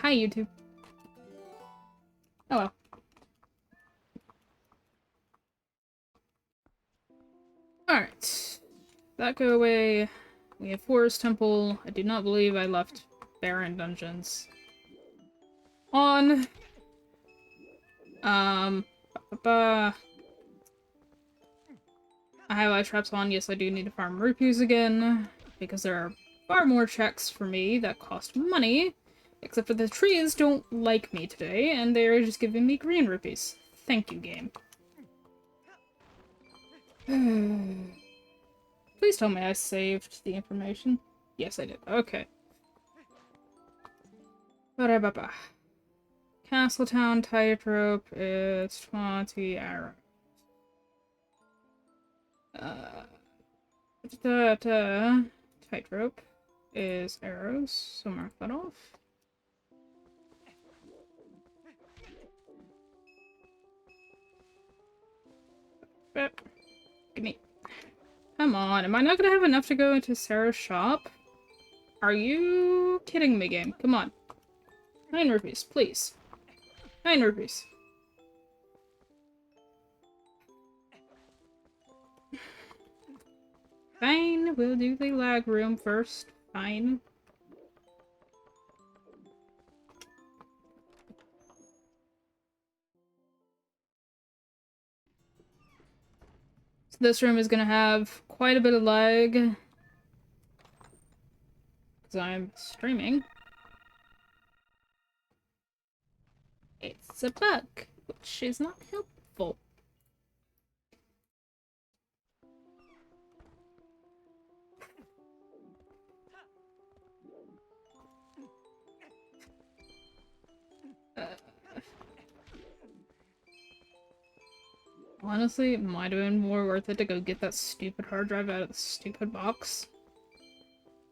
Hi, YouTube. Oh well. Alright. That go away. We have Forest Temple. I do not believe I left Baron Dungeons on. I have eye traps on. Yes, I do need to farm rupees again, because there are far more checks for me that cost money, except for the trees don't like me today, and they're just giving me green rupees. Thank you, game. Please tell me I saved the information. Yes, I did. Okay. Ba-da-ba-ba. Castletown tightrope is 20 arrows. Tightrope is arrows, so mark that off. Gimme. Come on, am I not gonna have enough to go into Sarah's shop? Are you kidding me, game? Come on. 9 rupees, please. 9 rupees. Fine, we'll do the lag room first. Fine. So this room is gonna have quite a bit of lag. Because I'm streaming. It's a bug, which is not helpful. Honestly, it might have been more worth it to go get that stupid hard drive out of the stupid box.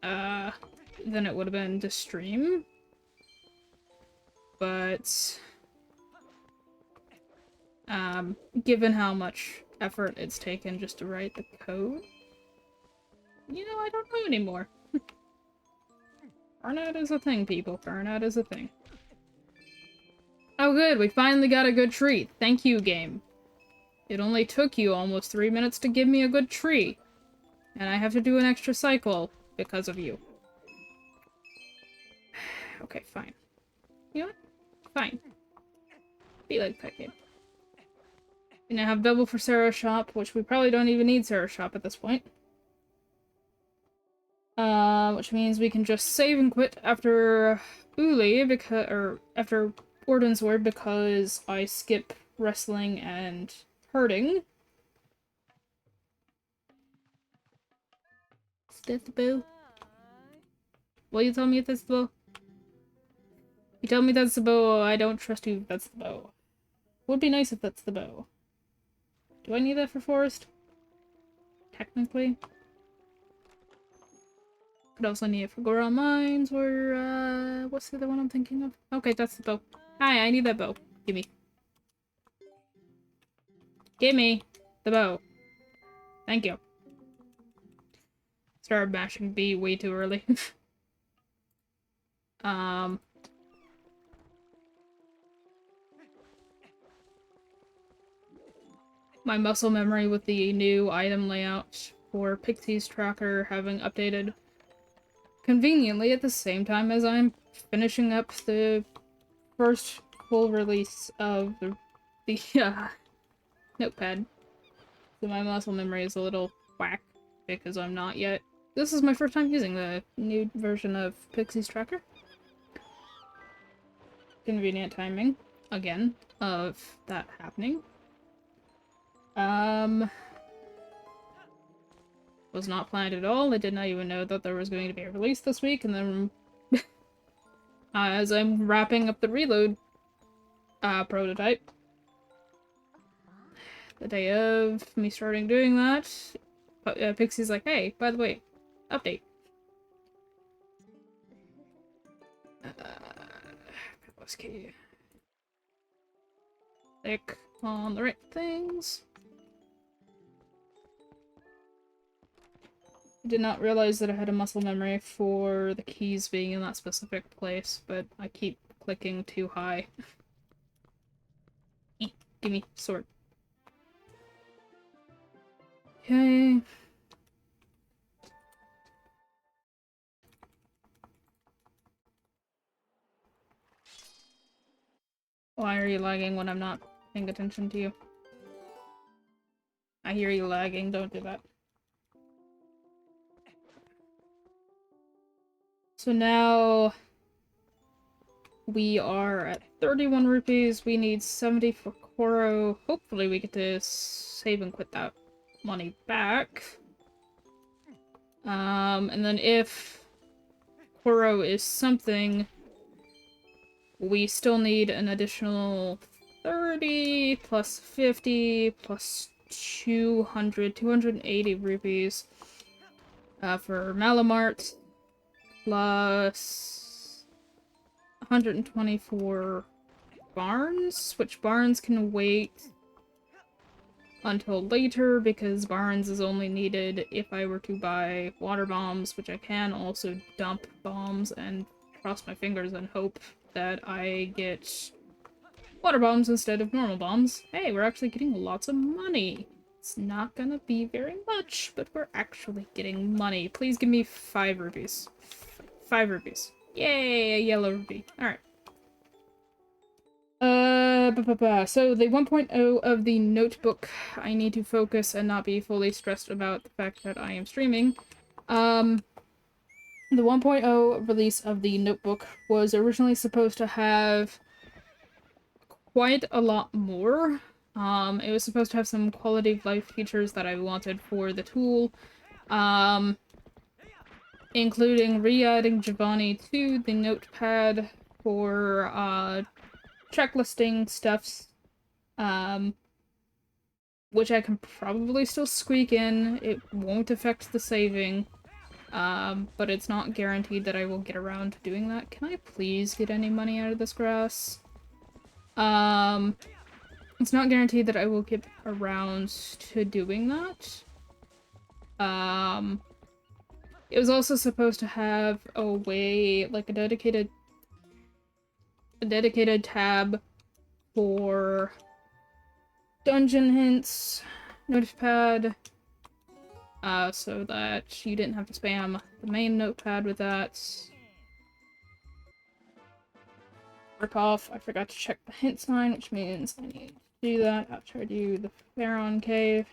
Than it would have been to stream. But, given how much effort it's taken just to write the code, you know, I don't know anymore. Burnout is a thing, people. Burnout is a thing. Oh good, we finally got a good tree. Thank you, game. It only took you almost 3 minutes to give me a good tree. And I have to do an extra cycle because of you. Okay, fine. You know what? Fine. Be like that game. We now have double for Sarah's shop, which we probably don't even need Sarah's shop at this point. Which means we can just save and quit after Uli, or after Orden's Word, because I skip wrestling and hurting. Is that the bow? Will you tell me if that's the bow? You tell me that's the bow, I don't trust you if that's the bow. Would be nice if that's the bow. Do I need that for Forest? Technically. Could also need it for Goron Mines, or, what's the other one I'm thinking of? Okay, that's the bow. Hi, I need that bow. Gimme. Gimme the bow. Thank you. Started mashing B way too early. My muscle memory with the new item layout for Pixie's Tracker having updated conveniently at the same time as I'm finishing up the first full release of the notepad. So my muscle memory is a little whack because I'm not yet. This is my first time using the new version of Pixie's Tracker. Convenient timing, again, of that happening. Was not planned at all. I did not even know that there was going to be a release this week, and then as I'm wrapping up the reload prototype, the day of me starting doing that, Pixie's like, hey, by the way, update. What's key? Click on the right things. I did not realize that I had a muscle memory for the keys being in that specific place, but I keep clicking too high. Gimme sword. Okay. Why are you lagging when I'm not paying attention to you? I hear you lagging, don't do that. So now we are at 31 rupees. We need 70 for Koro. Hopefully we get to save and quit that money back. And then if Koro is something, we still need an additional 30 plus 50 plus 280 rupees for Malamart, plus 124 Barnes, which Barnes can wait until later because Barnes is only needed if I were to buy water bombs, which I can also dump bombs and cross my fingers and hope that I get water bombs instead of normal bombs. Hey, we're actually getting lots of money. It's not gonna be very much, but we're actually getting money. Please give me 5 rupees. 5 rupees. Yay, a yellow rupee. Alright. So the 1.0 of the notebook, I need to focus and not be fully stressed about the fact that I am streaming. The 1.0 release of the notebook was originally supposed to have quite a lot more. It was supposed to have some quality of life features that I wanted for the tool, including re-adding Giovanni to the notepad for, checklisting stuffs, which I can probably still squeak in. It won't affect the saving, but it's not guaranteed that I will get around to doing that. Can I please get any money out of this grass? It's not guaranteed that I will get around to doing that. It was also supposed to have a way, like a dedicated tab for dungeon hints, notepad, so that you didn't have to spam the main notepad with that. Work off, I forgot to check the hint sign, which means I need to do that after I do the Pharaon Cave.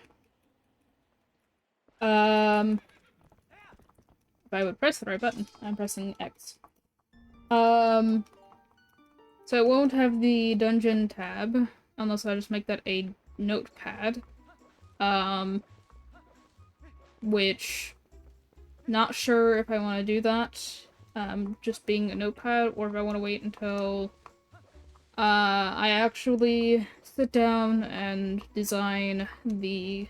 If I would press the right button, I'm pressing X. So it won't have the dungeon tab, unless I just make that a notepad. Which, not sure if I want to do that, just being a notepad, or if I want to wait until, I actually sit down and design the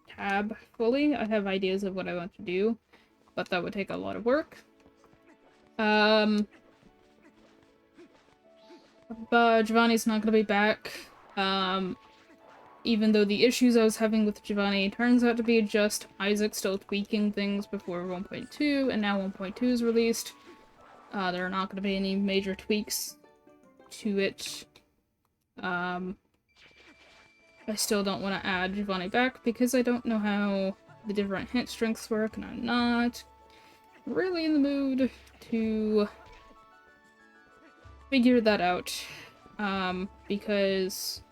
tab fully. I have ideas of what I want to do, but that would take a lot of work. But Giovanni's not gonna be back. Even though the issues I was having with Giovanni turns out to be just Isaac still tweaking things before 1.2, and now 1.2 is released. There are not gonna be any major tweaks to it. I still don't want to add Giovanni back because I don't know how the different hint strengths work, and I'm not really in the mood to figure that out. Because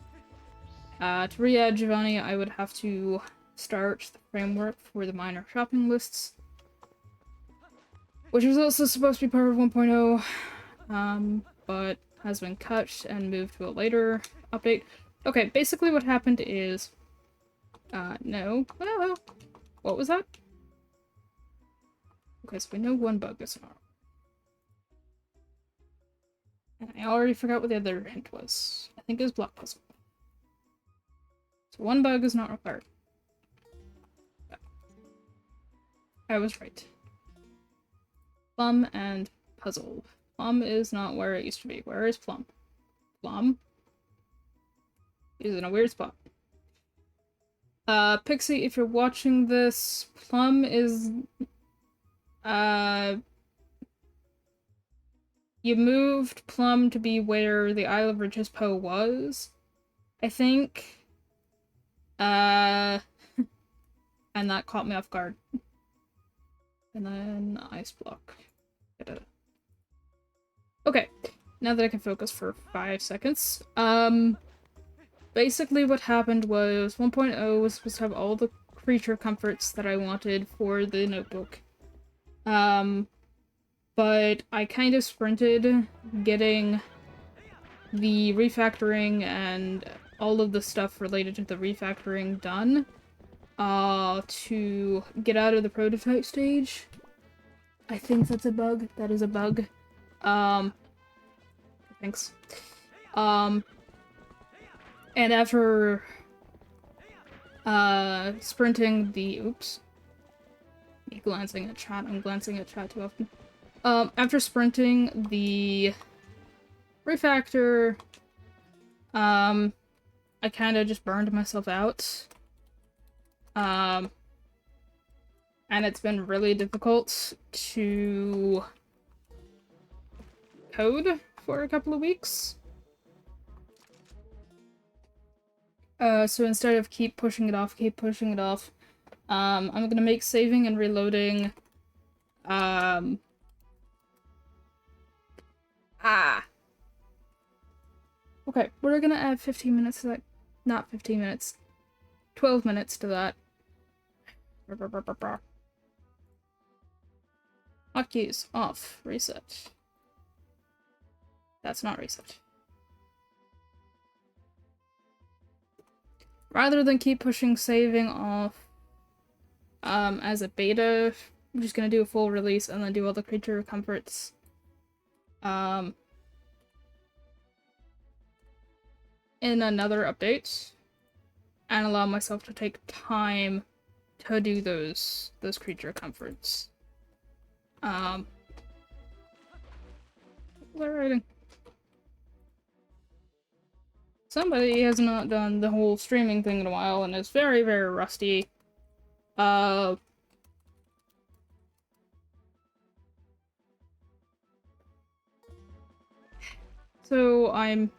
to re-add Giovanni, I would have to start the framework for the minor shopping lists, which was also supposed to be part of 1.0, but has been cut and moved to a later update. Okay, basically what happened is, no. Oh, what was that? Okay, so we know one bug is not. And I already forgot what the other hint was. I think it was block puzzle. So one bug is not required. I was right. Plum and puzzle. Plum is not where it used to be. Where is Plum? Plum is in a weird spot. Pixie, if you're watching this, Plum is, you moved Plum to be where the Isle of Riches Poe was, I think. And that caught me off guard. And then ice block. Okay, now that I can focus for 5 seconds. Basically what happened was 1.0 was supposed to have all the creature comforts that I wanted for the notebook. But I kind of sprinted getting the refactoring and all of the stuff related to the refactoring done to get out of the prototype stage. I think that's a bug. That is a bug. Thanks. And after sprinting the oops. Me glancing at chat. I'm glancing at chat too often. After sprinting the refactor, I kind of just burned myself out. And it's been really difficult to code for a couple of weeks. So instead of keep pushing it off, I'm gonna make saving and reloading, okay, we're gonna add 15 minutes to that. Not 15 minutes. 12 minutes to that. Hotkeys off. Reset. That's not reset. Rather than keep pushing saving off as a beta, I'm just gonna do a full release and then do all the creature comforts. In another update, and allow myself to take time to do those creature comforts. What was I writing? Somebody has not done the whole streaming thing in a while and is very, very rusty. So I'm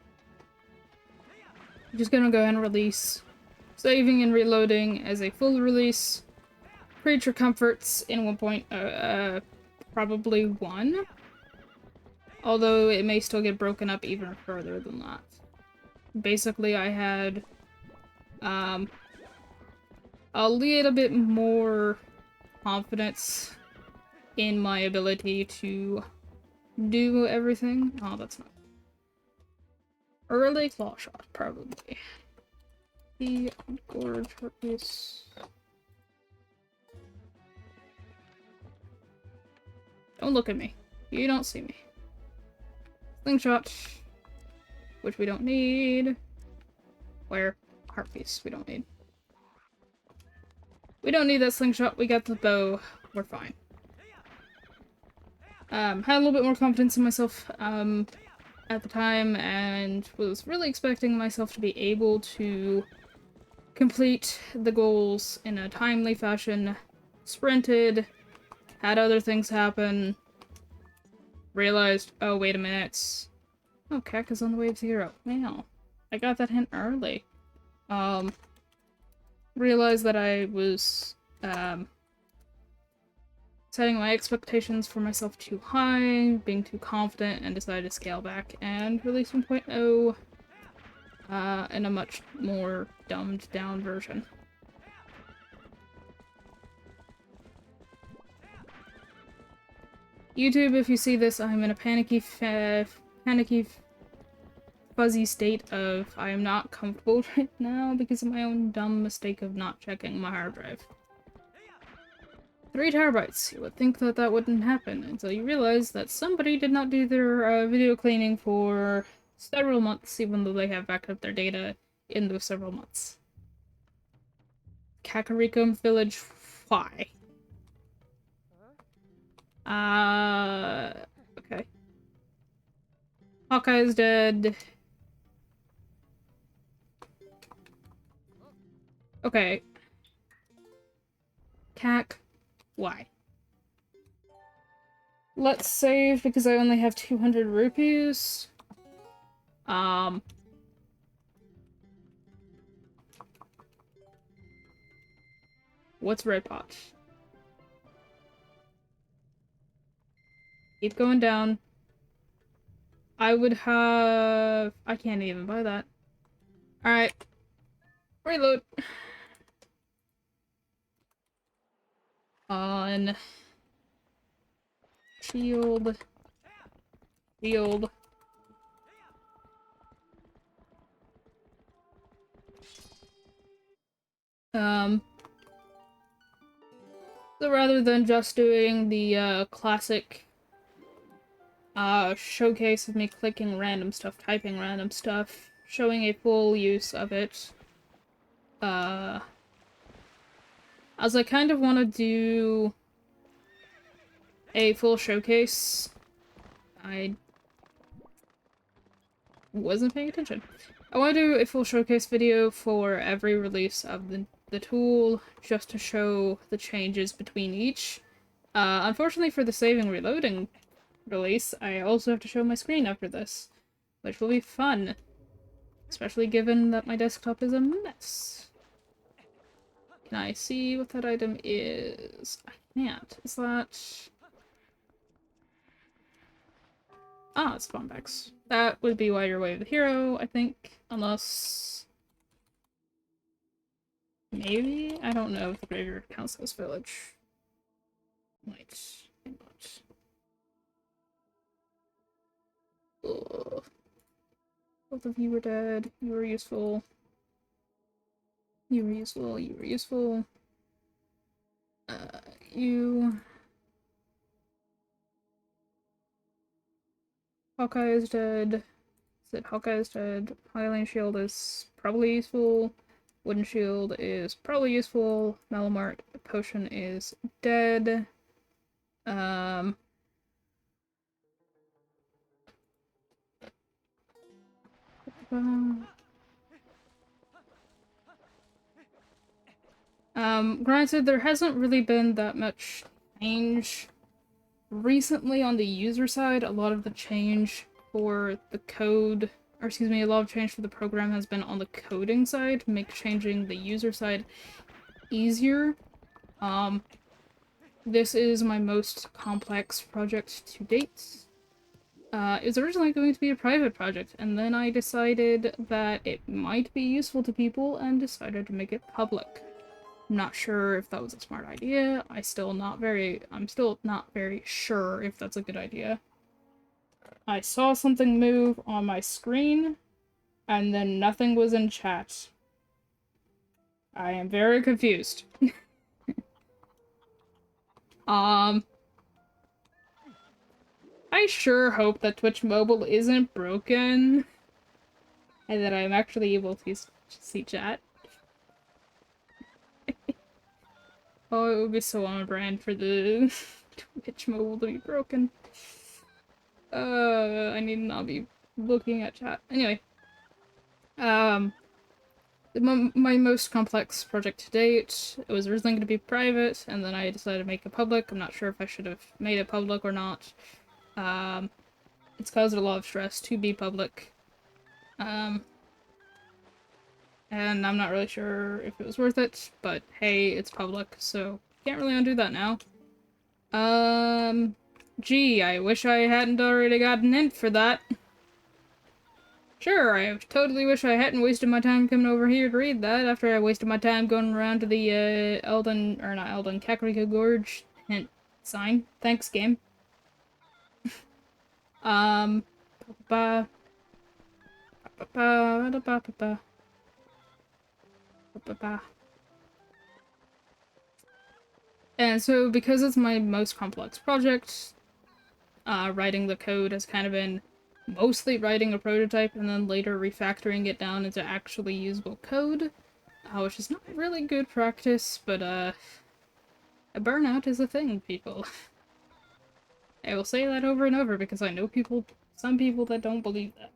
just gonna go ahead and release saving and reloading as a full release. Creature comforts in 1.0, probably 1. Although it may still get broken up even further than that. Basically, I had a little bit more confidence in my ability to do everything. Oh, that's not. Early claw shot, probably. The gorge purpose. Don't look at me. You don't see me. Slingshot. Which we don't need. Where? Heart piece. We don't need. We don't need that slingshot. We got the bow. We're fine. Had a little bit more confidence in myself at the time, and was really expecting myself to be able to complete the goals in a timely fashion. Sprinted. Had other things happen. Realized, oh, wait a minute. Oh, Kek is on the way of 0. Wow. I got that hint early. Realized that I was, setting my expectations for myself too high, being too confident, and decided to scale back and release 1.0 in a much more dumbed down version. YouTube, if you see this, I'm in a panicky, fuzzy state of I am not comfortable right now because of my own dumb mistake of not checking my hard drive. 3 terabytes. You would think that that wouldn't happen until you realize that somebody did not do their video cleaning for several months, even though they have backed up their data in those several months. Kakariko Village, why? Okay. Hawkeye's dead. Okay. Cack, why? let's save because I only have 200 rupees. What's red pot? Keep going down. I would have... I can't even buy that. Alright. Reload. On. Shield. Shield. So rather than just doing the, classic, showcase of me clicking random stuff, typing random stuff, showing a full use of it, as I kind of want to do a full showcase. I wasn't paying attention. I want to do a full showcase video for every release of the tool, just to show the changes between each. Unfortunately for the saving reloading release, I also have to show my screen after this, which will be fun. Especially given that my desktop is a mess. Can I see what that item is? I can't. Is that... Ah, it's spawn bags. That would be why you're away with the hero, I think. Unless... maybe? I don't know if the graveyard counts as village. Might. Not. Ugh. Both of you were dead. You were useful. You were useful. You were useful. You... Hawkeye is dead. Said Hawkeye is dead. Highland Shield is probably useful. Wooden Shield is probably useful. Malamart Potion is dead. Granted, there hasn't really been that much change recently on the user side. A lot of the change for the code, or excuse me, a lot of change for the program has been on the coding side, to make changing the user side easier. This is my most complex project to date. It was originally going to be a private project, and then I decided that it might be useful to people and decided to make it public. I'm not sure if that was a smart idea. I'm still not very sure if that's a good idea. I saw something move on my screen, and then nothing was in chat. I am very confused. I sure hope that Twitch Mobile isn't broken, and that I'm actually able to see chat. Oh, it would be so on brand for the Twitch Mobile to be broken. I need to not be looking at chat. Anyway. My most complex project to date. It was originally going to be private, and then I decided to make it public. I'm not sure if I should have made it public or not. It's caused a lot of stress to be public. And I'm not really sure if it was worth it, but hey, it's public, so can't really undo that now. Gee, I wish I hadn't already got an hint for that. Sure, I totally wish I hadn't wasted my time coming over here to read that after I wasted my time going around to the, Kakariko Gorge hint sign. Thanks, game. Ba ba ba ba ba ba ba ba. And so, because it's my most complex project, writing the code has kind of been mostly writing a prototype and then later refactoring it down into actually usable code, which is not really good practice, but a burnout is a thing, people. I will say that over and over because I know some people that don't believe that.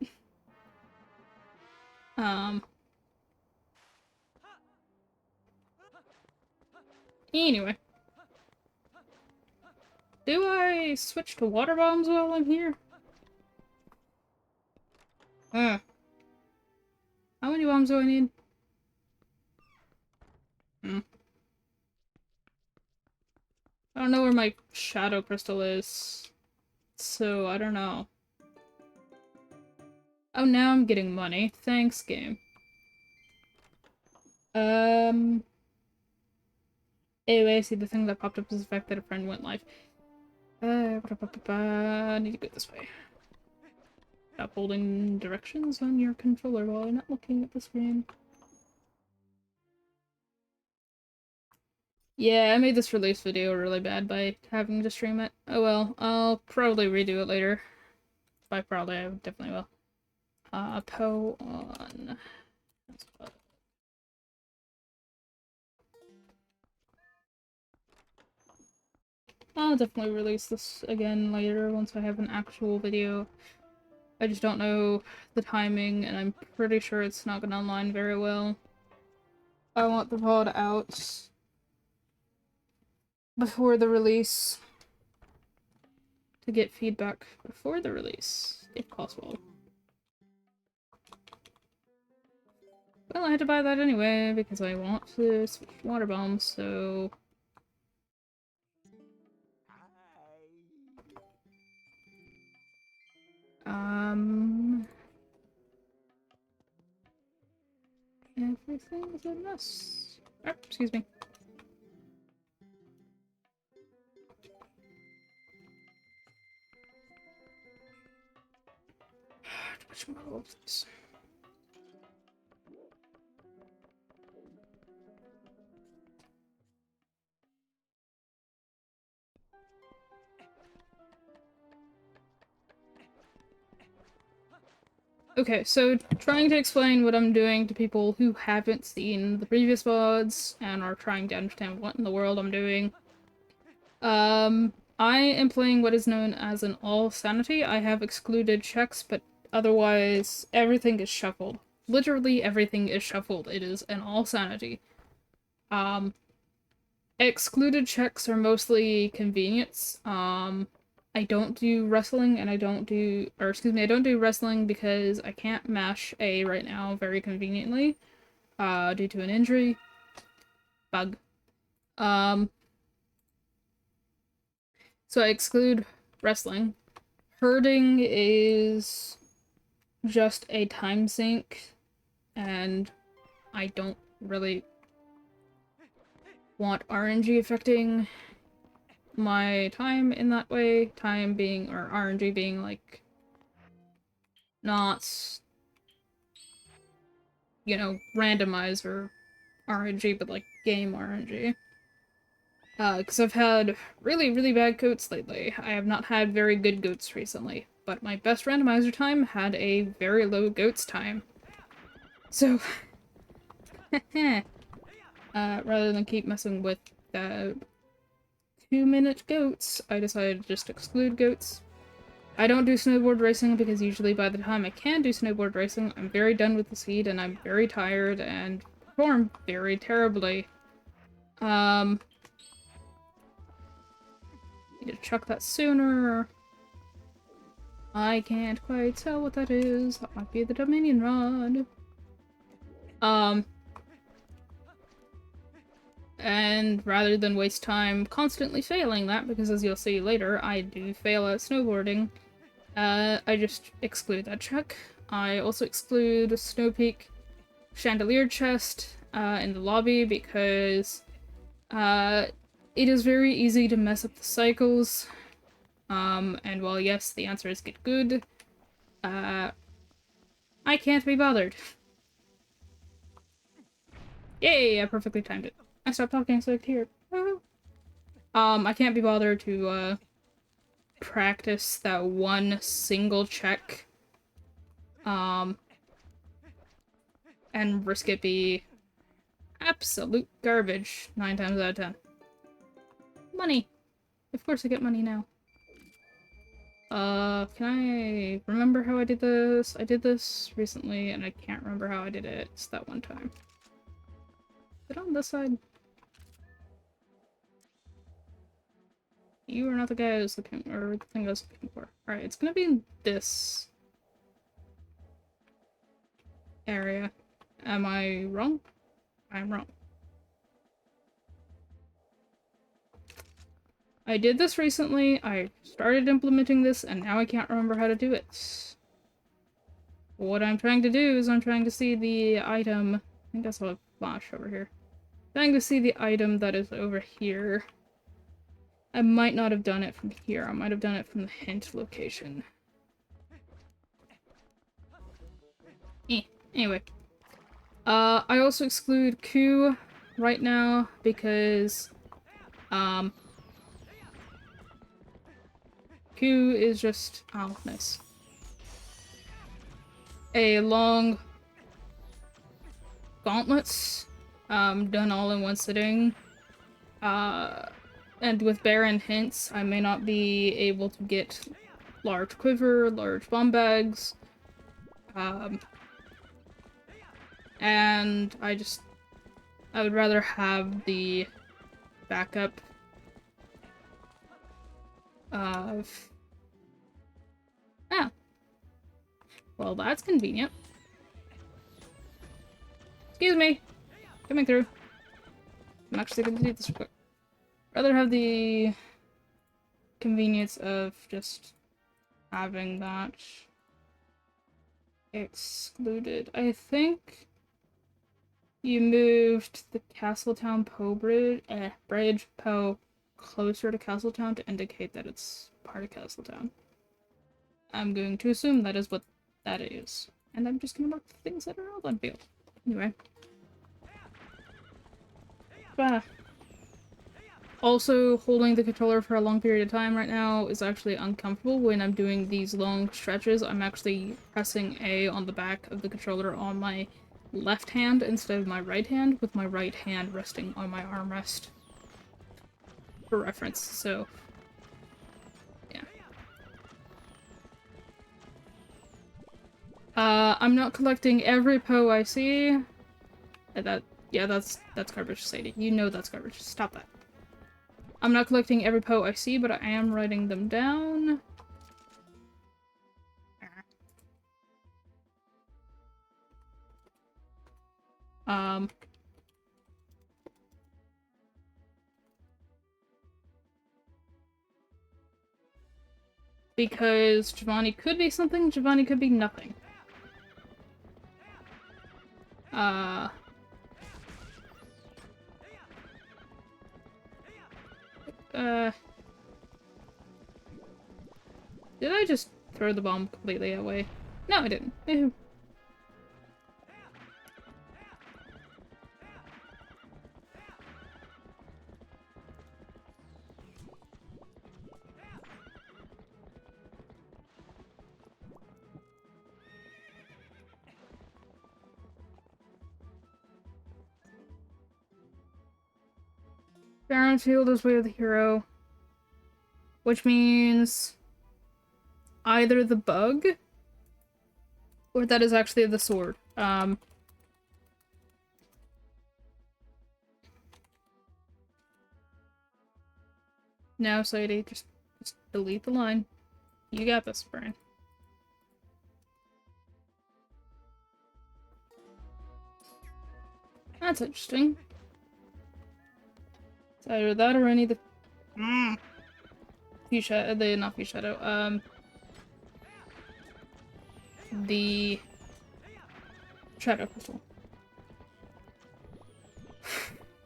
Anyway. Do I switch to water bombs while I'm here? How many bombs do I need? Hmm. I don't know where my shadow crystal is, so I don't know. Oh, now I'm getting money. Thanks, game. Anyway, I see the thing that popped up is the fact that a friend went live. I need to go this way. Stop holding directions on your controller while you're not looking at the screen. Yeah, I made this release video really bad by having to stream it. Oh well, I'll probably redo it later. By probably, I definitely will. Poe on... I'll definitely release this again later once I have an actual video. I just don't know the timing, and I'm pretty sure it's not gonna align very well. I want the VOD out before the release to get feedback before the release, if possible. Well, I had to buy that anyway because I want to switch to water bombs, so... Everything's a mess. Oh, excuse me. Which model of this? Okay, so trying to explain what I'm doing to people who haven't seen the previous VODs and are trying to understand what in the world I'm doing. I am playing what is known as an all sanity. I have excluded checks, but otherwise everything is shuffled. Literally everything is shuffled. It is an all sanity. Excluded checks are mostly convenience. I don't do wrestling and I don't do wrestling because I can't mash A right now very conveniently, due to an injury. Bug. So I exclude wrestling. Herding is just a time sink, and I don't really want RNG affecting my time in that way. Time being, or RNG being, like, not, you know, randomizer RNG, but like game RNG. Because I've had really, really bad goats lately. I have not had very good goats recently, but my best randomizer time had a very low goats time. So, rather than keep messing with 2-minute goats, I decided to just exclude goats. I don't do snowboard racing because usually by the time I can do snowboard racing, I'm very done with the speed and I'm very tired and perform very terribly. Need to chuck that sooner. I can't quite tell what that is. That might be the Dominion Rod. And rather than waste time constantly failing that, because as you'll see later, I do fail at snowboarding, I just exclude that check. I also exclude Snow Peak Chandelier Chest in the lobby because it is very easy to mess up the cycles. And while yes, the answer is get good, I can't be bothered. Yay, I perfectly timed it. I stopped talking so I could hear it. I can't be bothered to, practice that one single check, and risk it be absolute garbage 9 times out of 10. Money! Of course I get money now. Can I remember how I did this? I did this recently, and I can't remember how I did it. It's that one time. Is it on this side? You are not the guy I was looking, or the thing I was looking for. Alright, it's gonna be in this area. Am I wrong? I'm wrong. I did this recently, I started implementing this, and now I can't remember how to do it. What I'm trying to do is I'm trying to see the item. I think I saw a flash over here. Trying to see the item that is over here. I might not have done it from here. I might have done it from the hint location. Anyway. I also exclude Q right now because, Q is just, oh, nice. A long gauntlets, done all in one sitting. And with barren hints, I may not be able to get large quiver, large bomb bags, and I would rather have the backup of... Ah. Well, that's convenient. Excuse me! Coming through. I'm actually gonna do this real quick. Rather have the convenience of just having that excluded. I think you moved the Castletown Bridge Poe closer to Castletown to indicate that it's part of Castletown. I'm going to assume that is what that is. And I'm just gonna mark the things that are all on field. Anyway. Also, holding the controller for a long period of time right now is actually uncomfortable. When I'm doing these long stretches, I'm actually pressing A on the back of the controller on my left hand instead of my right hand, with my right hand resting on my armrest. For reference, so... yeah. I'm not collecting every Poe I see. Yeah, that's garbage, Sadie. You know that's garbage. Stop that. I'm not collecting every Poe I see, but I am writing them down. Because Giovanni could be something, Giovanni could be nothing. Did I just throw the bomb completely away? No, I didn't. Baronfield is way of the hero. Which means either the bug or that is actually the sword. No, Sadie, just delete the line. You got this, Brian. That's interesting. It's either that or any of the... not View Shadow, the... Shadow Crystal.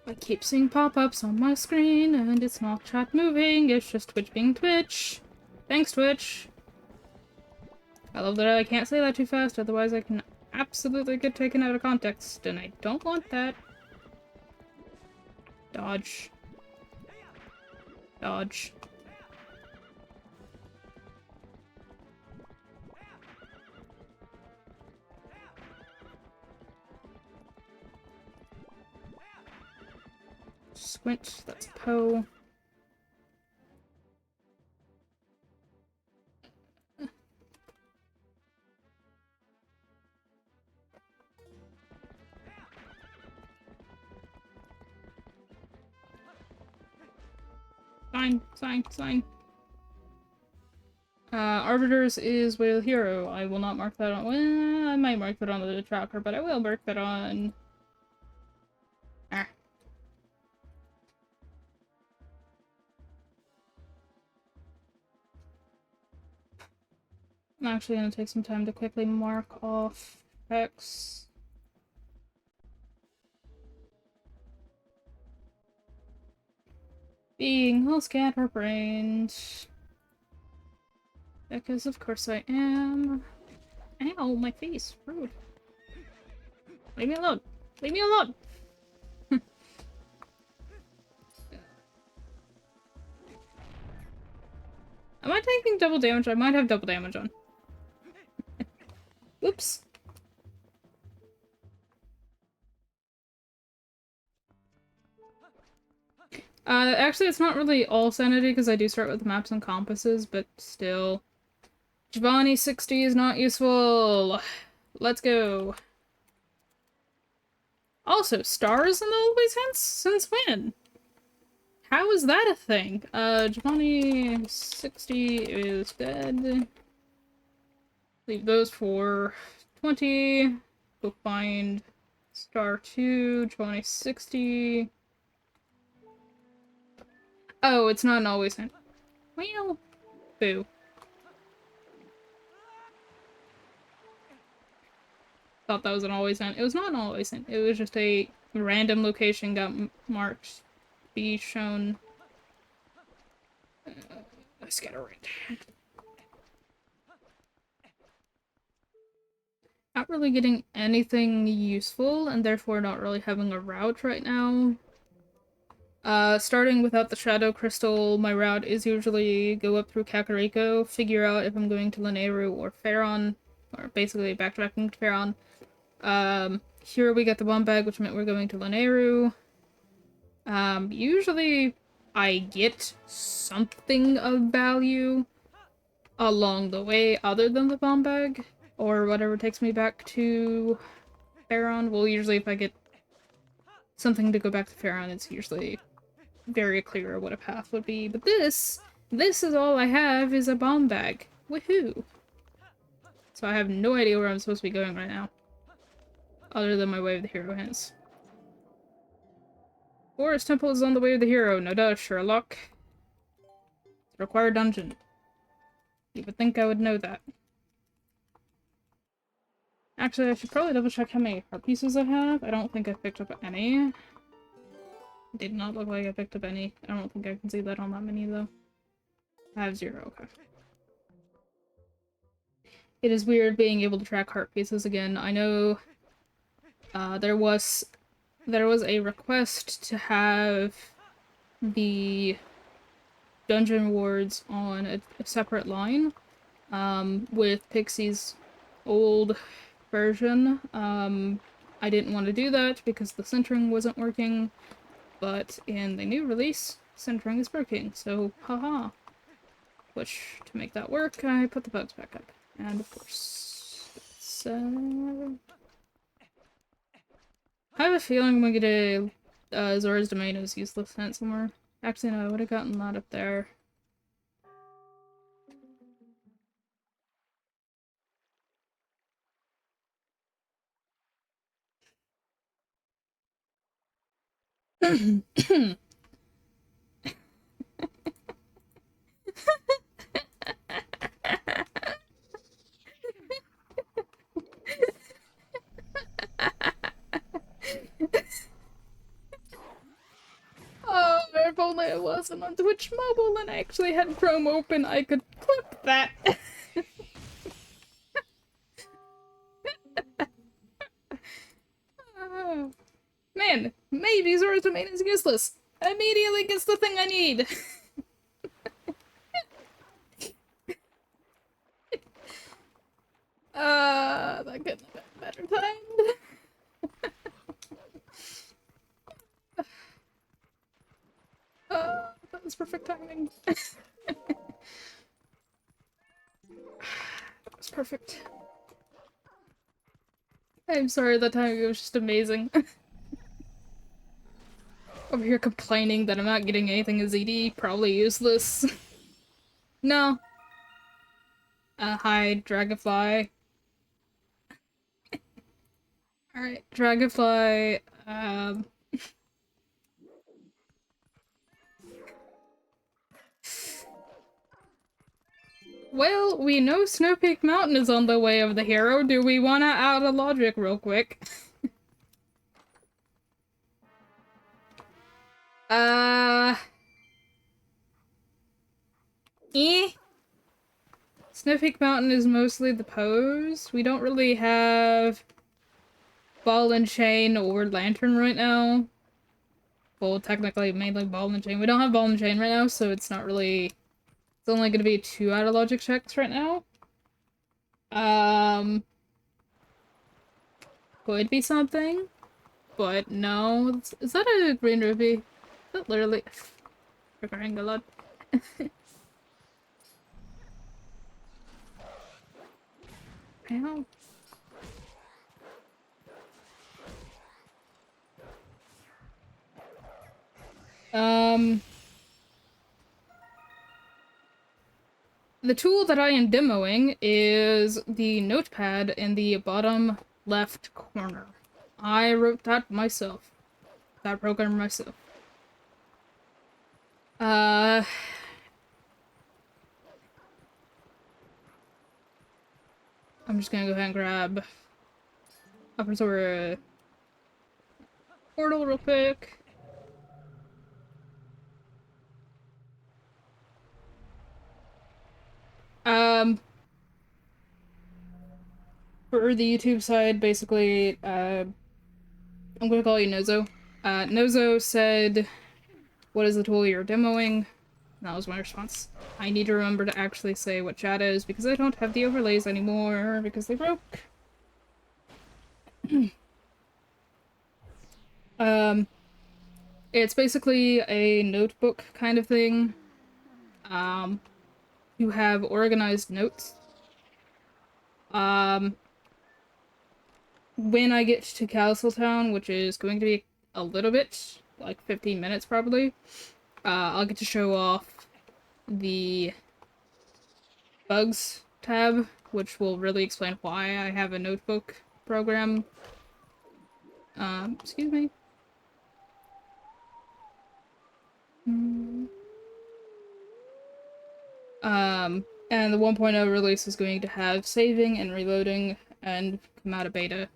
I keep seeing pop-ups on my screen, and it's not chat moving, it's just Twitch being Twitch. Thanks, Twitch! I love that I can't say that too fast, otherwise I can absolutely get taken out of context, and I don't want that. Dodge. Dodge. Squint, that's Poe. Sign, sign, sign. Arbiters is Whale Hero. I will not mark that on- well, I might mark that on the tracker, but I will mark that on... Ah. I'm actually gonna take some time to quickly mark off X. Being all scatterbrained. Because of course I am. Ow, my face. Rude. Leave me alone. Leave me alone! Am I taking double damage? I might have double damage on. Oops. Actually, it's not really all sanity because I do start with maps and compasses, but still. Giovanni 60 is not useful. Let's go. Also, stars in the always hints? Since when? How is that a thing? Giovanni 60 is dead. Leave those for 20. Go find star 2, Giovanni 60. Oh, it's not an always hint. Well, boo. Thought that was an always hint. It was not an always hint. It was just a random location got marked. Be shown. Scatterbrained. Not really getting anything useful, and therefore not really having a route right now. Starting without the Shadow Crystal, my route is usually go up through Kakariko, figure out if I'm going to Lanayru or Faron, or basically backtracking to Faron. Here we get the bomb bag, which meant we're going to Lanayru. Usually I get something of value along the way other than the bomb bag, or whatever takes me back to Faron. Well, usually if I get something to go back to Faron, it's usually very clear what a path would be. But this is all I have is a bomb bag. Woohoo! So I have no idea where I'm supposed to be going right now. Other than my way of the hero hints. Forest Temple is on the way of the hero, no doubt, Sherlock. It's a required dungeon. You would think I would know that. Actually, I should probably double check how many heart pieces I have. I don't think I picked up any. Did not look like I picked up any. I don't think I can see that on that many, though. I have 0, okay. It is weird being able to track heart pieces again. I know there was a request to have the dungeon wards on a separate line with Pixie's old version. I didn't want to do that because the centering wasn't working, but in the new release, centering is working, so haha. Which, to make that work, I put the bugs back up. And of course, I have a feeling I'm gonna get a Zora's Domain as useless hint somewhere. Actually, no, I would have gotten that up there. Oh, if only I wasn't on Twitch Mobile and I actually had Chrome open, I could clip that. Oh, man, maybe Zora's Domain is useless. Immediately gets the thing I need. That couldn't have been better timed. That was perfect timing. That was perfect. I'm sorry, that timing was just amazing. Over here complaining that I'm not getting anything as ED. Probably useless. No. Hi, Dragonfly. Alright, Dragonfly, well, we know Snow Peak Mountain is on the way of the hero. Do we wanna add a logic real quick? Uh... Eh? Snow Peak Mountain is mostly the pose. We don't really have Ball and Chain or Lantern right now. Well, technically, mainly Ball and Chain. We don't have Ball and Chain right now, so it's not really... It's only gonna be 2 out of logic checks right now. Could be something, but no. Is that a green ruby? Is that literally... Regarding a lot. Ow. The tool that I am demoing is the notepad in the bottom left corner. I wrote that myself. That program myself. I'm just gonna go ahead and grab Upper Zora portal real quick. For the YouTube side, basically, I'm gonna call you Nozo. Nozo said, "What is the tool you're demoing?" And that was my response. I need to remember to actually say what chat is, because I don't have the overlays anymore, because they broke. It's basically a notebook kind of thing. You have organized notes. When I get to Castletown, which is going to be a little bit, like 15 minutes probably, I'll get to show off the bugs tab, which will really explain why I have a notebook program. Excuse me. And the 1.0 release is going to have saving and reloading and come out of beta.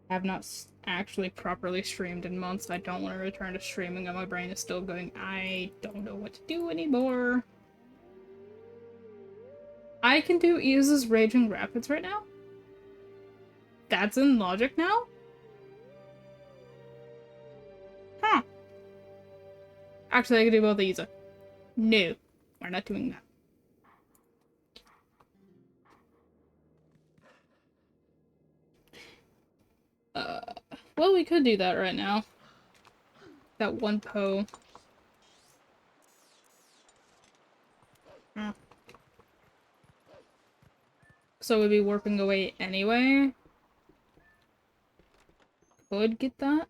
I have not actually properly streamed in months. I don't want to return to streaming, and my brain is still going, I don't know what to do anymore. I can do Ease's Raging Rapids right now? That's in logic now? Huh. Actually, I can do both Easa. No, we're not doing that. Well, we could do that right now. That one Poe. So we'd be warping away anyway. Could get that.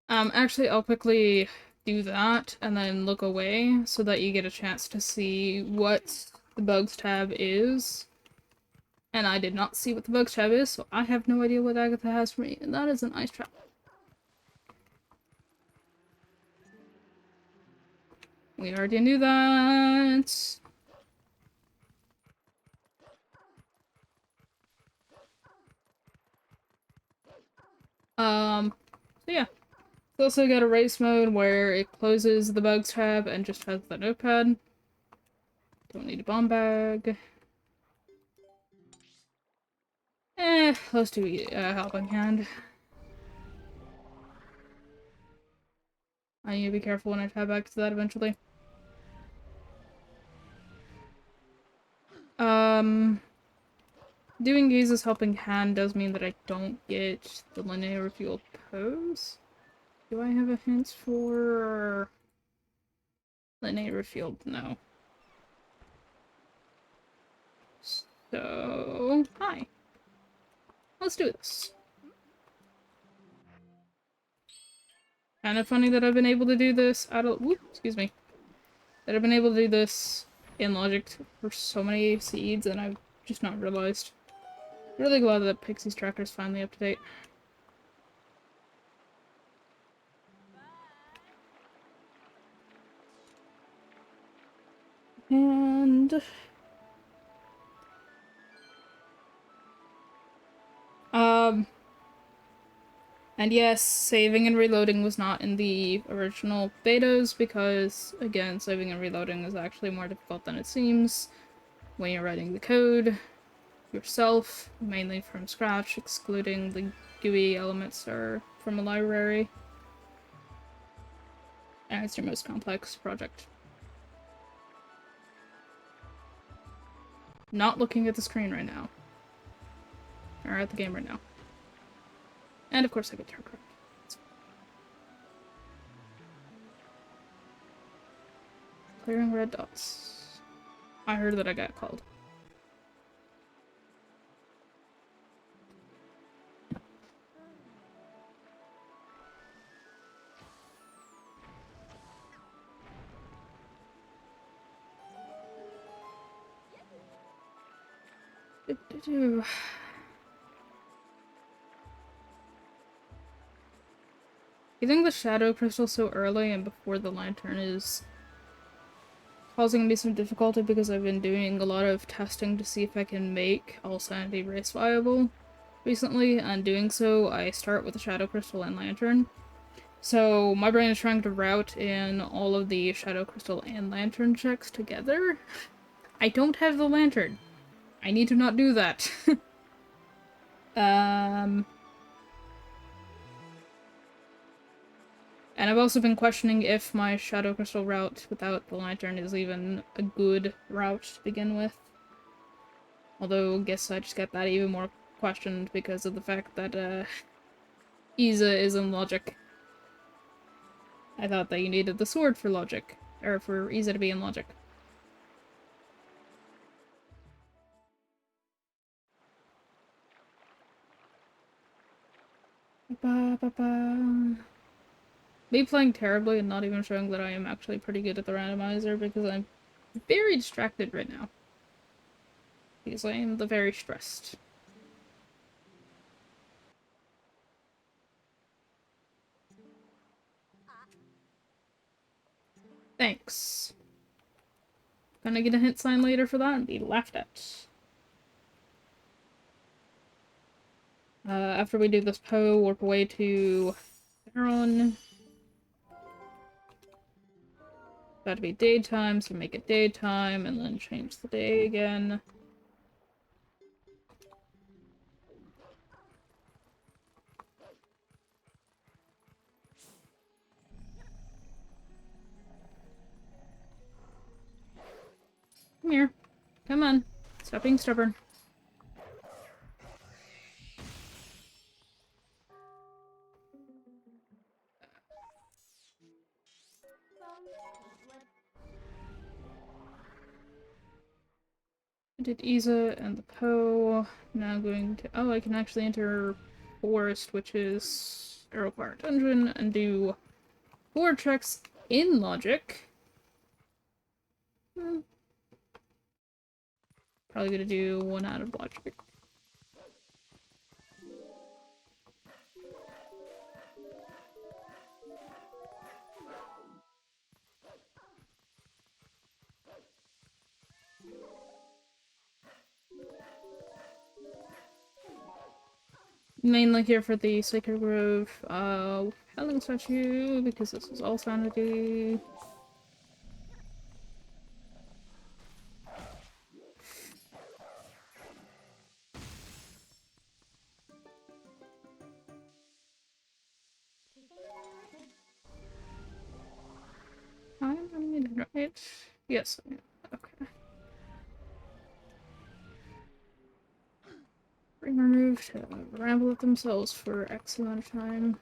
Actually, I'll quickly do that and then look away so that you get a chance to see what the bugs tab is. And I did not see what the bugs tab is, so I have no idea what Agatha has for me, and that is an ice trap. We already knew that. So yeah. It's also got a race mode where it closes the bugs tab and just has the notepad. Don't need a bomb bag. Let's do helping hand. I need to be careful when I tab back to that eventually. Doing Gaze's helping hand does mean that I don't get the linear refueled pose. Do I have a hint for linear refueled? No. So, hi. Let's do this. Kind of funny that I've been able to do this out of- whoop, excuse me. That I've been able to do this in Logic for so many seeds, and I've just not realized. Really glad that Pixie's tracker is finally up to date. And... And yes, saving and reloading was not in the original betas because, again, saving and reloading is actually more difficult than it seems when you're writing the code yourself, mainly from scratch, excluding the GUI elements or from a library. And it's your most complex project. Not looking at the screen right now. Or at the game right now. And of course I get turned correct. Clearing red dots. I heard that I got called. Do-do-do. Getting the shadow crystal so early and before the lantern is causing me some difficulty because I've been doing a lot of testing to see if I can make all sanity race viable recently, and doing so I start with the shadow crystal and lantern. So my brain is trying to route in all of the shadow crystal and lantern checks together. I don't have the lantern. I need to not do that. And I've also been questioning if my shadow crystal route without the lantern is even a good route to begin with. Although, I guess I just get that even more questioned because of the fact that, Isa is in Logic. I thought that you needed the sword for Logic. Or for Isa to be in Logic. Ba, ba, ba. Me playing terribly and not even showing that I am actually pretty good at the randomizer because I'm very distracted right now. Because I am the very stressed. Thanks. Gonna get a hint sign later for that and be laughed at. After we do this Poe, warp away to Theron. Got to be daytime, so make it daytime, and then change the day again. Come here. Come on. Stop being stubborn. I did Isa and the Poe. Now I'm going to... Oh, I can actually enter Forest, which is Arrowfire Dungeon, and do 4 checks in Logic. Probably gonna do 1 out of Logic. Mainly here for the Sacred Grove, Helen Statue, because this is all sanity. I'm unmuted, right? Yes, I am. Okay. Bring remove to ramble with themselves for X amount of time.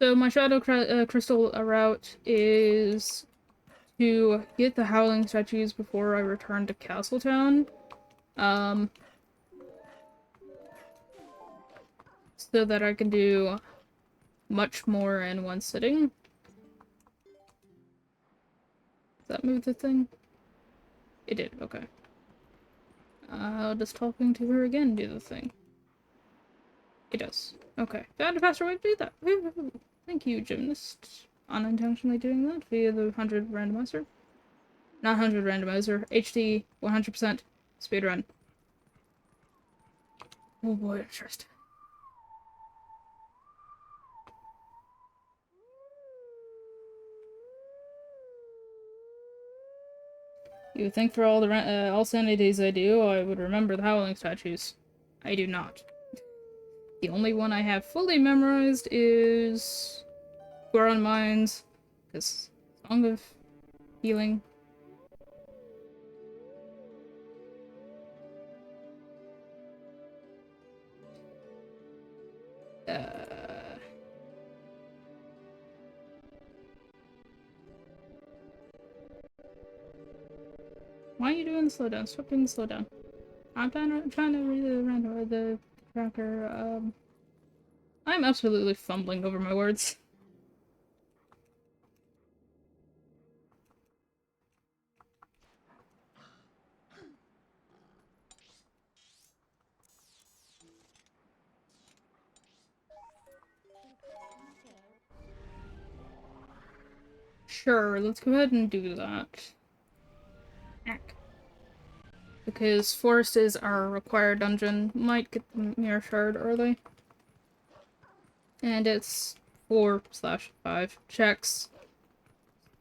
So my Shadow Crystal route is to get the Howling statues before I return to Castletown. So that I can do much more in one sitting. Does that move the thing? It did, okay. Does talking to her again do the thing? It does. Okay. Found a faster way to do that. Thank you, gymnast. Unintentionally doing that via the 100 randomizer. Not 100 randomizer. HD 100% speedrun. Oh boy, interesting. You would think for all the all sanities I do, I would remember the Howling statues. I do not. The only one I have fully memorized is Goron Mines, because Song of Healing. Why are you doing the slowdown? Stop doing the slowdown. I'm trying to read the tracker. I'm absolutely fumbling over my words. Sure, let's go ahead and do that. Ack. Because Forest is our required dungeon. Might get the Mirror Shard early. And it's 4/5 checks.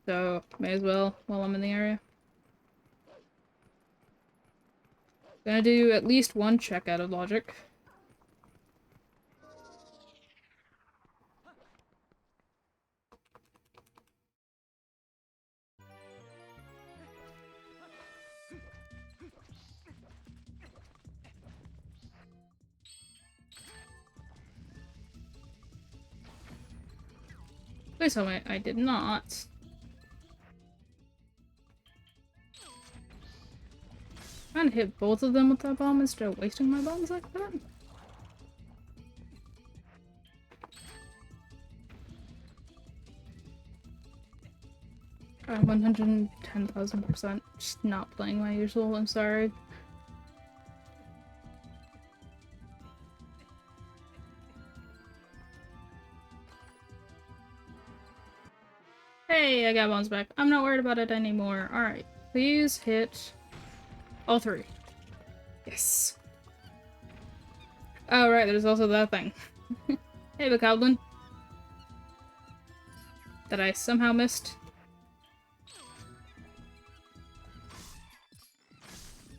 So, may as well while I'm in the area. Gonna do at least one check out of logic. Please tell me I did not. Trying to hit both of them with that bomb instead of wasting my bombs like that? I'm 110,000% just not playing my usual, I'm sorry. Hey, I got bombs back. I'm not worried about it anymore. Alright, please hit all three. Yes. Oh, right, there's also that thing. Hey, Bokoblin. That I somehow missed.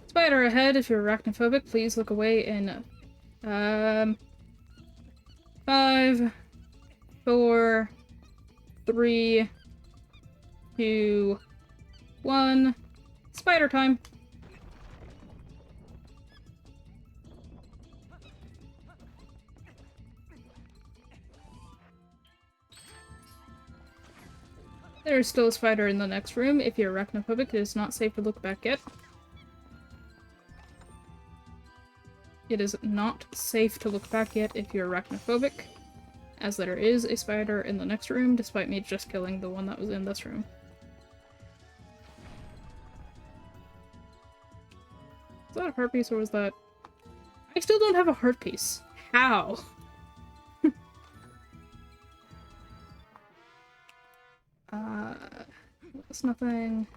Spider ahead, if you're arachnophobic, please look away in 5, 4, 3, 2, 1. Spider time! There is still a spider in the next room. If you're arachnophobic, it is not safe to look back yet. It is not safe to look back yet if you're arachnophobic, as there is a spider in the next room, despite me just killing the one that was in this room. Was that a heart piece or was that... I still don't have a heart piece. How? That's nothing.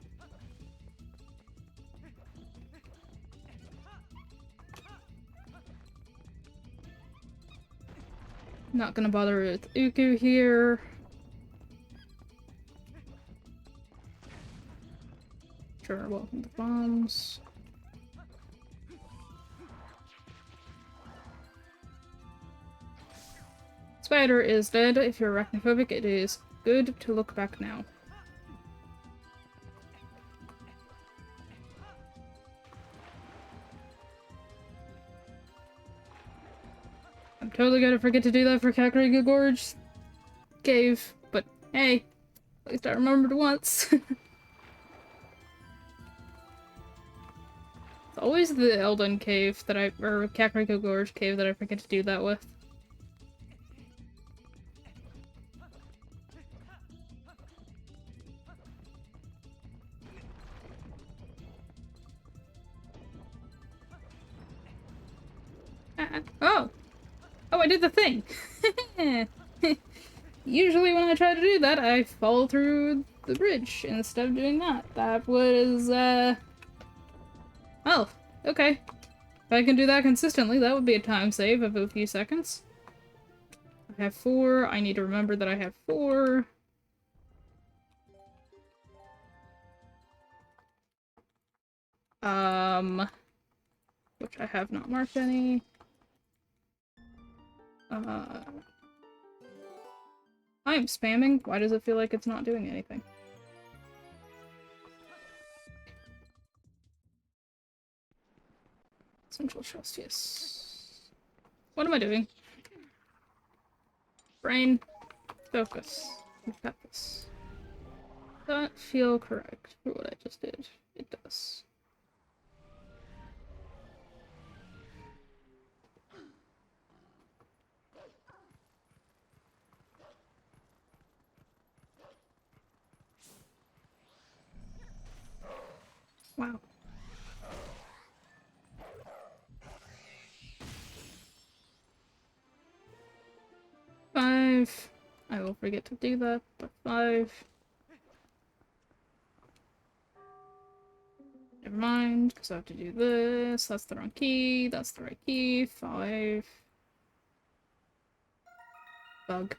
Not gonna bother with Uku here. Sure, welcome to bombs. Spider is dead. If you're arachnophobic, it is good to look back now. I'm totally gonna forget to do that for Kakariko Gorge. cave, but hey, at least I remembered once. It's always the Elden cave that or Kakariko Gorge cave that I forget to do that with. Oh! Oh, I did the thing! Usually when I try to do that, I fall through the bridge instead of doing that. That was, oh, okay. If I can do that consistently, that would be a time save of a few seconds. I have 4. I need to remember that I have 4. Which I have not marked any. I am spamming. Why does it feel like it's not doing anything? Central trust, yes. What am I doing? Brain. Focus. We've got this. Does that feel correct for what I just did? It does. Wow. Five. I will forget to do that, but 5. Never mind, because I have to do this. That's the wrong key. That's the right key. 5. Bug.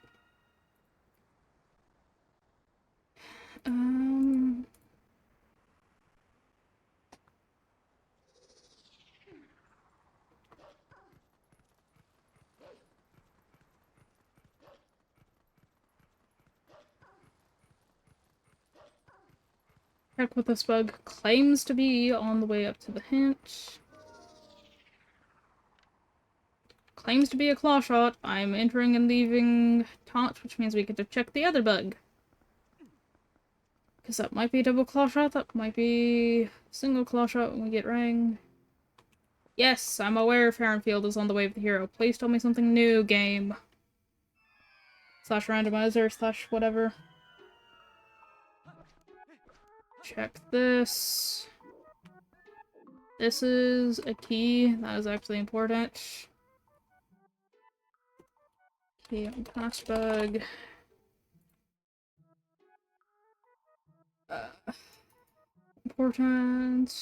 Check what this bug claims to be on the way up to the hint. Claims to be a claw shot. I'm entering and leaving taunt, which means we get to check the other bug. Because that might be a double claw shot, that might be single claw shot when we get rang. Yes, I'm aware Farrenfield is on the way of the hero. Please tell me something new, game. Slash randomizer, slash whatever. Check this. This is a key. That is actually important. Key on patch bug. Important.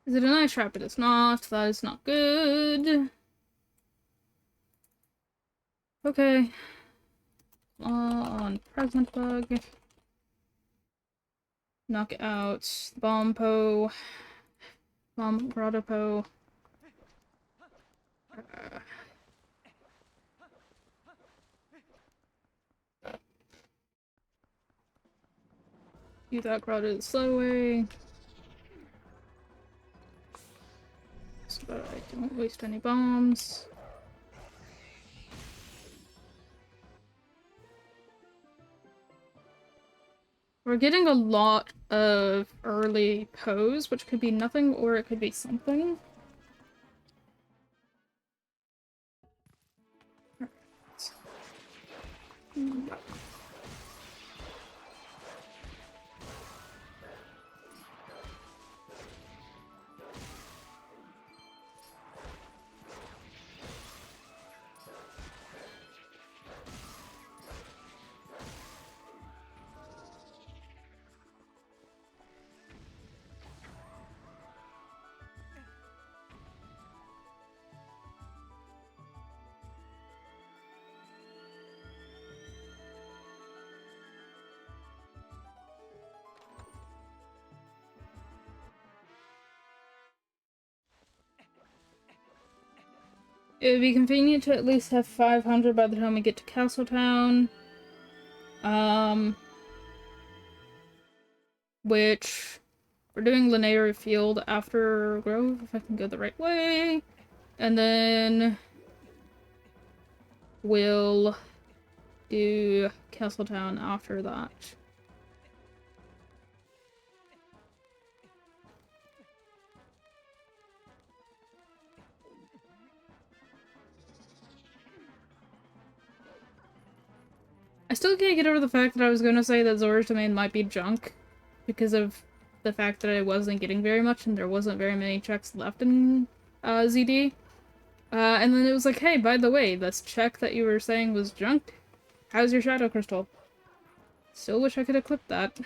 Is it an ice trap? It is not. That is not good. Okay. On present bug. Knock it out. Bomb po. Bomb grotto po. Do that grotto the slow way. So that I don't waste any bombs. We're getting a lot of early pose, which could be nothing or it could be something. It would be convenient to at least have 500 by the time we get to Castletown. Which we're doing Linear Field after Grove, if I can go the right way. And then we'll do Castletown after that. I still can't get over the fact that I was gonna say that Zora's Domain might be junk because of the fact that I wasn't getting very much and there wasn't very many checks left in ZD. And then it was like, hey, by the way, this check that you were saying was junk. How's your Shadow Crystal? Still wish I could have clipped that.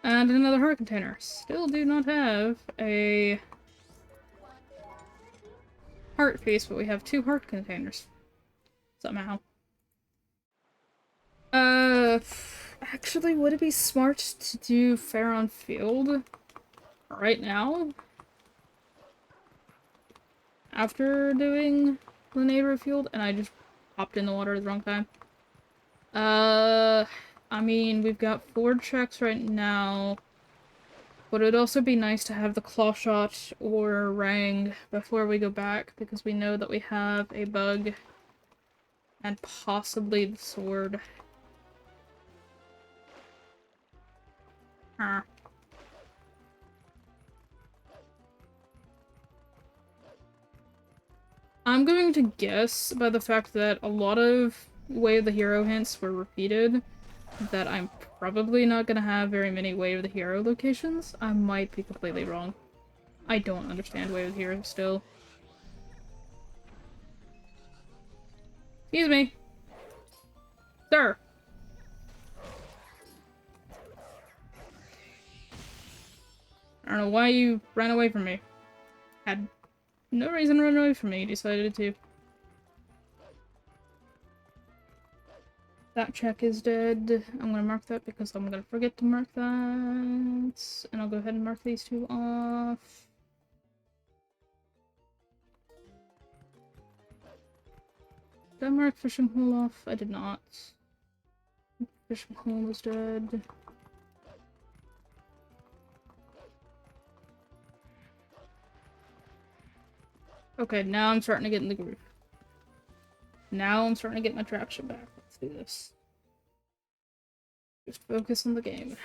And another heart container. Still do not have a heart piece, but we have 2 heart containers. Somehow. Actually, would it be smart to do Faron Field right now? After doing Linear Field? And I just popped in the water at the wrong time. I mean, we've got 4 checks right now. But it'd also be nice to have the Claw Shot or Rang before we go back, because we know that we have a bug and possibly the sword. Huh. I'm going to guess, by the fact that a lot of Way of the Hero hints were repeated, that I'm probably not gonna have very many Way of the Hero locations. I might be completely wrong. I don't understand Way of the Hero still. Excuse me. Sir! I don't know why you ran away from me. Had no reason to run away from me, you decided to. That check is dead. I'm gonna mark that because I'm gonna forget to mark that. And I'll go ahead and mark these 2 off. Did I mark fishing hole off? I did not. Fishing hole is dead. Okay, now I'm starting to get in the groove. Now I'm starting to get my traction back. Let's do this. Just focus on the game.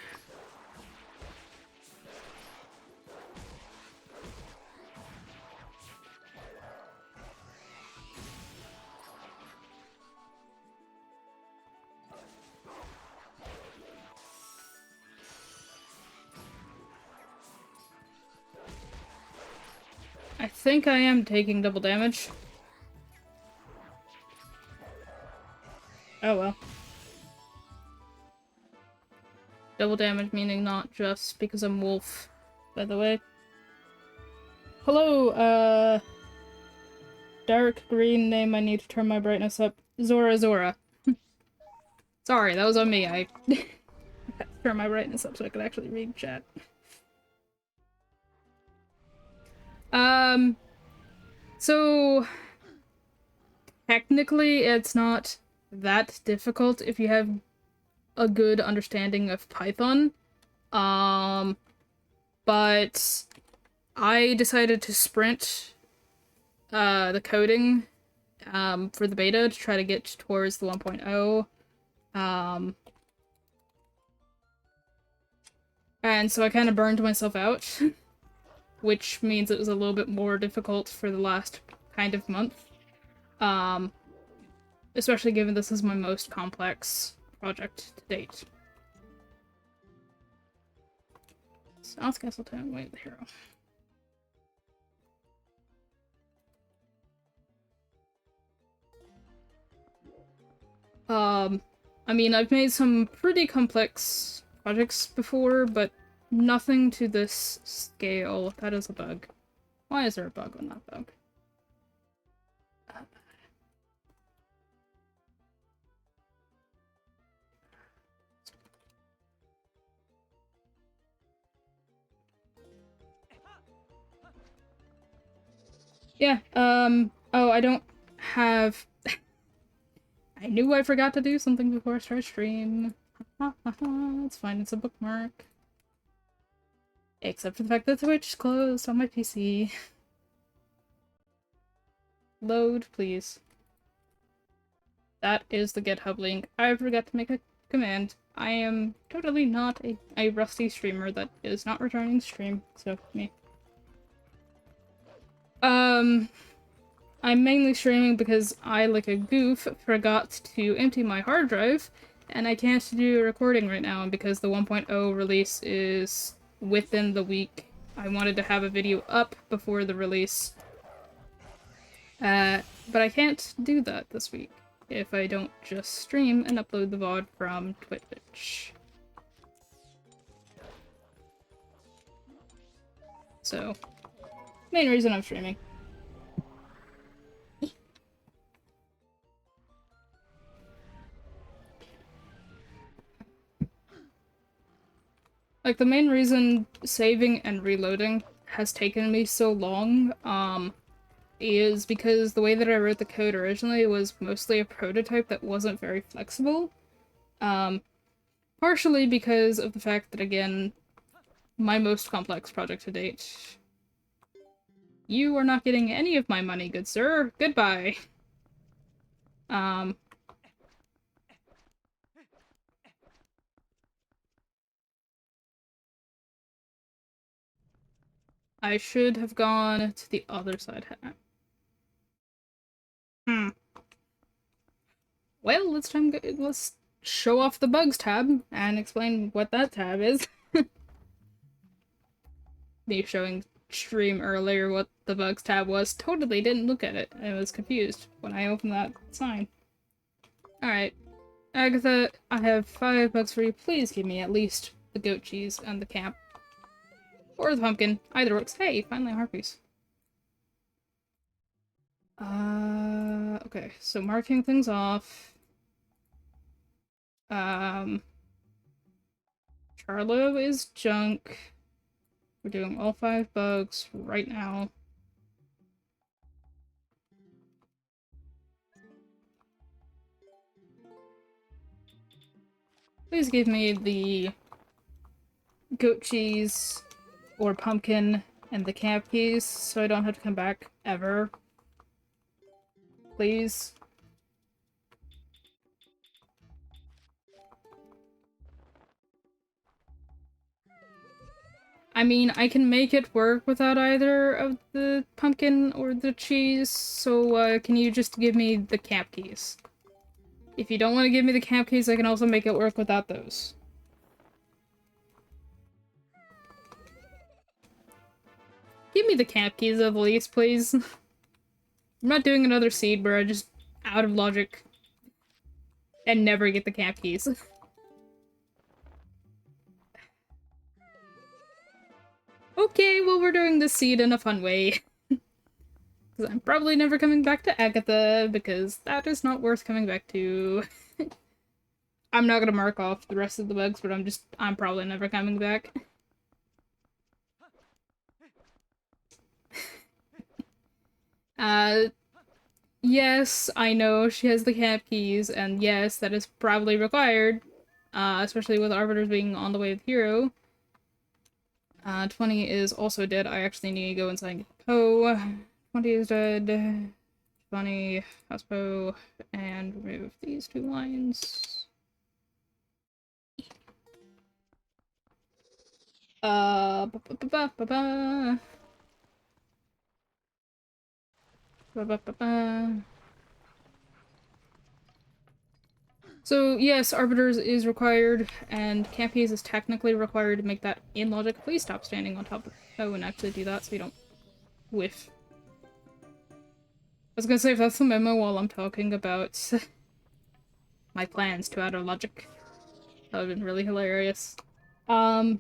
I think I am taking double damage. Oh well. Double damage meaning not just because I'm wolf, by the way. Hello, dark green name, I need to turn my brightness up. Zora. Sorry, that was on me. I turn my brightness up so I could actually read chat. So technically it's not that difficult if you have a good understanding of Python. But I decided to sprint the coding for the beta to try to get towards the 1.0. And so I kind of burned myself out, which means it was a little bit more difficult for the last kind of month. Especially given this is my most complex project to date. South Castletown, Way of the Hero. I mean, I've made some pretty complex projects before, but nothing to this scale. That is a bug. Why is there a bug on that bug? Yeah, oh, I don't have... I knew I forgot to do something before I start stream. It's fine, it's a bookmark. Except for the fact that Twitch is closed on my PC. Load, please. That is the GitHub link. I forgot to make a command. I am totally not a rusty streamer that is not returning stream, so me. I'm mainly streaming because I, like a goof, forgot to empty my hard drive, and I can't do a recording right now because the 1.0 release is within the week. I wanted to have a video up before the release, but I can't do that this week if I don't just stream and upload the VOD from Twitch. So, main reason I'm streaming. Like, the main reason saving and reloading has taken me so long, is because the way that I wrote the code originally was mostly a prototype that wasn't very flexible. Partially because of the fact that, again, my most complex project to date. You are not getting any of my money, good sir. Goodbye. I should have gone to the other side. Well, let's show off the bugs tab and explain what that tab is. Me showing stream earlier what the bugs tab was. Totally didn't look at it. I was confused when I opened that sign. Alright. Agatha, I have 5 bucks for you. Please give me at least the goat cheese and the camp. Or the pumpkin. Either works. Hey, finally a harpies. Okay, so marking things off. Charlo is junk. We're doing all 5 bugs right now. Please give me the goat cheese or pumpkin and the camp keys so I don't have to come back ever. Please. I mean, I can make it work without either of the pumpkin or the cheese, so can you just give me the camp keys? If you don't want to give me the camp keys, I can also make it work without those. Give me the camp keys at least, please. I'm not doing another seed where I just, out of logic, and never get the camp keys. Okay, well, we're doing this seed in a fun way. Because I'm probably never coming back to Agatha, because that is not worth coming back to. I'm not gonna mark off the rest of the bugs, but I'm probably never coming back. Yes, I know she has the camp keys, and yes, that is probably required, especially with Arbiters being on the way with Hero. 20 is also dead. I actually need to go inside and get Poe. 20 is dead. 20, House Poe, and remove these 2 lines. Ba ba ba ba ba ba. Ba ba ba ba. So yes, Arbiters is required, and Campies is technically required to make that in logic. Please stop standing on top of Poe and actually do that so you don't whiff. I was gonna say, if that's the memo while I'm talking about my plans to add a logic, that would've been really hilarious. But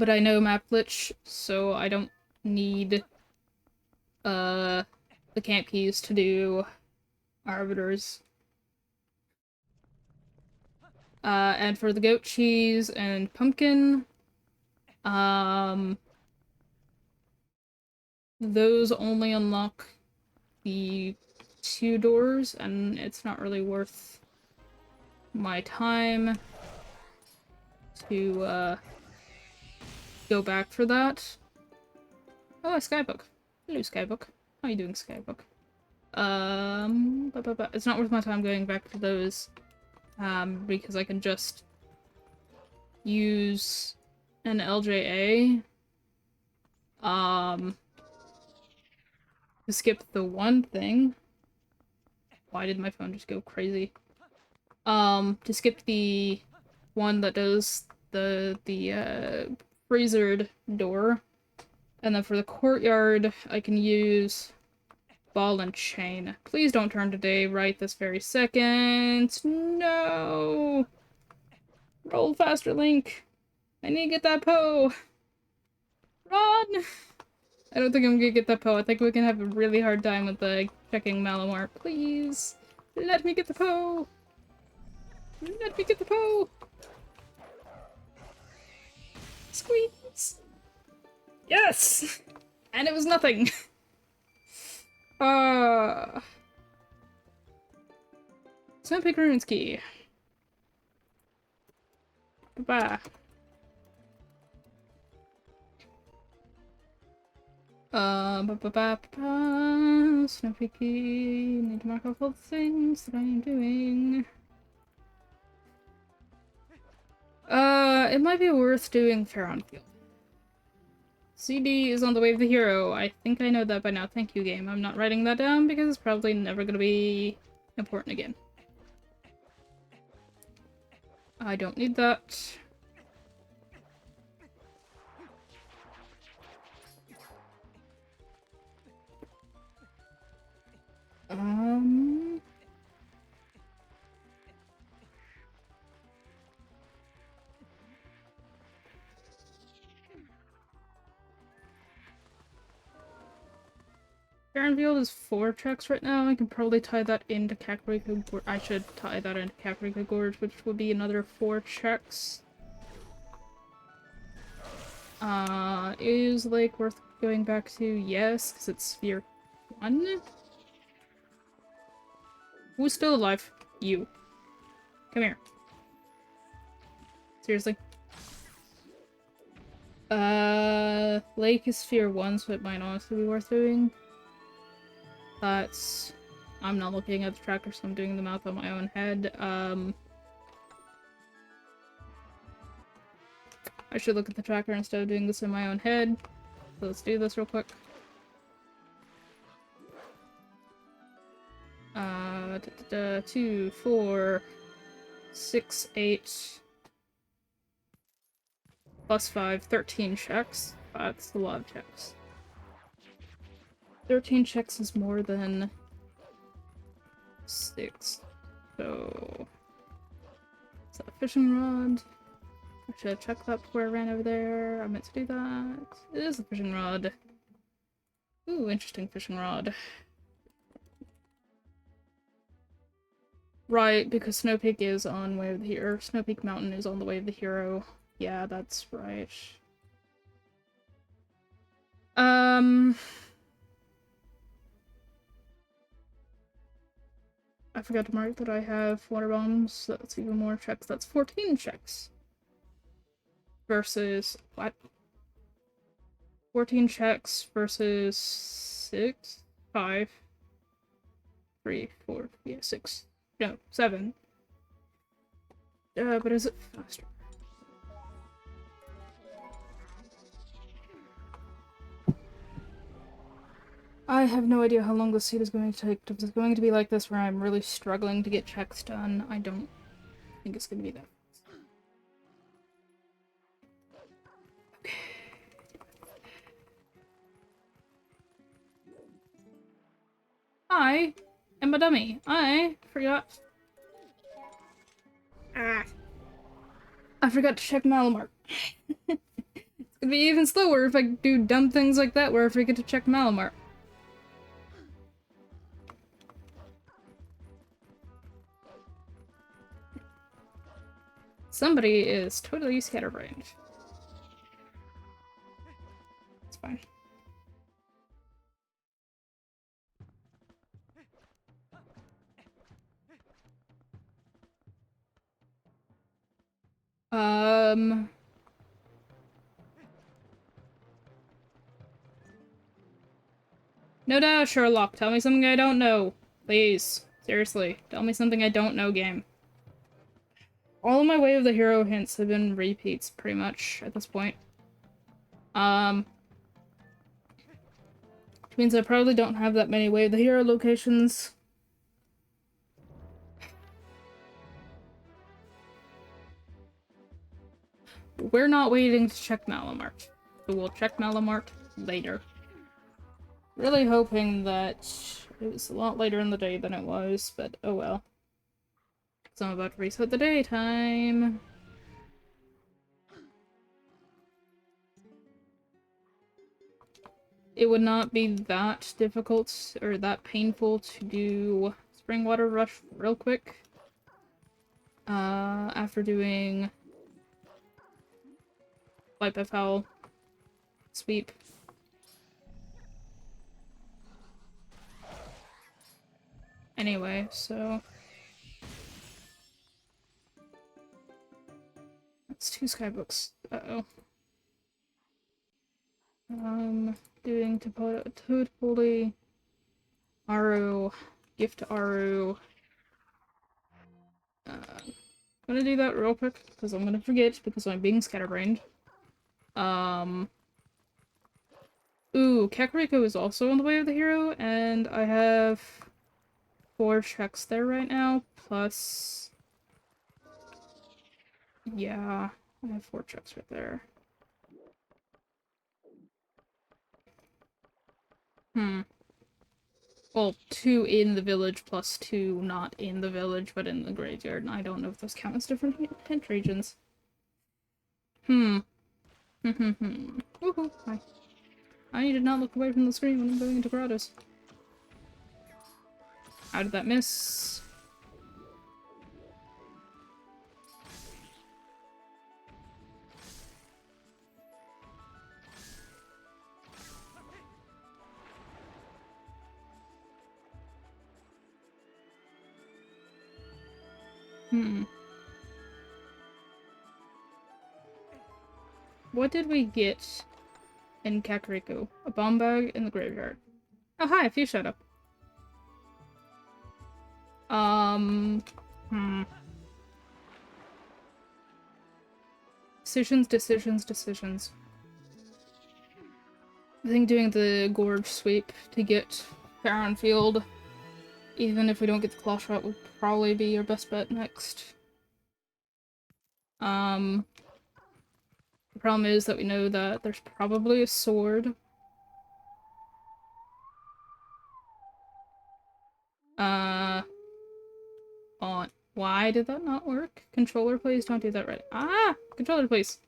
I know map glitch, so I don't need, the camp keys to do Arbiters. And for the goat cheese and pumpkin, those only unlock the 2 doors, and it's not really worth my time to go back for that. Oh, a Skybook. Hello, Skybook. How are you doing, Skybook? It's not worth my time going back to those, because I can just use an LJA, to skip the one thing. Why did my phone just go crazy? To skip the one that does the freezered door. And then for the courtyard, I can use ball and chain. Please don't turn today right this very second. No! Roll faster, Link. I need to get that Poe. Run! I don't think I'm gonna get that Poe. I think we can have a really hard time with the checking Malamar. Please! Let me get the Poe! Let me get the Poe! Squeeze! Yes! And it was nothing! Snowpeak Ruins Key. Bye-bye. Snowpeak Key. Need to mark off all the things that I am doing. It might be worth doing Faron Field. CD is on the way of the hero. I think I know that by now. Thank you, game. I'm not writing that down because it's probably never gonna be important again. I don't need that. Field is 4 checks right now. I can probably tie that into Kakariko Gorge. I should tie that into Kakariko Gorge, which would be another 4 checks. Is Lake worth going back to? Yes, because it's Sphere 1. Who's still alive? You. Come here. Seriously. Lake is Sphere 1, so it might honestly be worth doing. That's... I'm not looking at the tracker, so I'm doing the math on my own head. I should look at the tracker instead of doing this in my own head. So let's do this real quick. 2, 4, 6, 8, plus 5, 13 checks. That's a lot of checks. 13 checks is more than 6. So... is that a fishing rod? I should have checked that before I ran over there. I meant to do that. It is a fishing rod. Ooh, interesting fishing rod. Right, because Snowpeak is on Way of the Hero. Snowpeak Mountain is on the Way of the Hero. Yeah, that's right. I forgot to mark that I have water bombs. That's even more checks. That's 14 checks. Versus... what? 14 checks versus 6? 5? 3, 4, yeah, 6. No, 7. But is it faster? I have no idea how long this seed is going to take. If it's going to be like this where I'm really struggling to get checks done, I don't think it's going to be that. Okay. I am a dummy. I forgot. I forgot to check Malamar. It's gonna be even slower if I do dumb things like that where I forget to check Malamar. Somebody is totally scatterbrained. It's fine. Um... No, Sherlock, tell me something I don't know. Please. Seriously, tell me something I don't know, game. All of my Way of the Hero hints have been repeats, pretty much, at this point. Which means I probably don't have that many Way of the Hero locations. We're not waiting to check Malamart. So we'll check Malamart later. Really hoping that it was a lot later in the day than it was, but oh well. So I'm about to reset the daytime. It would not be that difficult or that painful to do Spring Water Rush real quick. After doing Light by Foul Sweep. Anyway, so that's 2 skybooks. Uh-oh. Doing Toad Aru, Gift Aru. I'm gonna do that real quick, because I'm gonna forget, because I'm being scatterbrained. Ooh, Kakariko is also on the Way of the Hero, and I have 4 checks there right now, plus... Yeah, I have 4 checks right there. Well, 2 in the village plus 2 not in the village, but in the graveyard, and I don't know if those count as different hint regions. Woohoo, hi. I did not look away from the screen when I'm going into Grottos. How did that miss? What did we get in Kakariko? A bomb bag in the graveyard. Oh, hi, if you shut up. Decisions. I think doing the Gorge sweep to get Farron Field, even if we don't get the Claw Shot, would probably be your best bet next. The problem is that we know that there's probably a sword. On. Why did that not work? Controller, please don't do that right. Ah! Controller, please.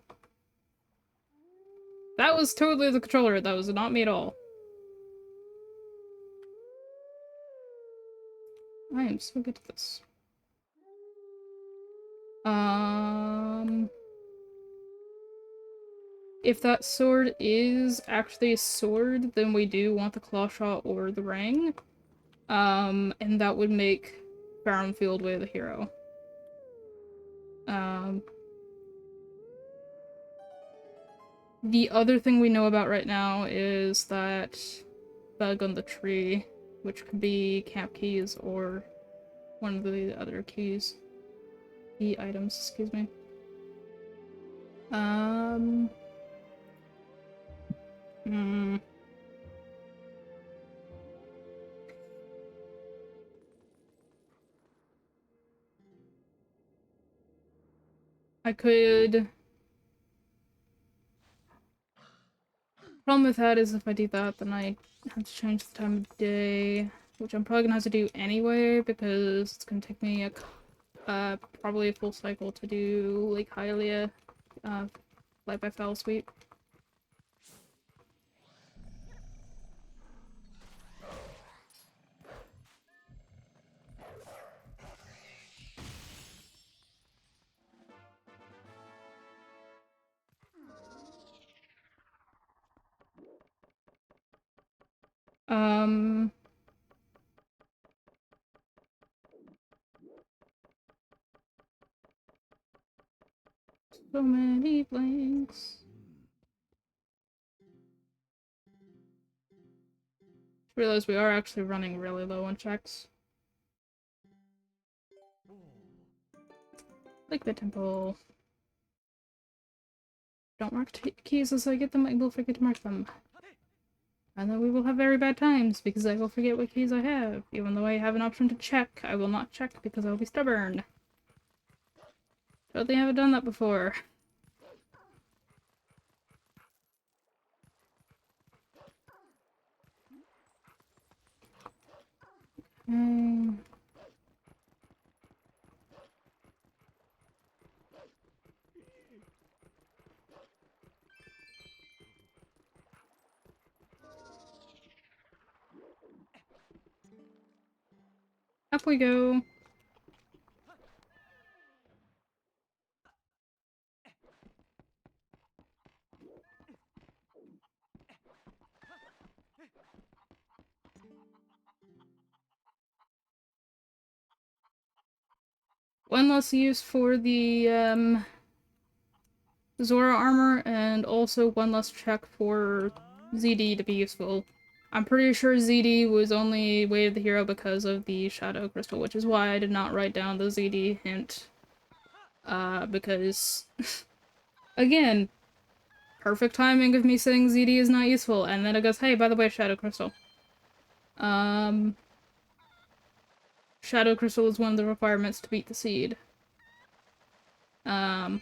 That was totally the controller. That was not me at all. I am so good at this. If that sword is actually a sword, then we do want the claw shot or the ring. And that would make Farronfield Way of the Hero. The other thing we know about right now is that bug on the tree, which could be camp keys or one of the other keys. Key items, excuse me. I could... Problem with that is if I do that, then I have to change the time of day, which I'm probably gonna have to do anyway, because it's gonna take me probably a full cycle to do Lake Hylia, Light by Foul Sweep. So many blanks. Just realized we are actually running really low on checks. Like the temple. Don't mark keys as I get them, I will forget to mark them. And then we will have very bad times, because I will forget what keys I have. Even though I have an option to check, I will not check because I will be stubborn. Totally haven't done that before. Um, Up we go. One less use for the, Zora armor, and also one less check for ZD to be useful. I'm pretty sure ZD was only Way of the Hero because of the Shadow Crystal, which is why I did not write down the ZD hint. Because, again, perfect timing of me saying ZD is not useful, and then it goes, hey, by the way, Shadow Crystal. Shadow Crystal is one of the requirements to beat the seed. So,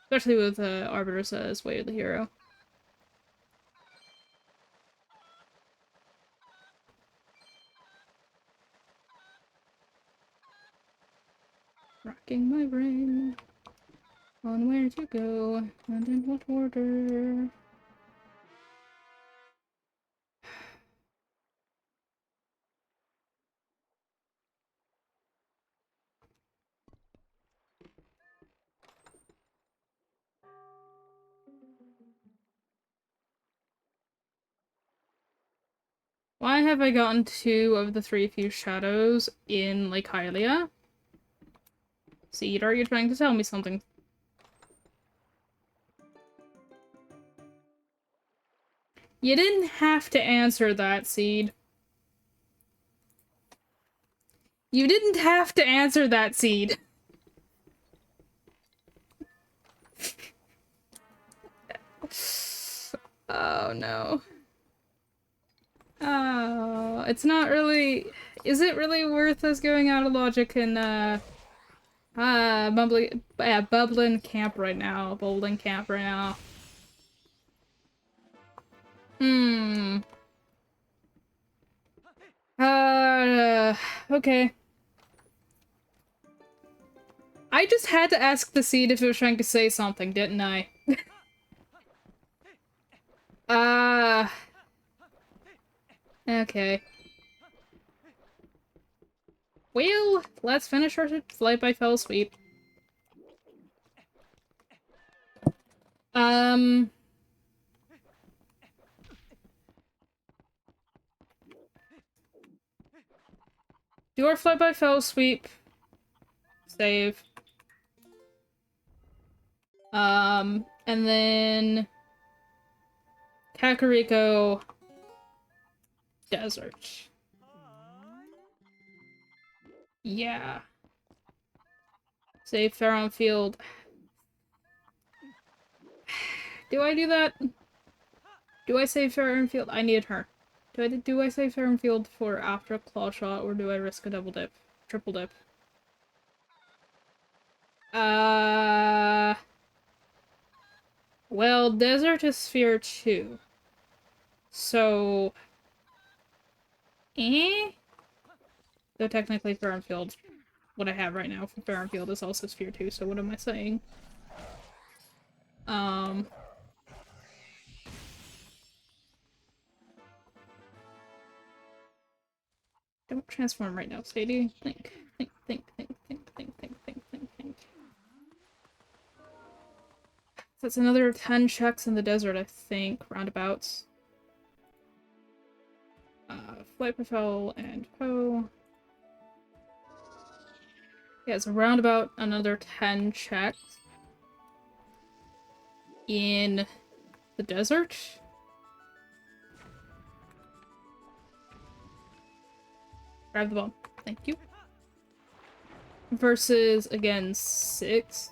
especially with, Arbiter says Way of the Hero. Rocking my brain on where to go and in what order. Why have I gotten 2 of the 3 fused shadows in Lake Hylia? Seed, are you trying to tell me something? You didn't have to answer that, Seed. You didn't have to answer that, Seed. Oh, no. Oh, it's not really... Is it really worth us going out of logic and, bubbling camp right now. Bowling camp right now. Okay. I just had to ask the seed if it was trying to say something, didn't I? Okay. Well, let's finish our flight by fell sweep. Do our flight by fell sweep. Save. And then... Kakariko... Desert. Yeah. Save Pharaoh Field. Do I do that? Do I save Pharaoh Field? I need her. Do I save Pharaoh Field for after a claw shot, or do I risk a double dip? Triple dip? Well, Desert is Sphere 2. So... Though technically Farmfield, what I have right now for Farmfield is also Sphere 2, so what am I saying? Don't transform right now, Sadie. Think. That's another 10 checks in the desert, I think, roundabouts. Flight Patrol and Poe. Yeah, it's around about another 10 checks in the desert. Grab the bomb. Thank you. Versus, again, 6.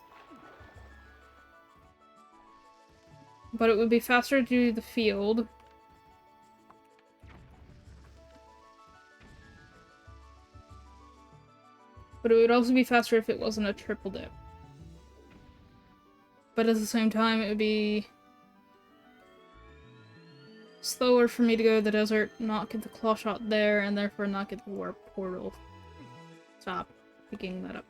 But it would be faster to do the field. But it would also be faster if it wasn't a triple dip. But at the same time, it would be slower for me to go to the desert, not get the claw shot there, and therefore not get the warp portal. Stop picking that up.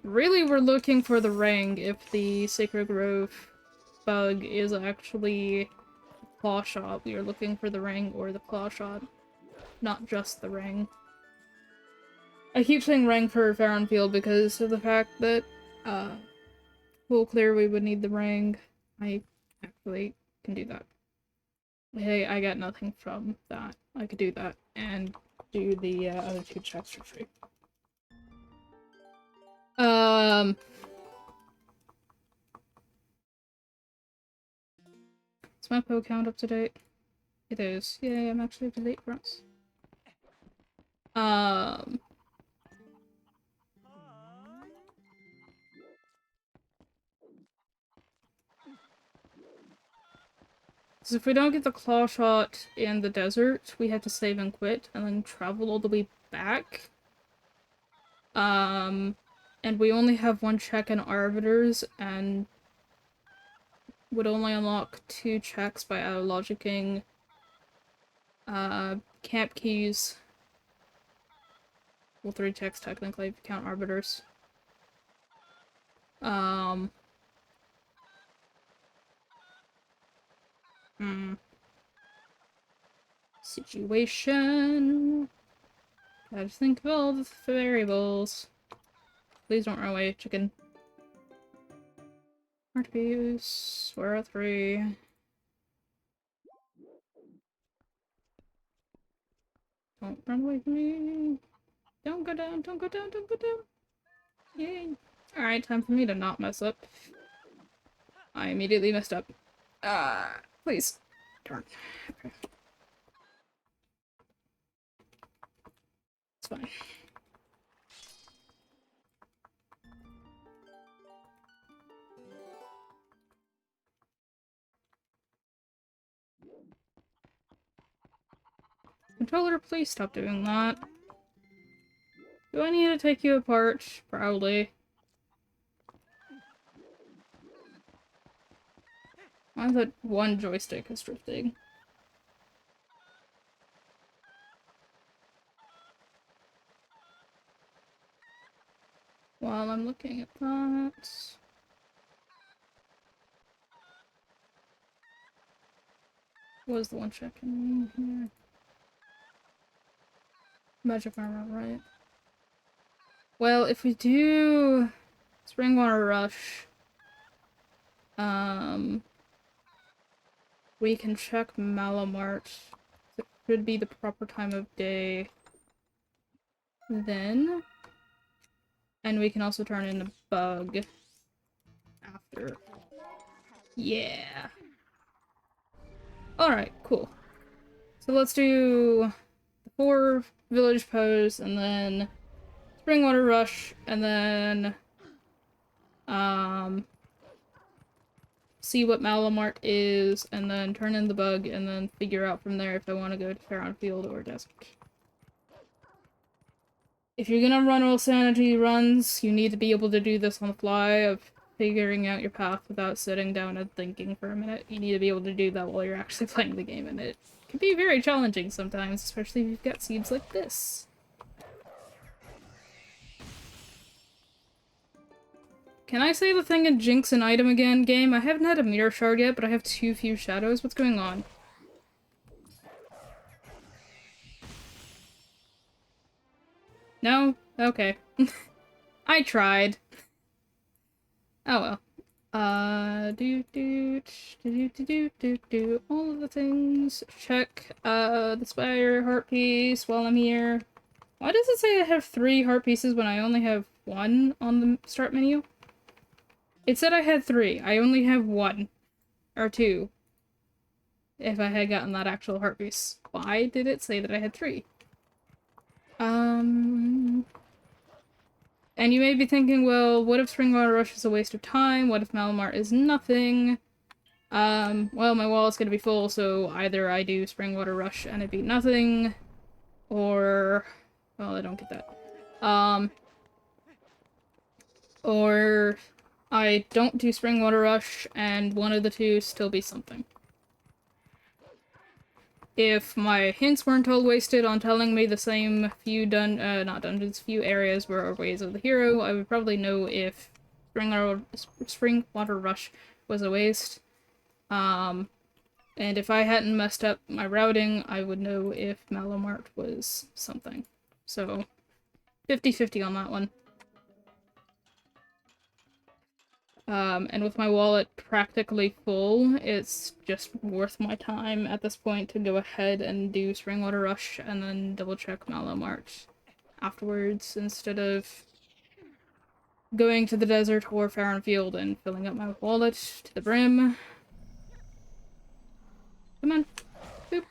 Really, we're looking for the ring if the Sacred Grove bug is actually claw shot. We are looking for the ring or the claw shot, not just the ring. I keep saying ring for Farron Field because of the fact that, full clear we would need the ring. I actually can do that. Hey, I got nothing from that. I could do that and do the other 2 checks for free. Is my Poe count up to date? It is. Yay, I'm actually up to date for us. So if we don't get the claw shot in the desert, we have to save and quit and then travel all the way back. And we only have 1 check in Arbiters and would only unlock 2 checks by out-logicking camp keys. Well, 3 checks technically if you count Arbiters. Situation. Gotta think of all the variables. Please don't run away, chicken. RTPs, where are 3? Don't run away from me. Don't go down, don't go down, don't go down. Yay. Alright, time for me to not mess up. I immediately messed up. Please. Darn. Okay. It's fine. Controller, please stop doing that. Do I need to take you apart? Probably. Why is that one joystick is drifting? While I'm looking at that... What was the one check in here? Magic armor, right? Well, if we do Springwater Rush, we can check Malamart. It should be the proper time of day then. And we can also turn in a bug after. Yeah. Alright, cool. So let's do the 4 village pose, and then Springwater Rush, and then see what Malamart is, and then turn in the bug, and then figure out from there if I want to go to Farron Field or Desert. If you're gonna run all sanity runs, you need to be able to do this on the fly, of figuring out your path without sitting down and thinking for a minute. You need to be able to do that while you're actually playing the game, and it can be very challenging sometimes, especially if you've got seeds like this. Can I say the thing and jinx an item again, game? I haven't had a mirror shard yet, but I have too few shadows. What's going on? No? Okay. I tried. Oh well. All of the things. Check, the spire heart piece while I'm here. Why does it say I have 3 heart pieces when I only have 1 on the start menu? It said I had 3. I only have 1. Or 2. If I had gotten that actual heart piece. Why did it say that I had 3? And you may be thinking, well, what if Springwater Rush is a waste of time? What if Malamart is nothing? Well, my wallet's gonna be full, so either I do Springwater Rush and it be nothing, or... well, I don't get that. Or I don't do Springwater Rush, and one of the two still be something. If my hints weren't all wasted on telling me the same few few areas were ways of the hero, I would probably know if Springwater Rush was a waste. And if I hadn't messed up my routing, I would know if Malamart was something. So, 50-50 on that one. And with my wallet practically full, it's just worth my time at this point to go ahead and do Springwater Rush and then double check Malamart afterwards instead of going to the desert or Farron Field and filling up my wallet to the brim. Come on. Boop.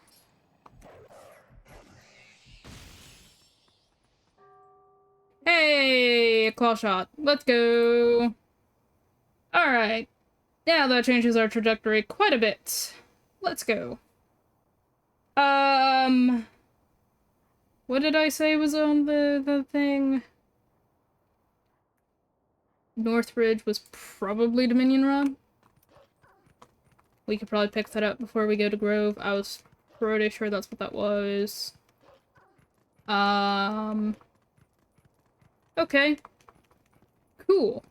Hey, a claw shot. Let's go. Alright. Now that changes our trajectory quite a bit. Let's go. What did I say was on the thing? Northbridge was probably Dominion Rod. We could probably pick that up before we go to Grove. I was pretty sure that's what that was. Okay. Cool.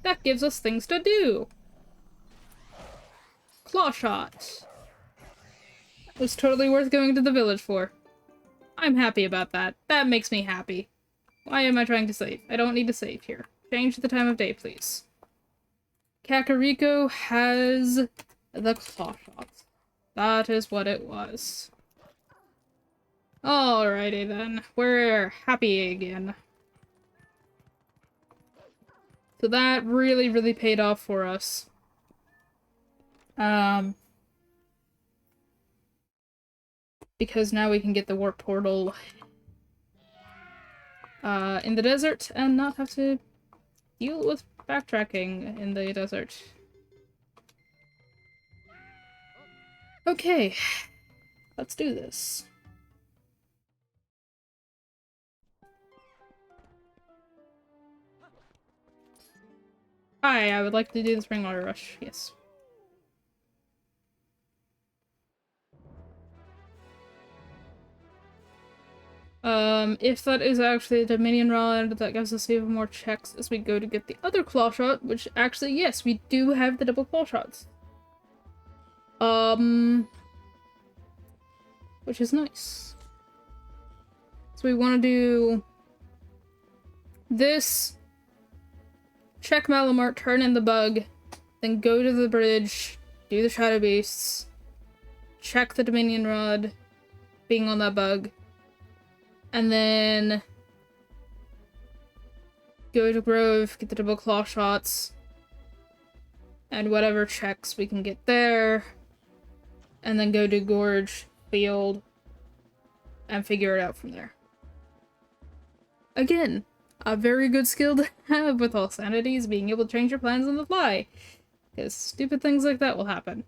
That gives us things to do. Claw shot. That was totally worth going to the village for. I'm happy about that. That makes me happy. Why am I trying to save? I don't need to save here. Change the time of day, please. Kakariko has the claw shot. That is what it was. Alrighty then. We're happy again. So that really, really paid off for us. Because now we can get the warp portal in the desert and not have to deal with backtracking in the desert. Okay, let's do this. Hi, I would like to do the Springwater Rush, yes. If that is actually a Dominion Rod, that gives us even more checks as we go to get the other claw shot, which actually, yes, we do have the double claw shots. Which is nice. So we want to do this, check Malamart, turn in the bug, then go to the bridge, do the Shadow Beasts, check the Dominion Rod, being on that bug, and then go to Grove, get the double claw shots, and whatever checks we can get there, and then go to Gorge, Field, and figure it out from there. Again, a very good skill to have with all sanities, being able to change your plans on the fly, because stupid things like that will happen.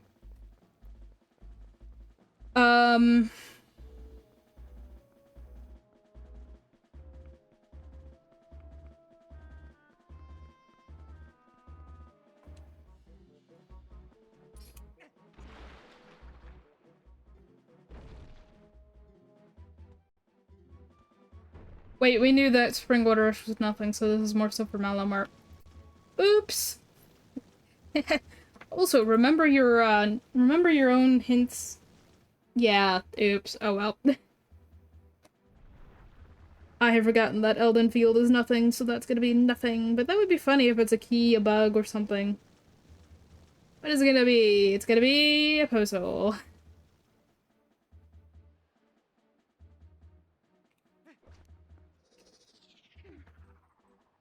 Wait, we knew that Springwater Rush was nothing, so this is more so for Malamart. Oops! Also, remember your own hints? Yeah, oops. Oh well. I have forgotten that Elden Field is nothing, so that's gonna be nothing. But that would be funny if it's a key, a bug, or something. What is it gonna be? It's gonna be a puzzle.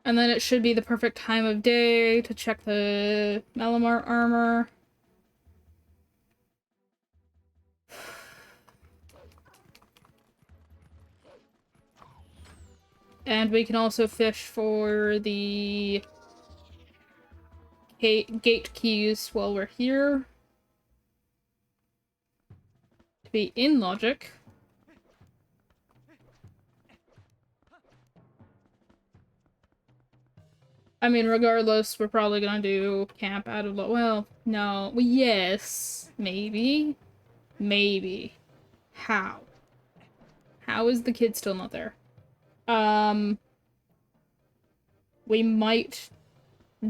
And then it should be the perfect time of day to check the Malamar armor. And we can also fish for the gate keys while we're here. To be in logic. I mean, regardless, we're probably gonna do camp out of well, no. Well, yes. Maybe. Maybe. How? How is the kid still not there? We might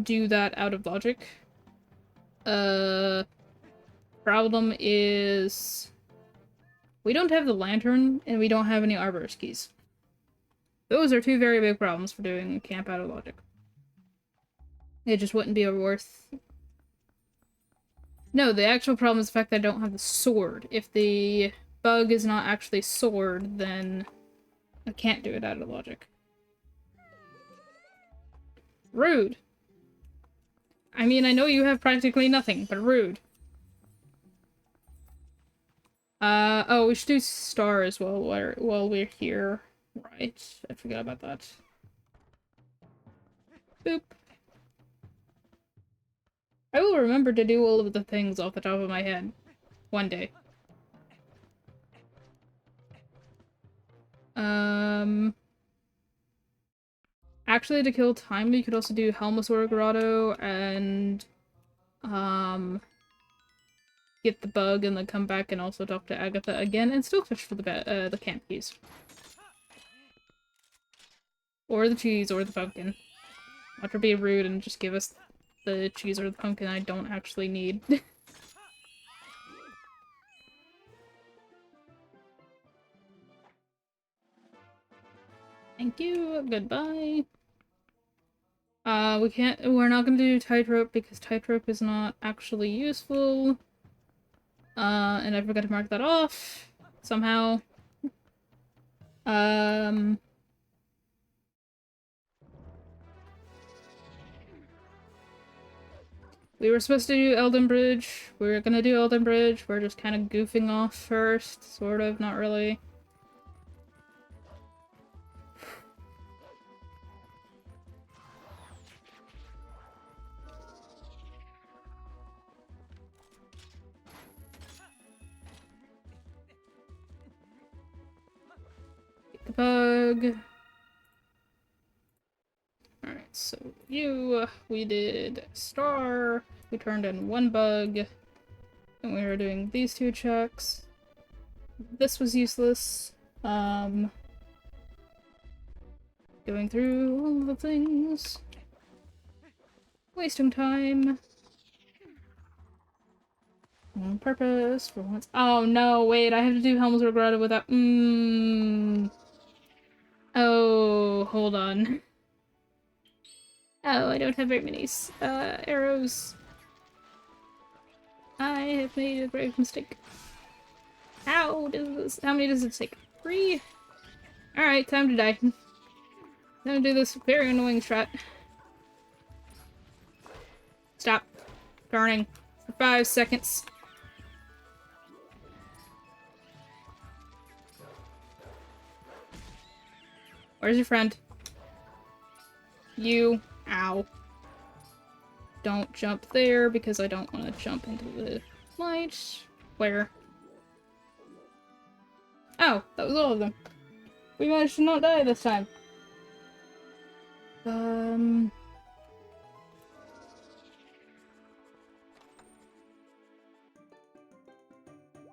do that out of logic. Problem is we don't have the lantern and we don't have any arborist keys. Those are two very big problems for doing camp out of logic. It just wouldn't be worth... No, the actual problem is the fact that I don't have the sword. If the bug is not actually sword, then I can't do it out of logic. Rude. I mean, I know you have practically nothing, but rude. Oh, we should do star as well while we're here. Right, I forgot about that. Boop. I will remember to do all of the things off the top of my head. One day. Actually, to kill time, you could also do Helmasaur Grotto and, get the bug and then come back and also talk to Agatha again and still fish for the camp keys. Or the cheese, or the pumpkin. Not to be rude and just give us the cheese or the pumpkin I don't actually need. Thank you, goodbye. We're not gonna do tightrope because tightrope is not actually useful. And I forgot to mark that off somehow. We were supposed to do Elden Bridge. We were gonna do Elden Bridge. We're just kind of goofing off first. Sort of, not really. Get the bug. Alright, so we did star. We turned in one bug. And we were doing these two checks. This was useless. Going through all the things. Wasting time. On purpose, for once. Oh no, wait, I have to do Helm's Regretta without- Oh, hold on. Oh, I don't have very many, arrows. I have made a grave mistake. How many does it take? 3? Alright, time to die. Time to do this very annoying strat. Stop. Burning. For 5 seconds. Where's your friend? You. Ow. Don't jump there because I don't want to jump into the light. Where? Oh, that was all of them. We managed to not die this time.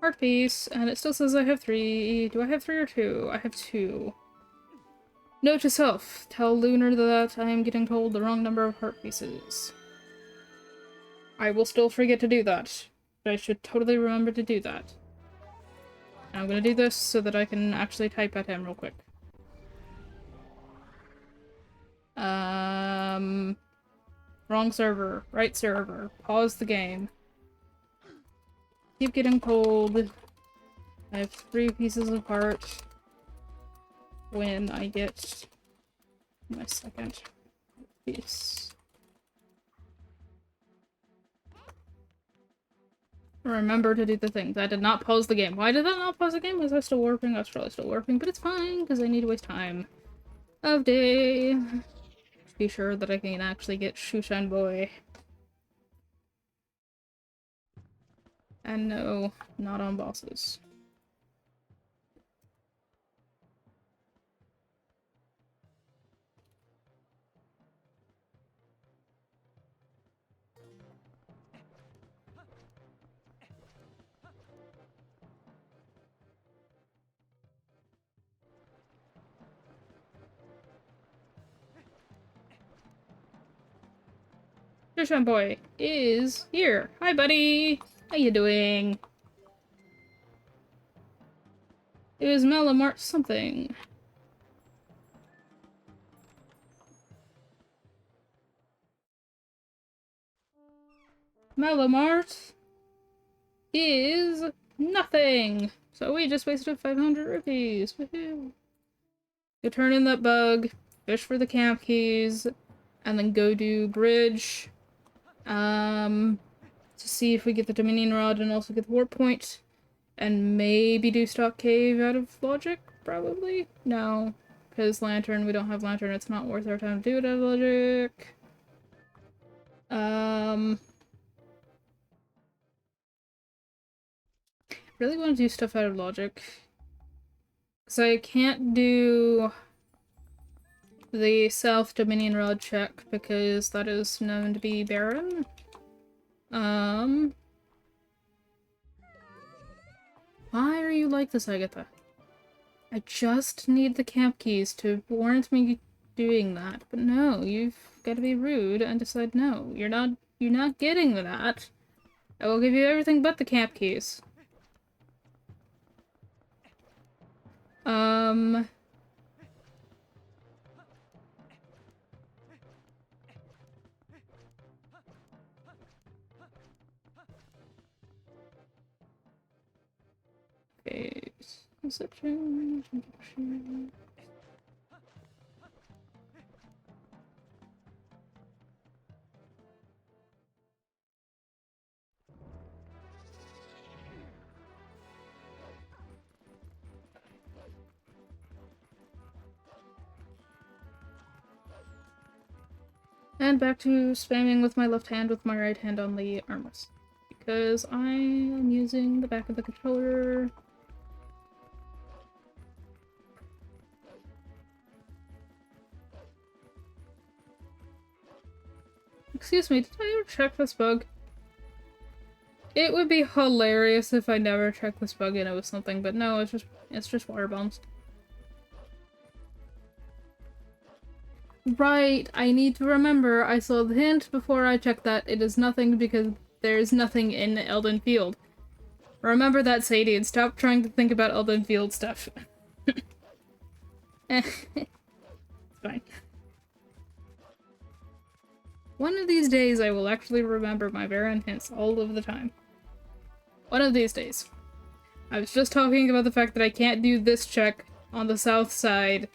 Heart piece, and it still says I have 3. Do I have 3 or 2? I have 2. Note to self. Tell Lunar that I am getting told the wrong number of heart pieces. I will still forget to do that, but I should totally remember to do that. And I'm gonna do this so that I can actually type at him real quick. Wrong server. Right server. Pause the game. Keep getting told I have 3 pieces of heart when I get my second Peace. Remember to do the thing. That did not pause the game. Why did that not pause the game? Was I still warping? I was probably still warping, but it's fine, because I need to waste time of day. Be sure that I can actually get Shushan Boy. And no, not on bosses. Shushan Boy is here. Hi, buddy! How you doing? It was Malamart something. Malamart is nothing. So we just wasted 500 rupees. Woohoo! Go turn in that bug, fish for the camp keys, and then go do bridge. To see if we get the Dominion Rod and also get the warp point. And maybe do Stock Cave out of logic? Probably? No. Because Lantern, we don't have Lantern, it's not worth our time to do it out of logic. Really want to do stuff out of logic. Because I can't do the South Dominion Rod check because that is known to be barren. Why are you like this, Agatha? I just need the camp keys to warrant me doing that. But no, you've got to be rude and decide no. You're not getting that. I will give you everything but the camp keys. Okay. And back to spamming with my left hand with my right hand on the armrest. Because I am using the back of the controller. Excuse me, did I ever check this bug? It would be hilarious if I never checked this bug and it was something, but no, it's just water bombs. Right, I need to remember I saw the hint before I checked that. It is nothing because there's nothing in Elden Field. Remember that, Sadie, and stop trying to think about Elden Field stuff. It's fine. One of these days I will actually remember my Baron hints all of the time. One of these days. I was just talking about the fact that I can't do this check on the south side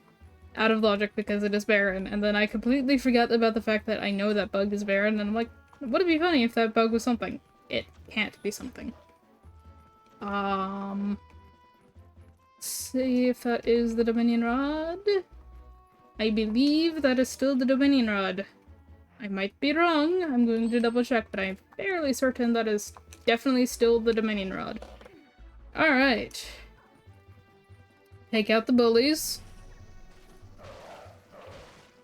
out of logic because it is barren, and then I completely forgot about the fact that I know that bug is barren, and I'm like, would it be funny if that bug was something? It can't be something. Let's see if that is the Dominion Rod. I believe that is still the Dominion Rod. I might be wrong, I'm going to double check, but I'm fairly certain that is definitely still the Dominion Rod. Alright. Take out the bullies.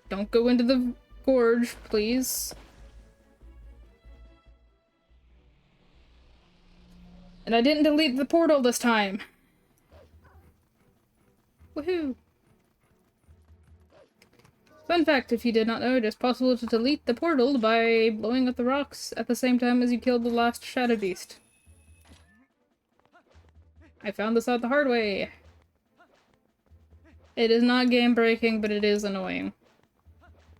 Don't go into the gorge, please. And I didn't delete the portal this time. Woohoo! Fun fact, if you did not know, it is possible to delete the portal by blowing up the rocks at the same time as you killed the last Shadow Beast. I found this out the hard way. It is not game-breaking, but it is annoying.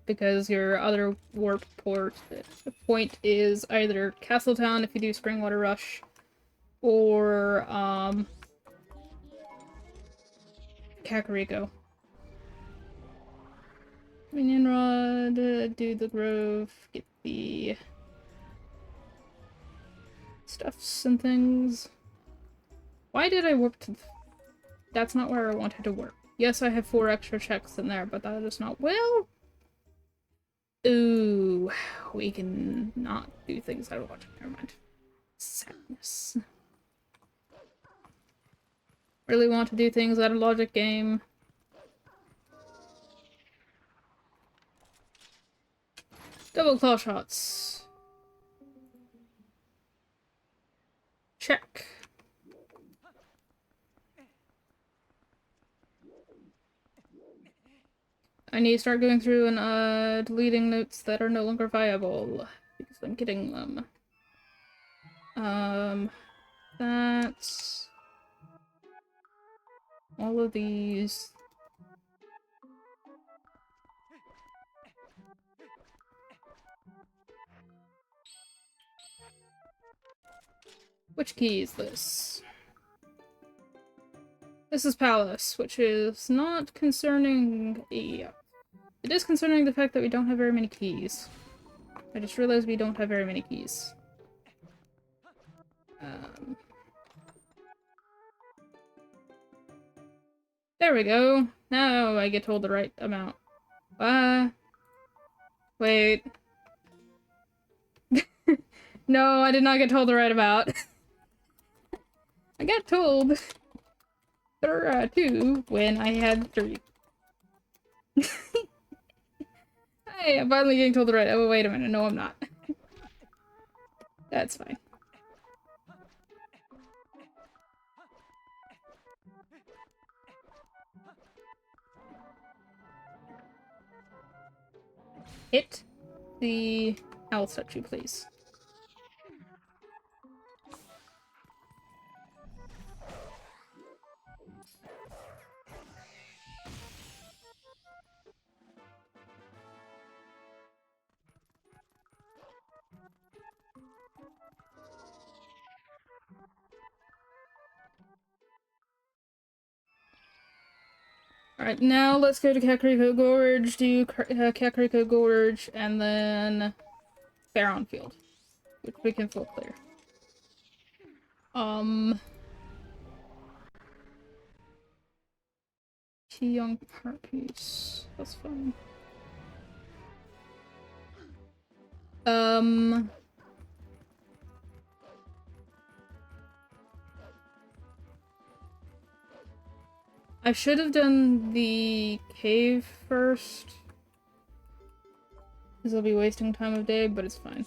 Because your other warp point is either Castletown if you do Springwater Rush, or, Kakariko. Minion Rod, do the Grove, get the stuffs and things. Why did I warp to... That's not where I wanted to warp. Yes, I have 4 extra checks in there, but that is not... Well... Ooh, we can not do things I don't want to. Never mind. Sadness. Really want to do things at a logic game. Double claw shots. Check. I need to start going through and deleting notes that are no longer viable because I'm getting them. That's all of these. Which key is this? This is Palace, which is not concerning. Yeah. It is concerning the fact that we don't have very many keys. I just realized we don't have very many keys. There we go. Now I get told the right amount. Wait. No, I did not get told the right amount. I got told 2 when I had 3. Hey, I'm finally getting told the right. Oh, wait a minute. No, I'm not. That's fine. Hit the owl statue, please. Alright, now let's go to Kakariko Gorge, do Kakariko Gorge, and then Baron Field, which we can full clear. Key Young Heart Piece. That's fine. I should have done the cave first. Because I'll be wasting time of day, but it's fine.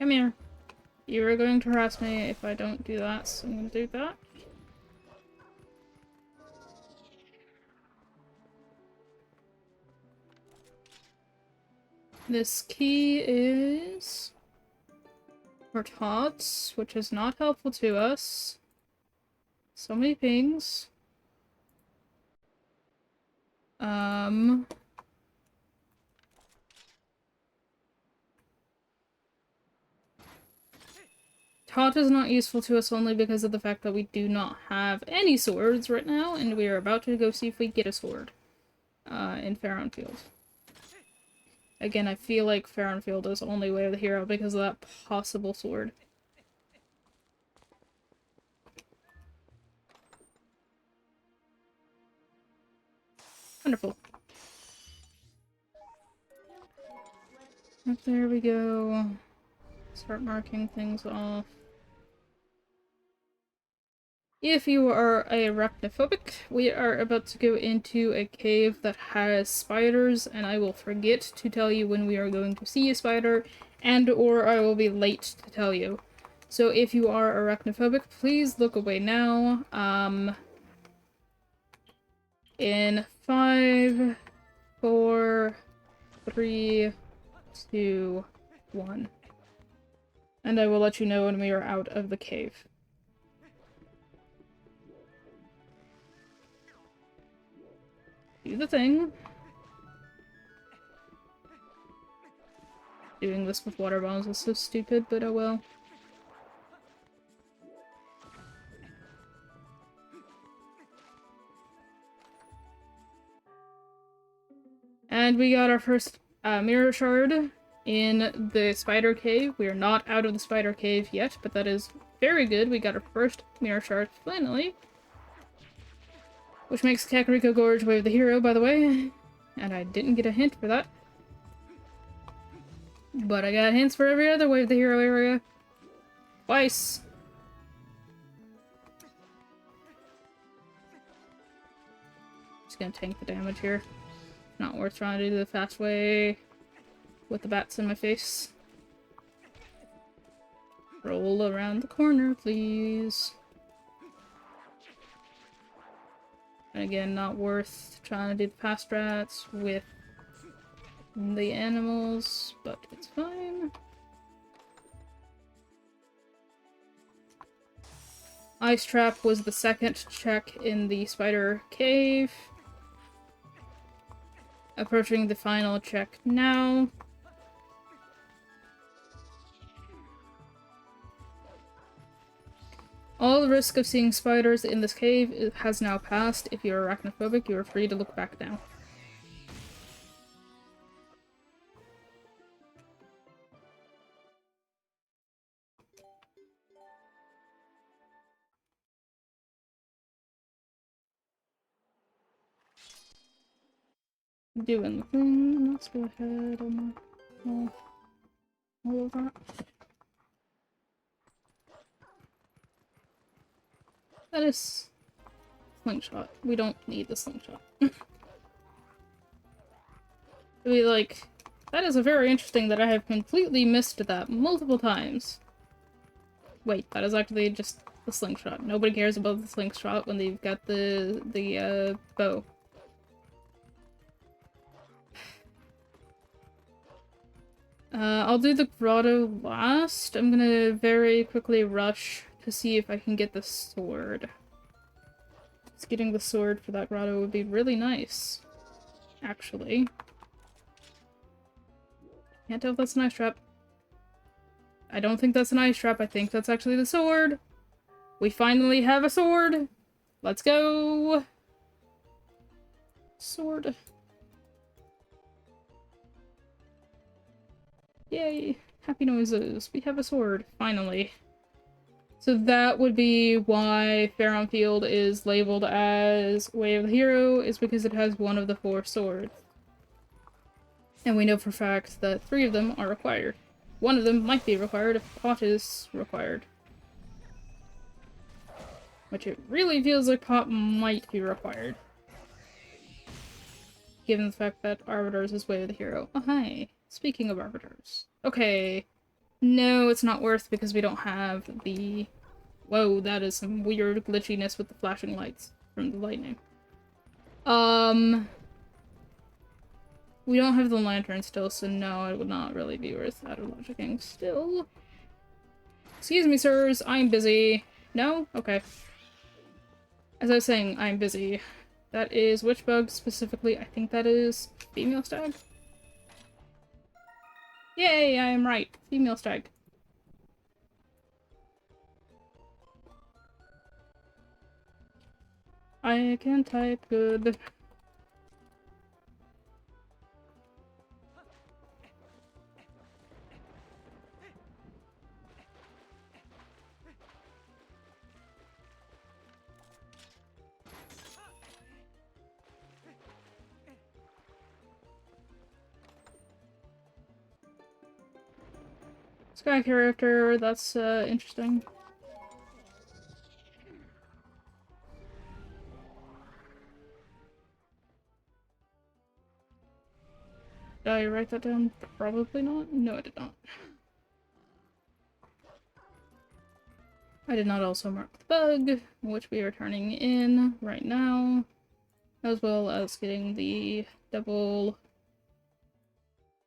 Come here. You are going to harass me if I don't do that, so I'm gonna do that. This key is for Tots, which is not helpful to us. So many pings. Tot is not useful to us only because of the fact that we do not have any swords right now, and we are about to go see if we get a sword in Faron Field. Again, I feel like Faron Field is the only way of the hero because of that possible sword. Wonderful. There we go. Start marking things off. If you are arachnophobic, we are about to go into a cave that has spiders, and I will forget to tell you when we are going to see a spider, and or I will be late to tell you. So if you are arachnophobic, please look away now. In 5, 4, 3, 2, 1. And I will let you know when we are out of the cave. do the thing. Doing this with water bombs is so stupid, but oh well. And we got our first mirror shard in the spider cave. We are not out of the spider cave yet, but that is very good. We got our first mirror shard finally. Which makes Kakariko Gorge Way of the Hero, by the way. And I didn't get a hint for that. But I got hints for every other Way of the Hero area. Twice. Just gonna tank the damage here. Not worth trying to do the fast way with the bats in my face. Roll around the corner, please. And again, not worth trying to do the fast strats with the animals, but it's fine. Ice Trap was the second check in the spider cave. Approaching the final check now. All the risk of seeing spiders in this cave has now passed. If you're arachnophobic, you are free to look back now. Doing the thing. Let's go ahead and all of that. That is slingshot. We don't need the slingshot. We like that is a very interesting that I have completely missed that multiple times. Wait, that is actually just the slingshot. Nobody cares about the slingshot when they've got the bow. I'll do the grotto last. I'm gonna very quickly rush to see if I can get the sword. Just getting the sword for that grotto would be really nice, actually. Can't tell if that's an ice trap. I don't think that's an ice trap. I think that's actually the sword. We finally have a sword. Let's go. Sword. Yay! Happy noises. We have a sword, finally. So that would be why Faron Field is labeled as Way of the Hero, is because it has one of the 4 swords. And we know for a fact that 3 of them are required. One of them might be required if Pot is required. Which it really feels like Pot might be required. Given the fact that Arbiters is Way of the Hero. Oh, hi. Speaking of Arbiters. Okay. No, it's not worth because we don't have the... Whoa, that is some weird glitchiness with the flashing lights from the lightning. We don't have the lantern still, so no, it would not really be worth auto-logicking still. Excuse me, sirs, I'm busy. No? Okay. As I was saying, I'm busy. That is Witchbug specifically. I think that is female stag. Yay, I am right. Female stag. I can type good. Sky character, that's interesting. Did I write that down? Probably not. No, I did not. I did not also mark the bug, which we are turning in right now, as well as getting the double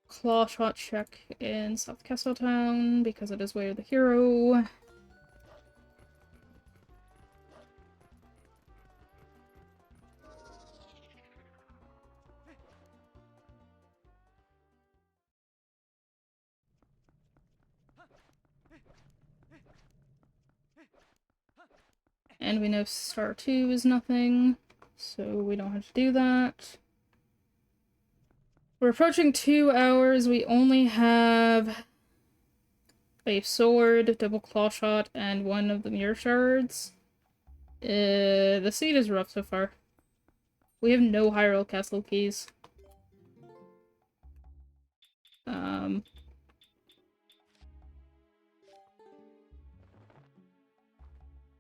claw shot check in South Castletown, because it is Way of the Hero. and we know star 2 is nothing, so we don't have to do that. We're approaching 2 hours. We only have a sword, double claw shot, and one of the mirror shards. The seed is rough so far. We have no Hyrule Castle keys.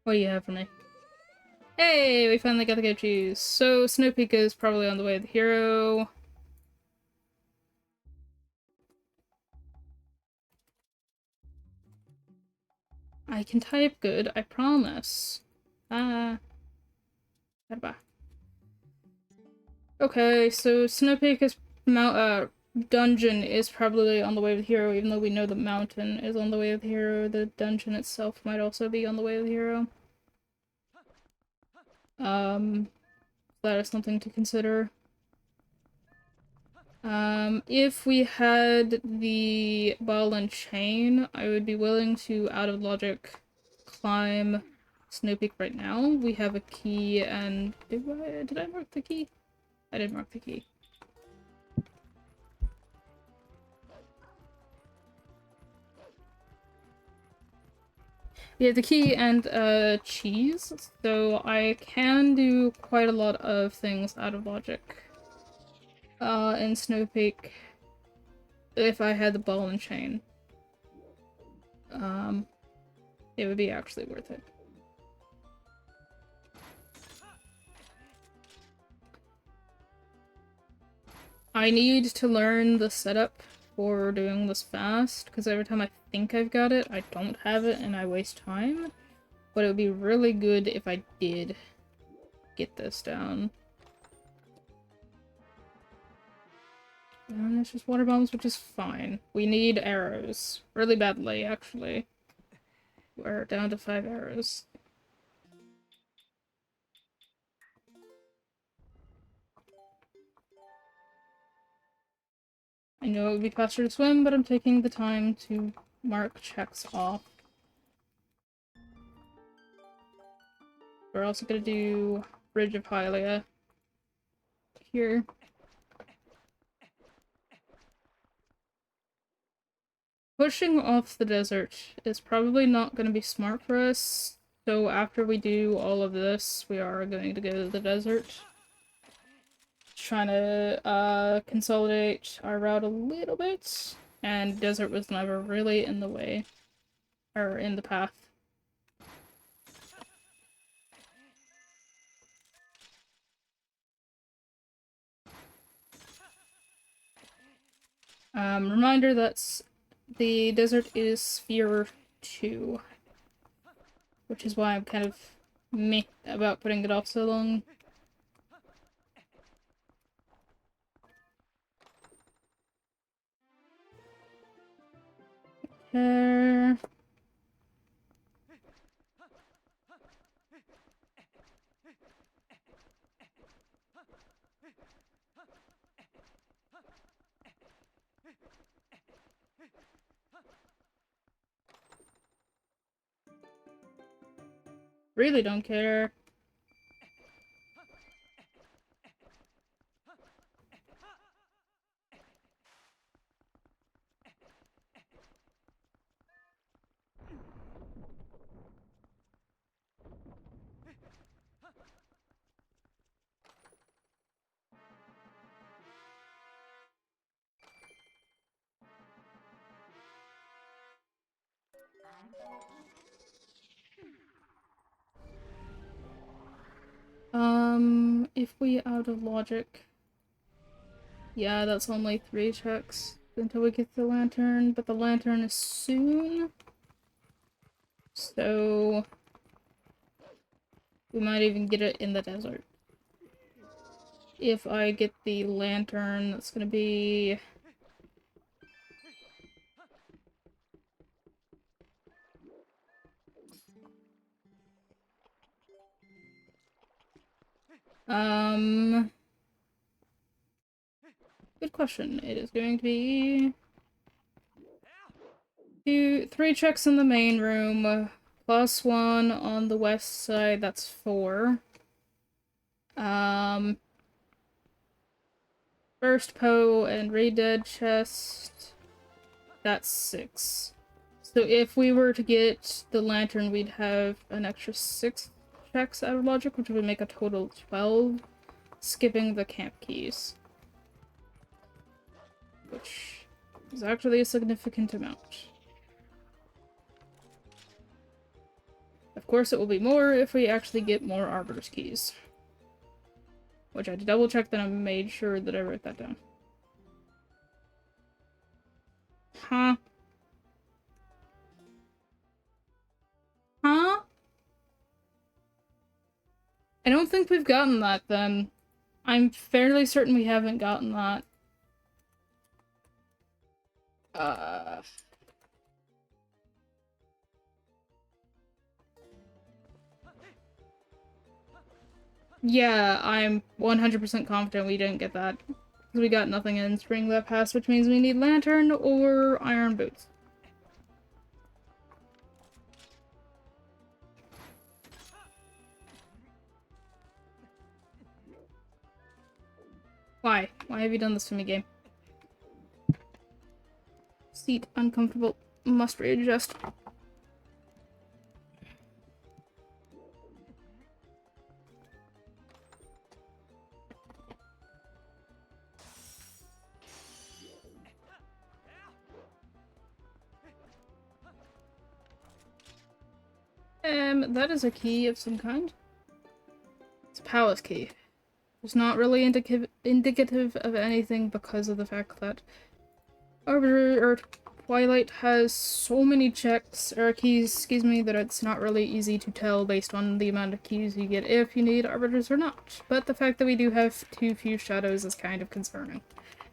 What do you have for me? Hey, we finally got the go cheese. So Snowpeak is probably on the way of the hero. I can type good, I promise. Goodbye. Okay, so Snowpeak is dungeon is probably on the way of the hero, even though we know the mountain is on the way of the hero. The dungeon itself might also be on the way of the hero. That is something to consider. If we had the ball and chain, I would be willing to, out of logic, climb Snowpeak right now. We have a key, and did I mark the key? I did mark the key. We have the key and cheese, so I can do quite a lot of things out of logic. In Snowpeak, if I had the ball and chain. It would be actually worth it. I need to learn the setup for doing this fast, because every time I think I've got it, I don't have it and I waste time. But it would be really good if I did get this down. And it's just water bombs, which is fine. We need arrows. Really badly, actually. We're down to 5 arrows. I know it would be faster to swim, but I'm taking the time to mark checks off. We're also gonna do Bridge of Hylia here. Pushing off the desert is probably not going to be smart for us, so after we do all of this, we are going to go to the desert. Trying to consolidate our route a little bit, and desert was never really in the way, or in the path. Reminder that the desert is Sphere 2, which is why I'm kind of meh about putting it off so long. Really don't care. If we out of logic... Yeah, that's only 3 checks until we get the lantern, but the lantern is soon. So... we might even get it in the desert. If I get the lantern, that's gonna be... Good question. It is going to be... 3 checks in the main room, +1 on the west side, that's 4. First Poe and Ray-Dead chest, that's 6. So if we were to get the lantern, we'd have an extra 6 checks out of logic, which would make a total of 12, skipping the camp keys. Which is actually a significant amount. Of course, it will be more if we actually get more Arbiter's keys. Which I double checked and I made sure that I wrote that down. Huh? Huh? I don't think we've gotten that then. I'm fairly certain we haven't gotten that. Yeah, I'm 100% confident we didn't get that. Because we got nothing in Spring that passed, which means we need Lantern or Iron Boots. Why? Why have you done this to me, game? Seat uncomfortable. Must readjust. That is a key of some kind. It's a palace key. It's not really indicative of anything because of the fact that Arbiter or Twilight has so many checks, or keys, excuse me, that it's not really easy to tell based on the amount of keys you get if you need Arbiters or not. But the fact that we do have too few shadows is kind of concerning.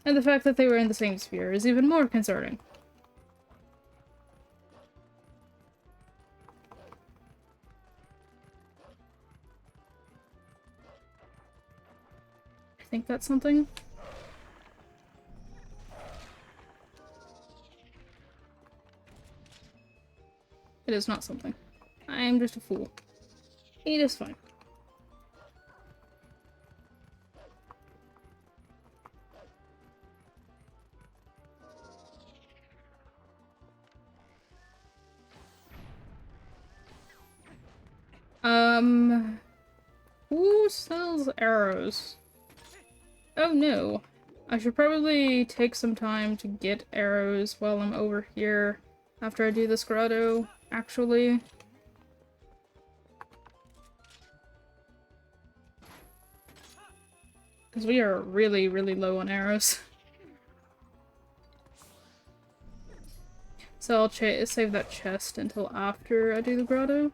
And the fact that they were in the same sphere is even more concerning. I think that's something. It is not something. I am just a fool. It is fine. Who sells arrows? Oh no. I should probably take some time to get arrows while I'm over here after I do this grotto, actually. Because we are really, really low on arrows. So I'll save that chest until after I do the grotto.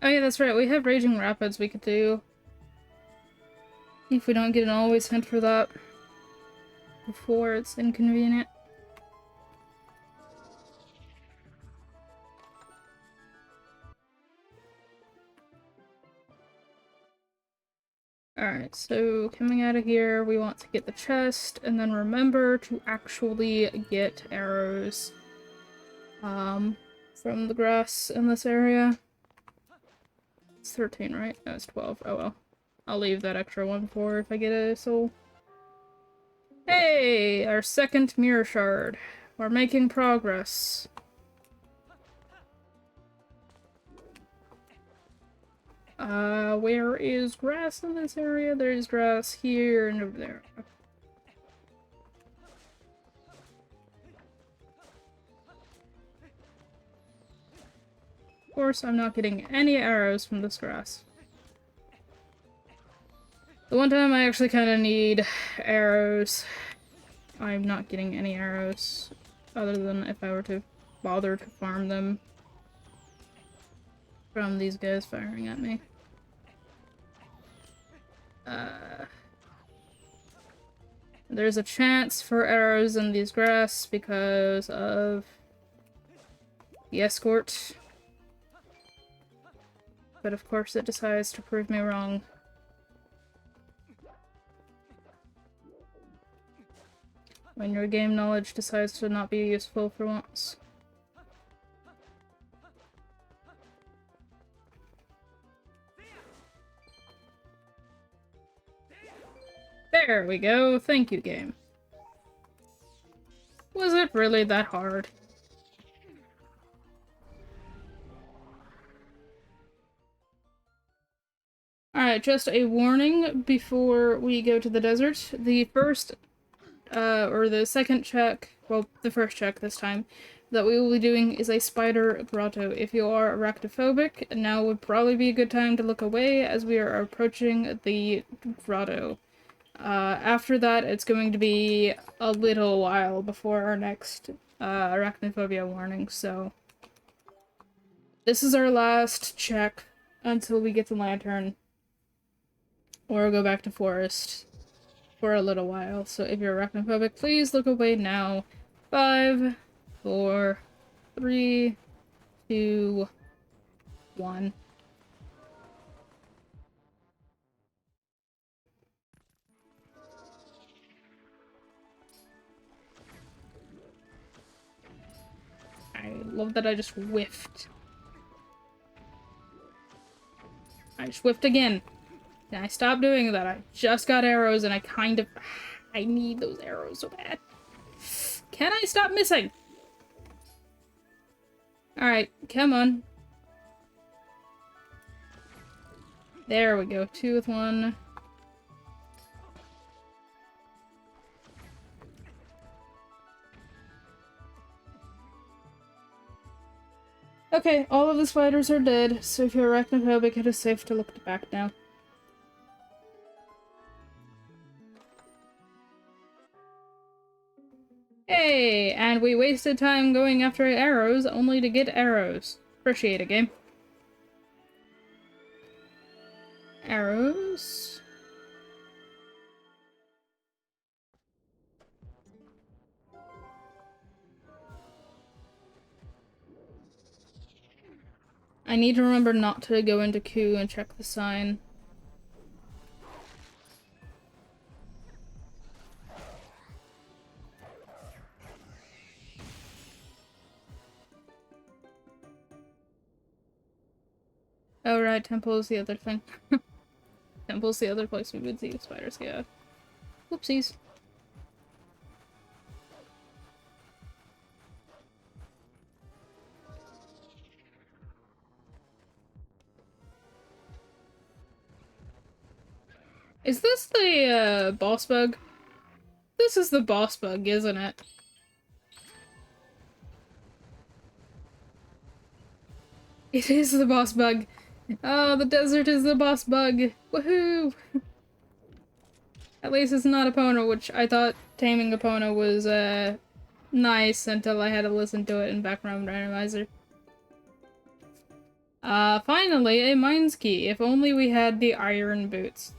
Oh yeah, that's right, we have Raging Rapids we could do. If we don't get an always hint for that before it's inconvenient. Alright, so coming out of here, we want to get the chest, and then remember to actually get arrows from the grass in this area. It's 13, right? No, it's 12. Oh well. I'll leave that extra one for if I get a soul. Hey! Our second mirror shard. We're making progress. Where is grass in this area? There's grass here and over there. Of course, I'm not getting any arrows from this grass. The one time I actually kind of need arrows, I'm not getting any arrows, other than if I were to bother to farm them from these guys firing at me. There's a chance for arrows in these grass because of the escort. But of course it decides to prove me wrong. When your game knowledge decides to not be useful for once. There we go. Thank you, game. Was it really that hard? Alright, just a warning before we go to the desert. The first, or the second check, well, the first check this time, that we will be doing is a spider grotto. If you are arachnophobic, now would probably be a good time to look away as we are approaching the grotto. After that, it's going to be a little while before our next arachnophobia warning, so this is our last check until we get the lantern, or go back to forest for a little while. So if you're arachnophobic, please look away now. 5, 4, 3, 2, 1. I love that I just whiffed. I just whiffed again. And I stopped doing that. I just got arrows and I need those arrows so bad. Can I stop missing? Alright, come on. There we go. 2 with 1. Okay, all of the spiders are dead, so if you're arachnophobic, it is safe to look back now. Hey, and we wasted time going after arrows only to get arrows. Appreciate it, game. Arrows. I need to remember not to go into Q and check the sign. Oh right, temple is the other thing. Temple's the other place we would see the spiders, yeah. Whoopsies. Is this the, boss bug? This is the boss bug, isn't it? It is the boss bug! Oh, the desert is the boss bug! Woohoo! At least it's not Epona, which I thought taming Epona was, nice until I had to listen to it in background randomizer. Finally, a mines key. If only we had the iron boots.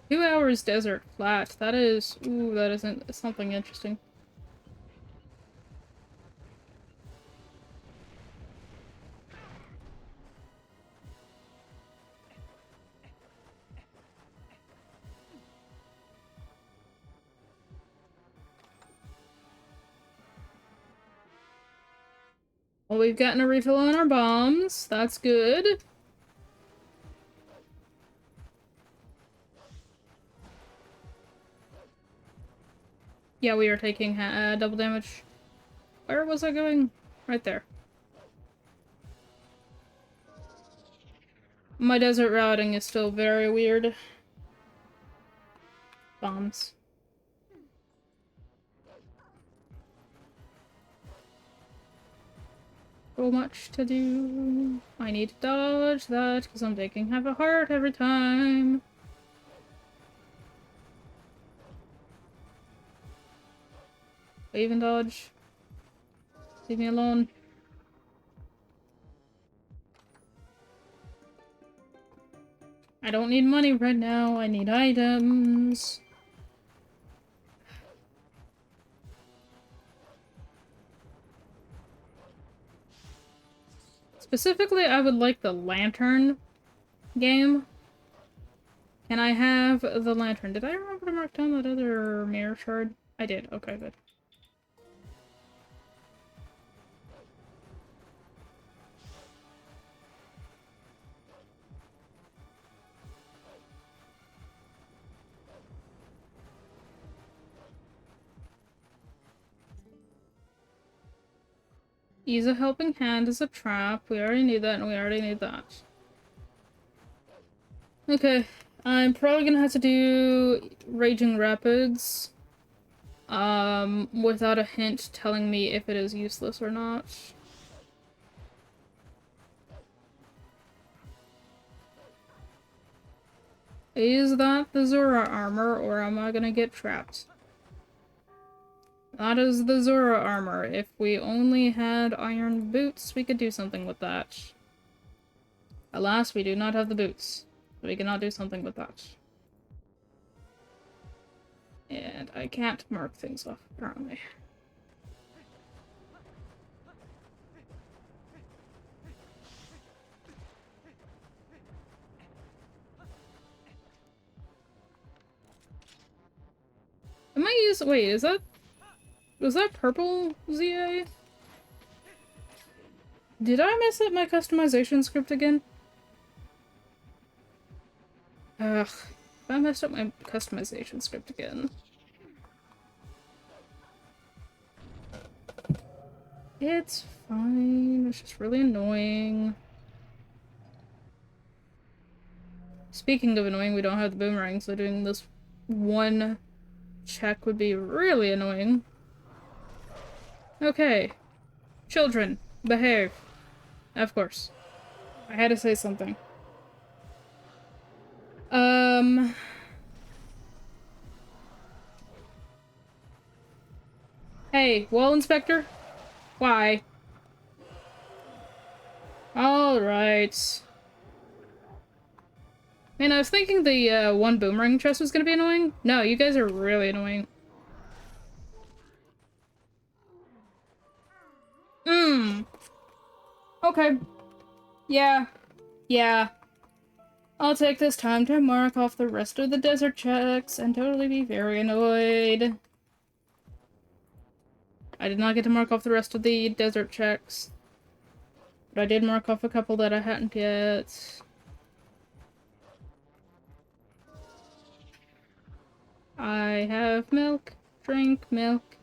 2 hours desert flat. That is... ooh, that isn't something interesting. Well, we've gotten a refill on our bombs. That's good. Yeah, we are taking double damage. Where was I going? Right there. My desert routing is still very weird. Bombs. So much to do. I need to dodge that because I'm taking half a heart every time. Wave and dodge. Leave me alone. I don't need money right now. I need items. Specifically, I would like the lantern game. Can I have the lantern? Did I remember to mark down that other mirror shard? I did. Okay, good. Use a helping hand as a trap. We already need that, and we already need that. Okay, I'm probably gonna have to do Raging Rapids. Without a hint telling me if it is useless or not. Is that the Zora armor, or am I gonna get trapped? That is the Zora armor. If we only had iron boots, we could do something with that. Alas, we do not have the boots. So we cannot do something with that. And I can't mark things off, apparently. Am I using- wait, is that- was that purple ZA? Did I mess up my customization script again? Ugh, I messed up my customization script again. It's fine, it's just really annoying. Speaking of annoying, we don't have the boomerang, so doing this one check would be really annoying. Okay. Children, behave. Of course. I had to say something. Hey, wall inspector? Why? Alright. Man, I was thinking the, one boomerang chest was gonna be annoying. No, you guys are really annoying. Okay. Yeah. Yeah. I'll take this time to mark off the rest of the desert checks and totally be very annoyed. I did not get to mark off the rest of the desert checks. But I did mark off a couple that I hadn't yet. I have milk. Drink milk.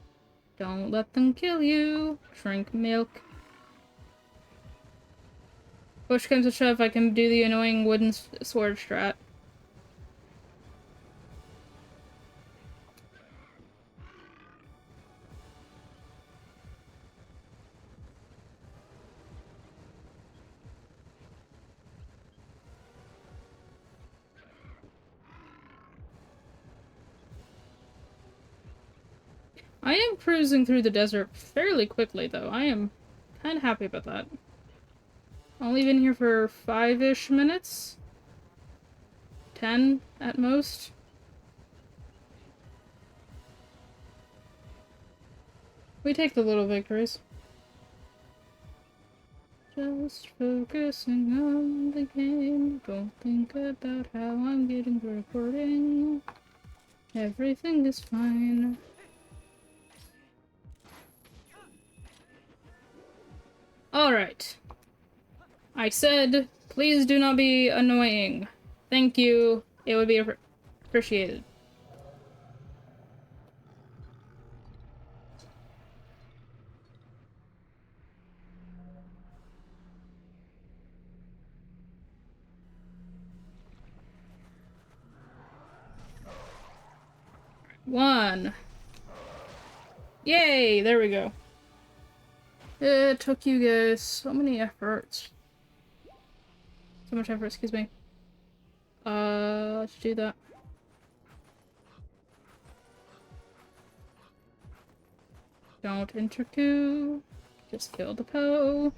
Don't let them kill you. Drink milk. Push comes to shove, I can do the annoying wooden sword strat. I am cruising through the desert fairly quickly, though. I am kind of happy about that. Only been here for 5-ish minutes? 10 at most? We take the little victories. Just focusing on the game. Don't think about how I'm getting the recording. Everything is fine. Alright. I said, please do not be annoying. Thank you. It would be appreciated. One. Yay! There we go. It took you guys so many efforts. So much effort, excuse me. Let's do that. Don't intercue. Just kill the Poe.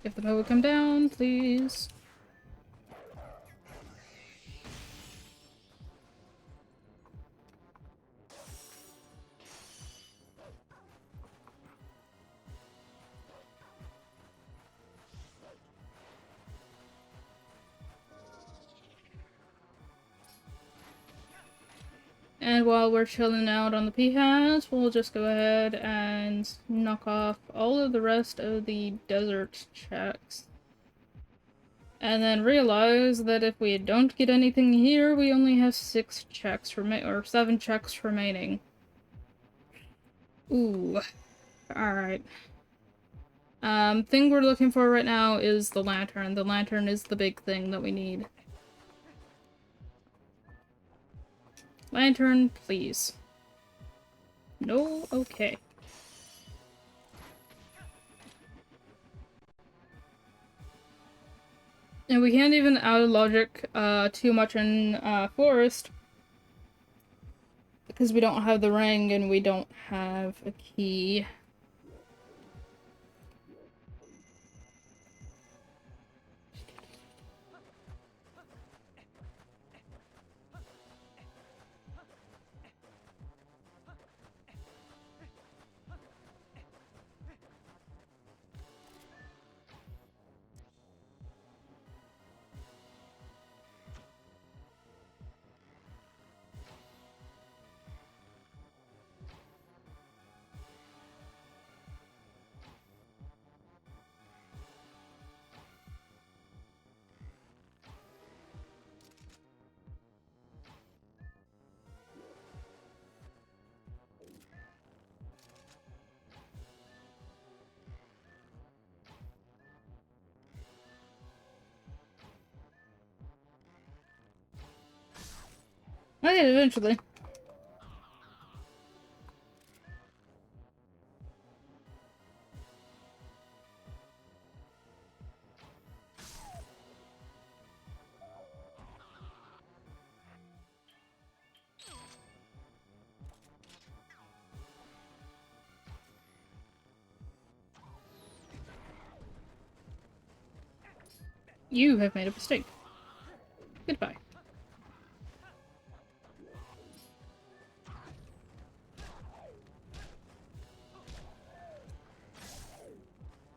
If the Poe would come down, please. And while we're chilling out on the P-Hats, we'll just go ahead and knock off all of the rest of the desert checks. And then realize that if we don't get anything here, we only have 6 checks or 7 checks remaining. Ooh. Alright. Thing we're looking for right now is the lantern. The lantern is the big thing that we need. Lantern, please. No? Okay. And we can't even out of logic too much in Forest because we don't have the ring and we don't have a key. I did eventually. You have made a mistake. Goodbye.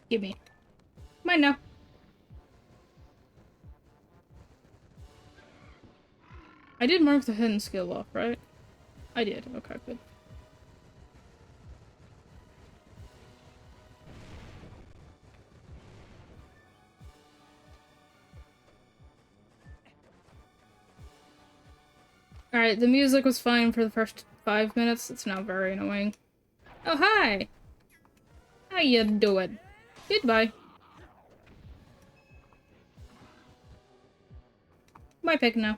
Give me. Mine now. I did mark the hidden skill off, right? I did. Okay, good. Alright, the music was fine for the first 5 minutes. It's now very annoying. Oh, hi! How you doing? Goodbye. My pick now.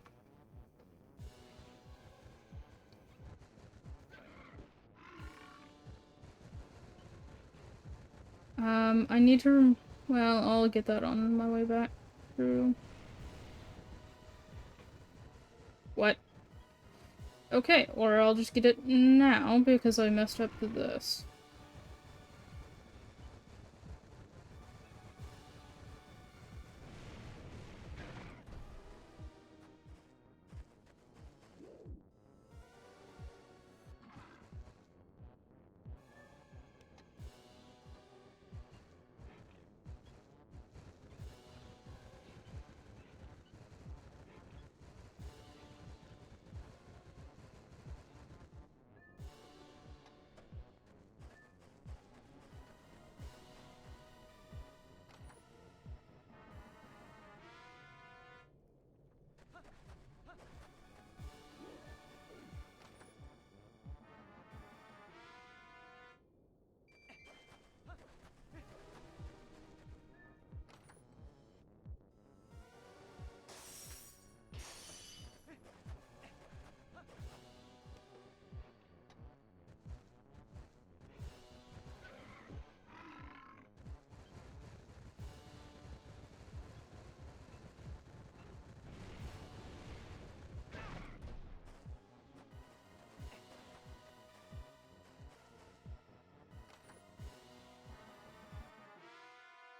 I need to... Well, I'll get that on my way back through. What? Okay, or I'll just get it now because I messed up with this.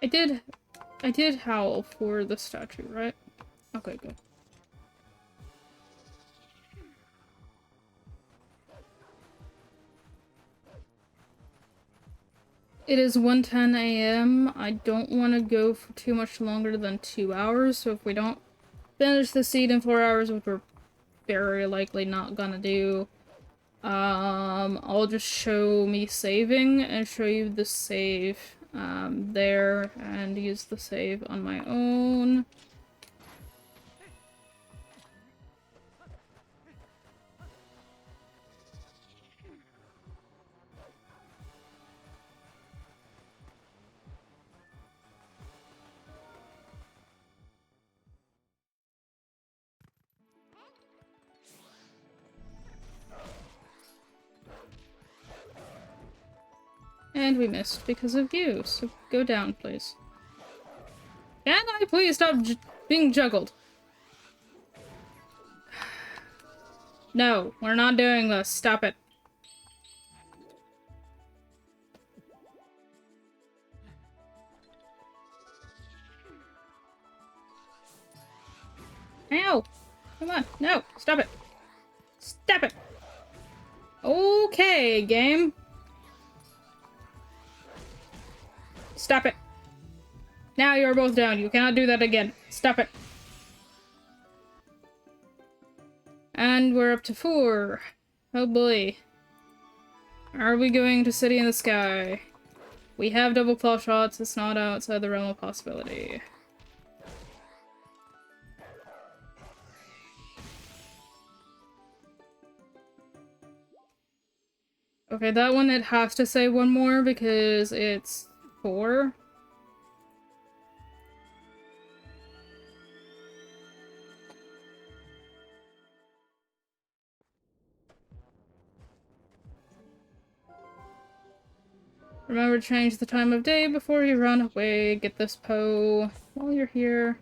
I did howl for the statue, right? Okay, good. It is 1:10 a.m. I don't want to go for too much longer than 2 hours, so if we don't finish the seed in 4 hours, which we're very likely not gonna do, I'll just show me saving and show you the save, there, and use the save on my own. And we missed because of you, so go down, please. Can I please stop being juggled? No, we're not doing this. Stop it. Ow! Come on. No, stop it. Stop it. Okay, game. Stop it. Now you're both down. You cannot do that again. Stop it. And we're up to 4. Oh boy. Are we going to City in the Sky? We have double claw shots. It's not outside the realm of possibility. Okay, that one it has to say one more because it's 4. Remember to change the time of day before you run away. Get this Poe while you're here.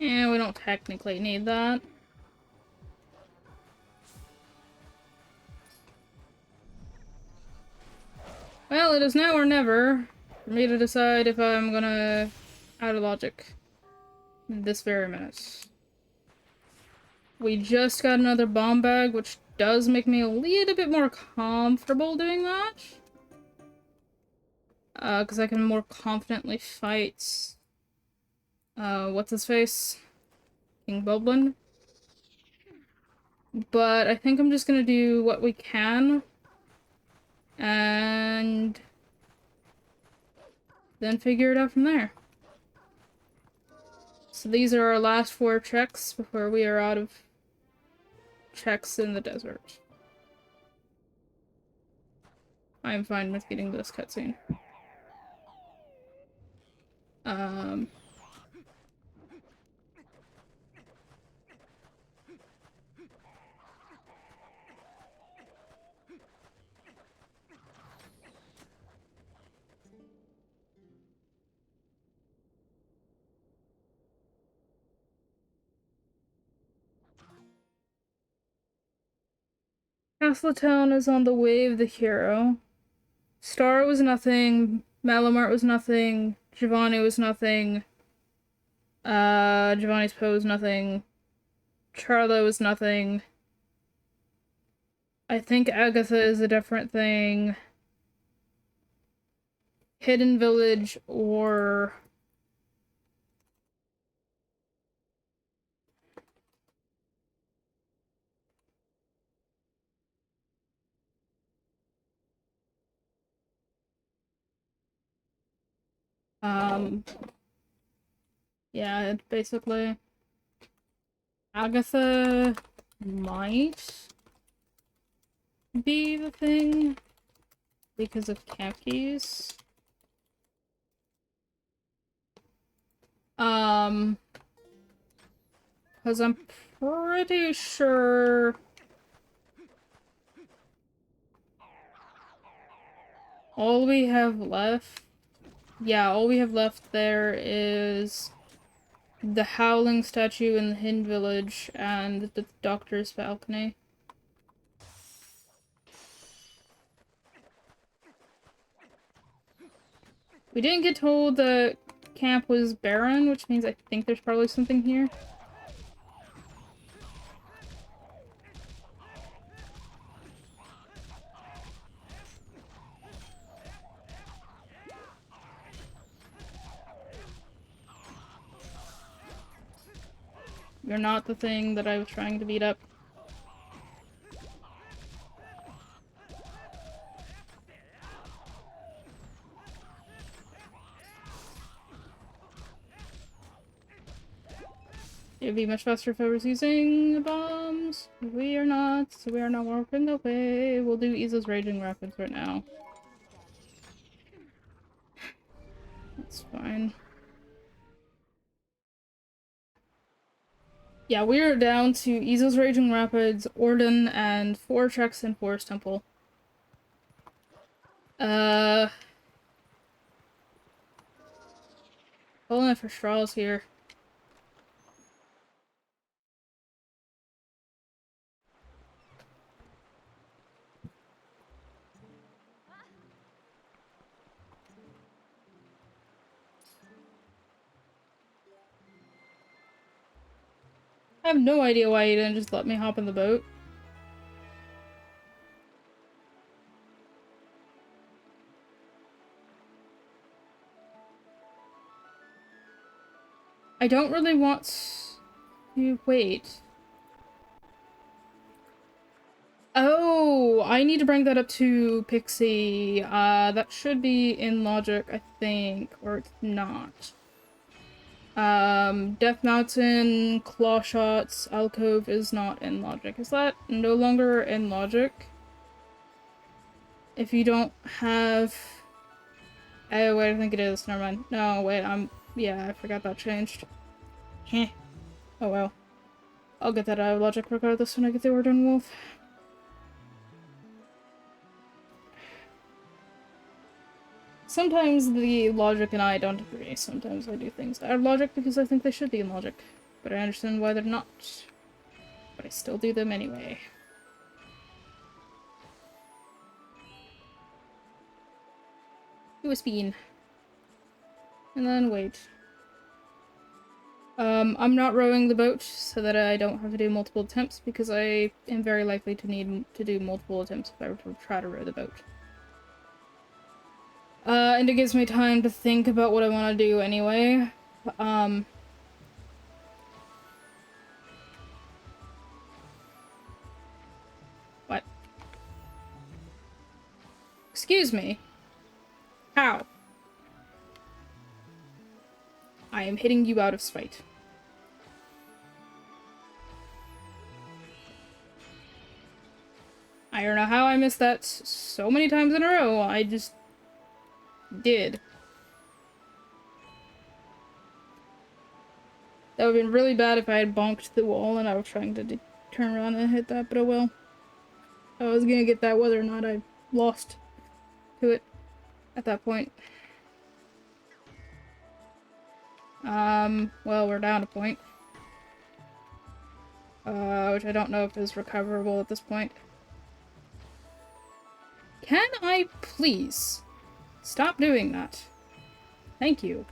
Yeah, we don't technically need that. Well, it is now or never for me to decide if I'm gonna out of logic this very minute. We just got another bomb bag, which does make me a little bit more comfortable doing that. Because I can more confidently fight, what's his face? King Boblin. But I think I'm just gonna do what we can. And then figure it out from there. So these are our last 4 checks before we are out of checks in the desert. I am fine with getting this cutscene. Castletown is on the way of the hero. Star was nothing. Malamart was nothing. Giovanni was nothing. Giovanni's Poe was nothing. Charlo was nothing. I think Agatha is a different thing. Hidden Village or... Um, yeah, basically, Agatha might be the thing because of camp keys. Because I'm pretty sure all we have left, yeah, all we have left there is the Howling statue in the Hind village and the doctor's balcony. We didn't get told the camp was barren, which means I think there's probably something here. You're not the thing that I was trying to beat up. It'd be much faster if I was using bombs. We are not, so we are not walking away. We'll do Iza's Raging Rapids right now. That's fine. Yeah, we're down to Iza's Raging Rapids, Orden, and 4 checks in Forest Temple. Pulling for straws here. I have no idea why you didn't just let me hop in the boat. I don't really want to wait. Oh, I need to bring that up to Pixie. That should be in logic, I think, or it's not. Death Mountain, Claw Shots, Alcove is not in logic. Is that no longer in logic? If you don't have... Oh, wait, I think it is. Never mind. No, wait, yeah, I forgot that changed. Heh. Oh well. I'll get that out of logic regardless when I get the Order in Wolf. Sometimes the logic and I don't agree. Sometimes I do things out of logic because I think they should be in logic. But I understand why they're not. But I still do them anyway. Do a spin. And then wait. I'm not rowing the boat so that I don't have to do multiple attempts because I am very likely to need to do multiple attempts if I were to try to row the boat. And it gives me time to think about what I want to do anyway. What? Excuse me. How? I am hitting you out of spite. I don't know how I missed that so many times in a row. I just did. That would have been really bad if I had bonked the wall and I was trying to turn around and hit that, but oh well. I was gonna get that whether or not I lost to it at that point. Well, we're down a point. Which I don't know if is recoverable at this point. Can I please stop doing that? Thank you.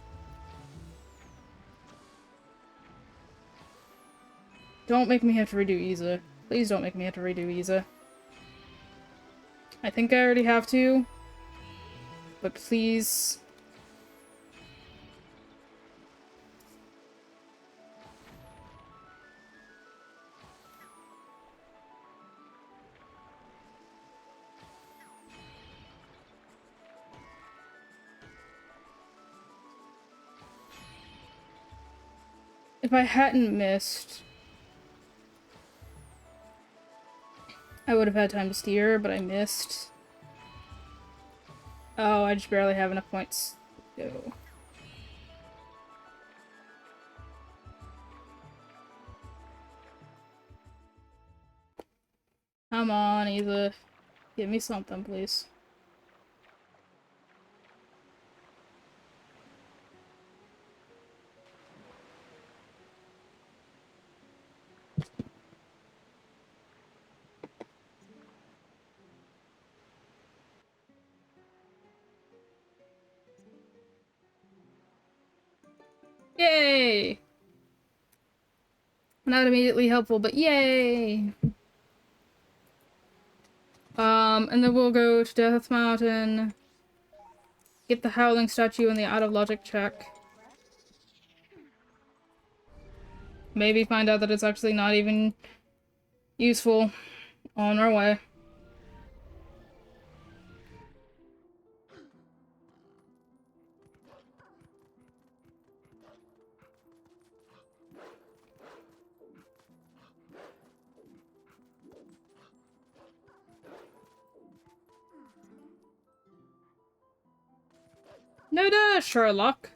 Don't make me have to redo Iza. Please don't make me have to redo Iza. I think I already have to. But please... If I hadn't missed, I would have had time to steer, but I missed. Oh, I just barely have enough points to go. Come on, Eva. Give me something, please. Yay! Not immediately helpful, but yay! And then we'll go to Death Mountain, get the Howling Statue and the Out of Logic check. Maybe find out that it's actually not even useful on our way. No duh, Sherlock.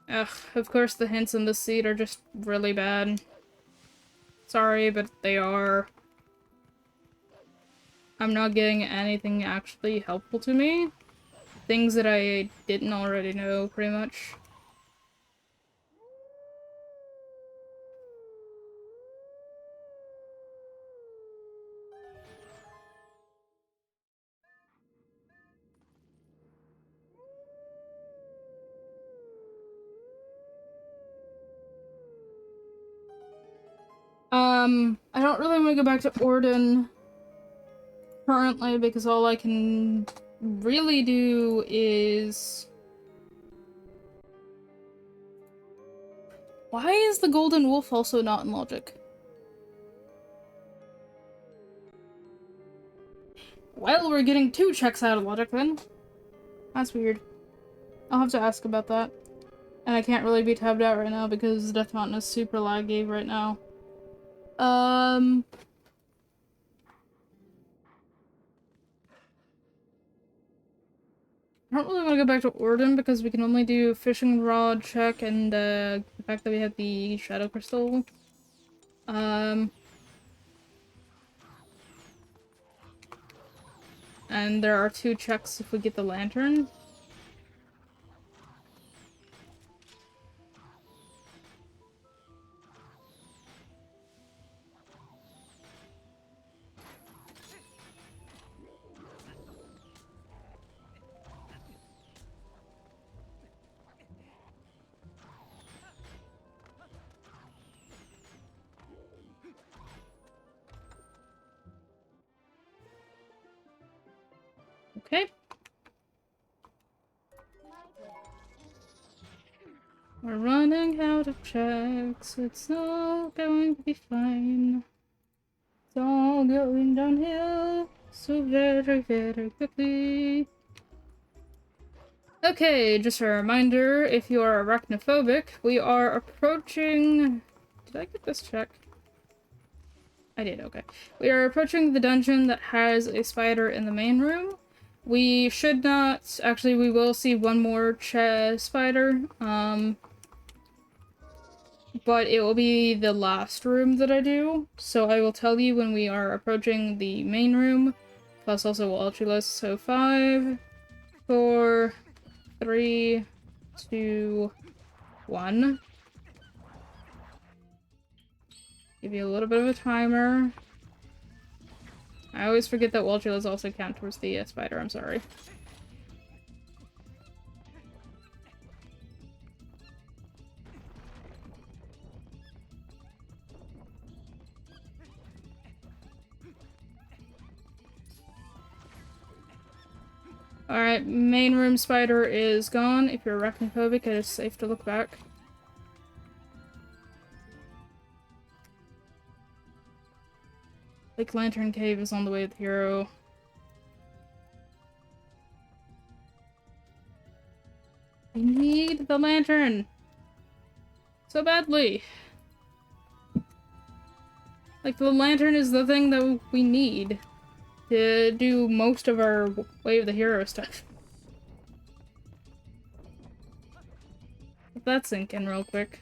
Ugh, of course the hints in this seed are just really bad. Sorry, but they are. I'm not getting anything actually helpful to me. Things that I didn't already know, pretty much. I don't really want to go back to Orden currently because all I can really do is... Why is the Golden Wolf also not in Logic? Well, we're getting 2 checks out of Logic then. That's weird. I'll have to ask about that. And I can't really be tabbed out right now because Death Mountain is super laggy right now. I don't really want to go back to Orden because we can only do fishing rod check and the fact that we have the shadow crystal. And there are 2 checks if we get the lantern. Okay. We're running out of checks. It's all going to be fine. It's all going downhill so very, very quickly. Okay, just a reminder, if you are arachnophobic, we are approaching... Did I get this check? I did, okay. We are approaching the dungeon that has a spider in the main room. We should not... Actually, we will see one more spider, but it will be the last room that I do, so I will tell you when we are approaching the main room, plus also Waltulus. So 5, 4, 3, 2, 1. Give you a little bit of a timer. I always forget that Waltulus also count towards the spider, I'm sorry. Alright, main room spider is gone. If you're arachnophobic, it is safe to look back. Lake Lantern Cave is on the way with the hero. We need the lantern so badly. Like, the lantern is the thing that we need to do most of our Way of the Hero stuff. Let that sink in real quick.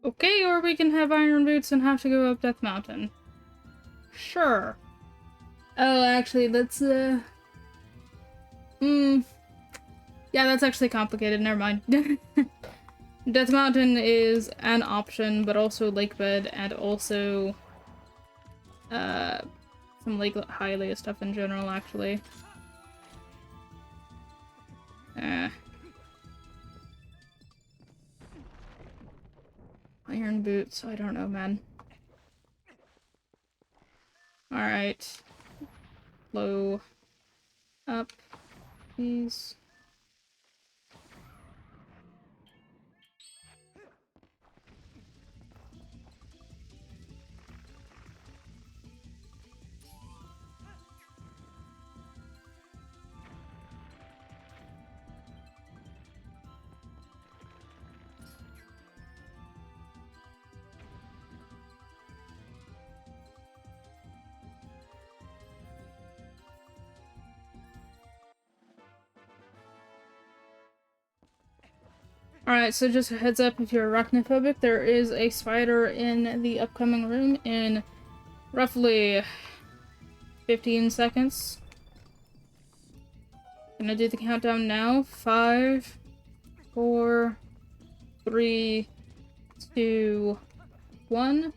Okay, or we can have iron boots and have to go up Death Mountain. Sure. Oh, actually, let's, yeah, that's actually complicated, never mind. Death Mountain is an option, but also Lake Bed, and also, some Lake Hylia stuff in general, actually. Iron boots, I don't know, man. Alright. Low. Up. Please. Alright, so just a heads up if you're arachnophobic, there is a spider in the upcoming room in roughly 15 seconds. Gonna do the countdown now. 5, 4, 3, 2, 1.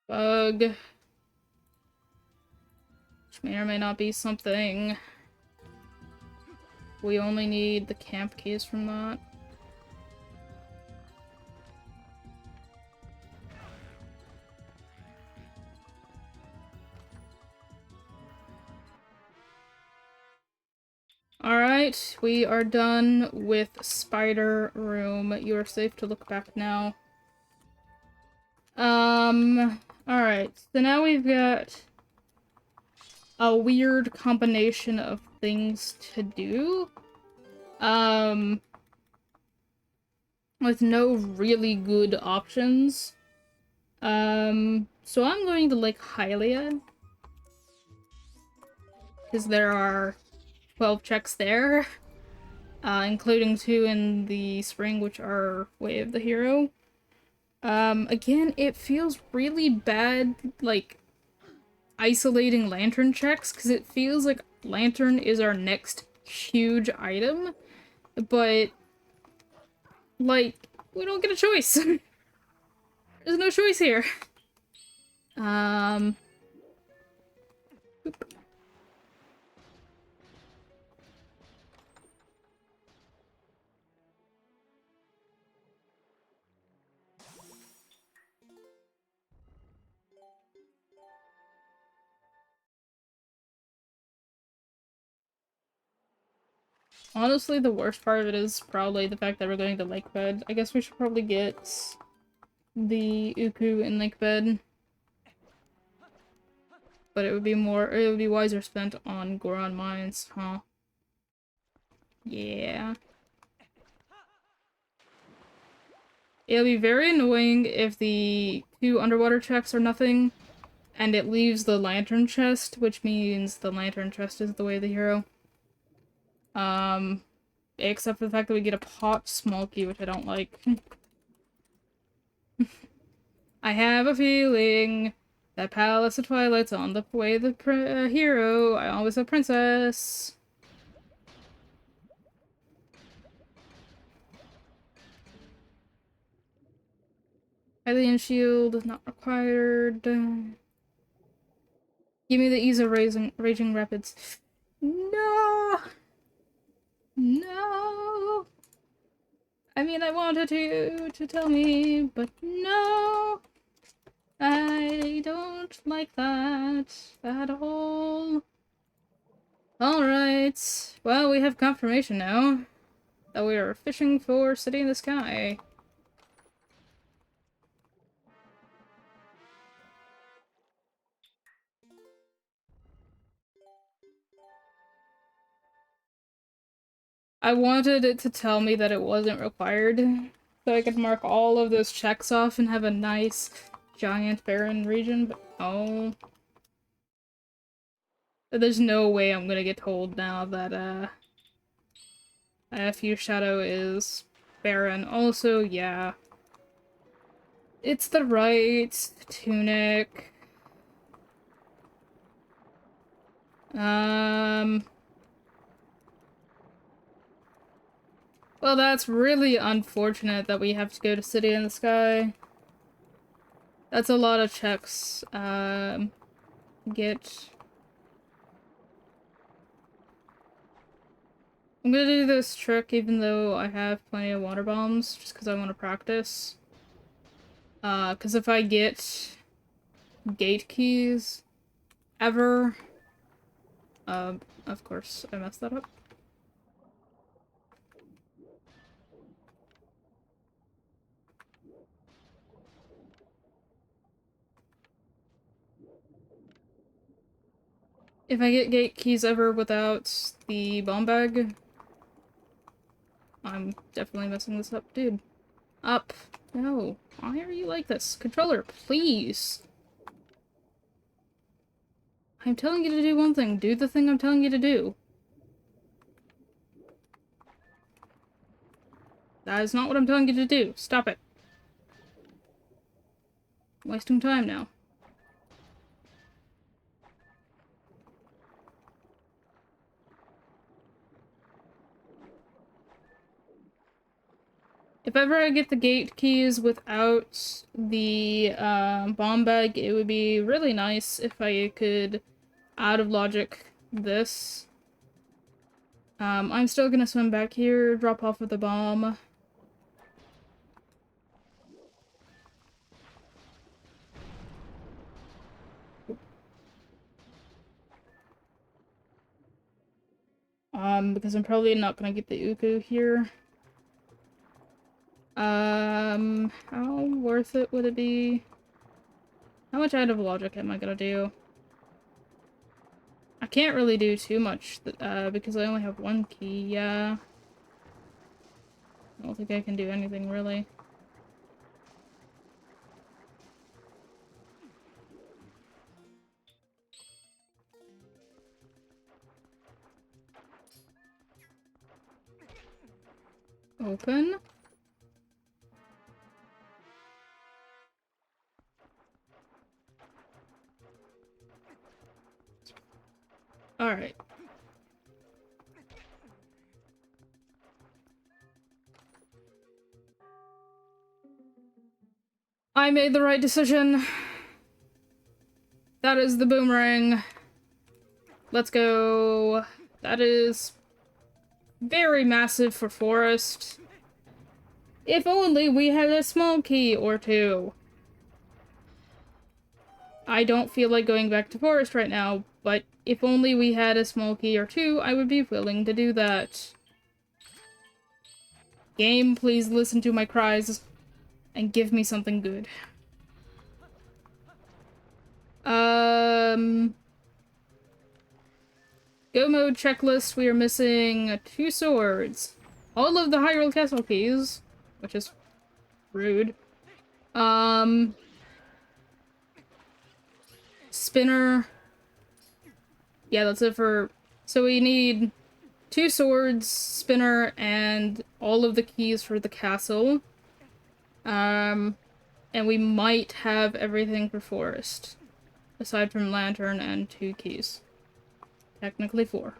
Bug. Which may or may not be something. We only need the camp keys from that. Alright, we are done with Spider Room. You are safe to look back now. Alright, so now we've got a weird combination of things to do. With no really good options. So I'm going to Lake Hylia. Because there are 12 checks there. Including 2 in the spring, which are Way of the Hero. Again, it feels really bad, like, isolating lantern checks, because it feels like lantern is our next huge item, but, like, we don't get a choice. There's no choice here. Oop. Honestly, the worst part of it is probably the fact that we're going to Lake Bed. I guess we should probably get the Uku in Lake Bed. But it would be wiser spent on Goron Mines, huh? Yeah. It'll be very annoying if the 2 underwater checks are nothing, and it leaves the lantern chest, which means the lantern chest is the Way of the Hero. Except for the fact that we get a pot smoky, which I don't like. I have a feeling that Palace of Twilight's on the way of the hero. I always have princess. Hylian shield not required. Give me the ease of raging rapids. No! No! I mean, I wanted you to tell me, but no! I don't like that at all. Alright. Well, we have confirmation now that we are fishing for City in the Sky. I wanted it to tell me that it wasn't required, so I could mark all of those checks off and have a nice, giant, barren region, but oh. There's no way I'm gonna get told now that, FU Shadow is barren. Also, yeah. It's the right tunic. Well, that's really unfortunate that we have to go to City in the Sky. That's a lot of checks. Get... I'm gonna do this trick even though I have plenty of water bombs, just because I want to practice. Because if I get gate keys ever... of course, I messed that up. If I get gate keys ever without the bomb bag, I'm definitely messing this up. Dude. Up. No. Why are you like this? Controller, please. I'm telling you to do one thing. Do the thing I'm telling you to do. That is not what I'm telling you to do. Stop it. I'm wasting time now. If ever I get the gate keys without the bomb bag, it would be really nice if I could, out of logic, this. I'm still gonna swim back here, drop off with the bomb. Because I'm probably not gonna get the Uku here. How worth it would it be? How much out of logic am I gonna do? I can't really do too much, because I only have one key, yeah. I don't think I can do anything, really. Open. Alright. I made the right decision. That is the boomerang. Let's go. That is very massive for forest. If only we had a small key or two. I don't feel like going back to forest right now, but if only we had a small key or two, I would be willing to do that. Game, please listen to my cries and give me something good. Go mode checklist, we are missing 2 swords. All of the Hyrule Castle keys, which is rude. Spinner. Yeah, that's it for... So we need 2 swords, spinner, and all of the keys for the castle. And we might have everything for forest. Aside from lantern and 2 keys. Technically 4.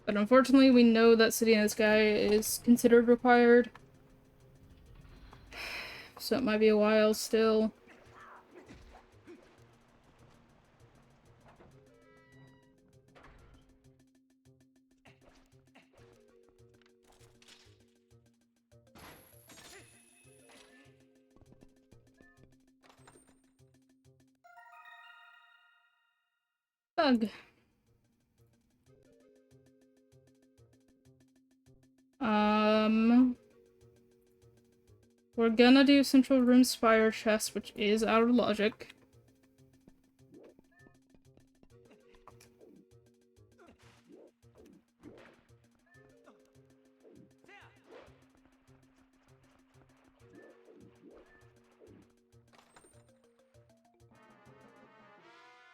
But unfortunately, we know that City in the Sky is considered required. so it might be a while still. Bug. We're gonna do Central Room Spire chest, which is out of logic.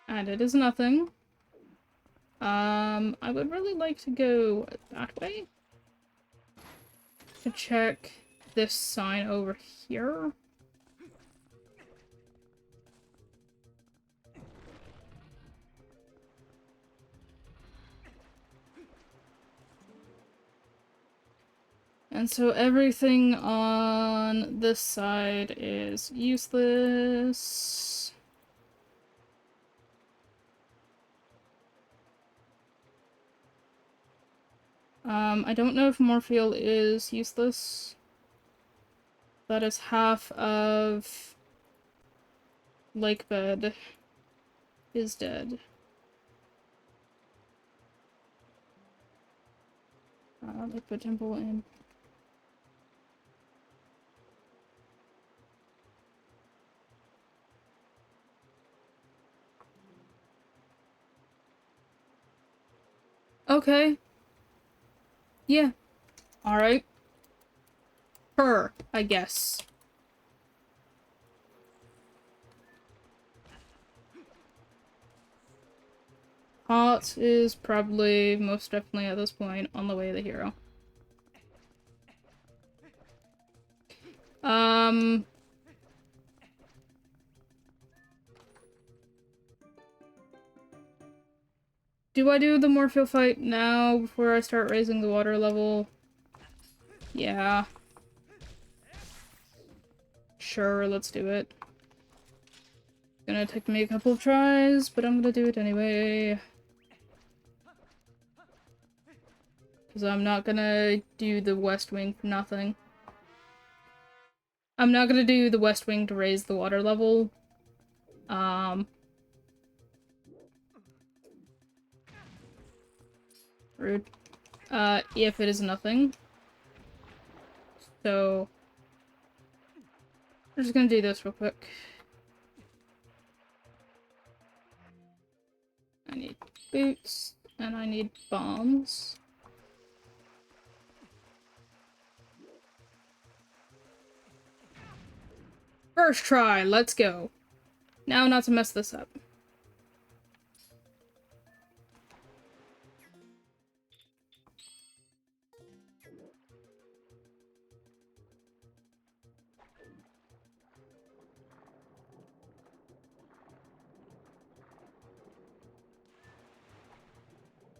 And it is nothing. I would really like to go that way. To check this sign over here. And so everything on this side is useless. I don't know if Morpheal is useless. That is half of Lakebed is dead. Lakebed Temple in. Okay. Yeah. Alright. Her, I guess. Hot is probably most definitely at this point on the way to the hero. Do I do the Morpheal fight now before I start raising the water level? Yeah. Sure, let's do it. Gonna take me a couple of tries, but I'm gonna do it anyway. Because I'm not gonna do the West Wing for nothing. I'm not gonna do the West Wing to raise the water level. Rude. If it is nothing. So, we're just gonna do this real quick. I need boots, and I need bombs. First try, let's go. Now not to mess this up.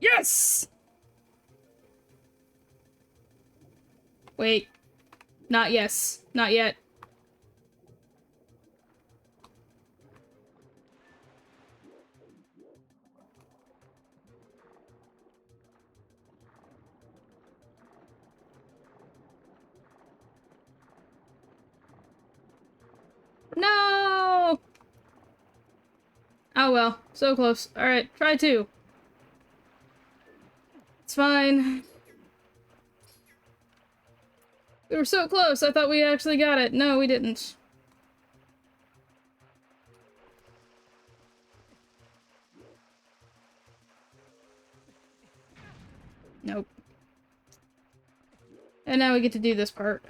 Yes! Wait. Not yes. Not yet. No! Oh well. So close. Alright, try two. It's fine. We were so close, I thought we actually got it. No, we didn't. Nope. And now we get to do this part.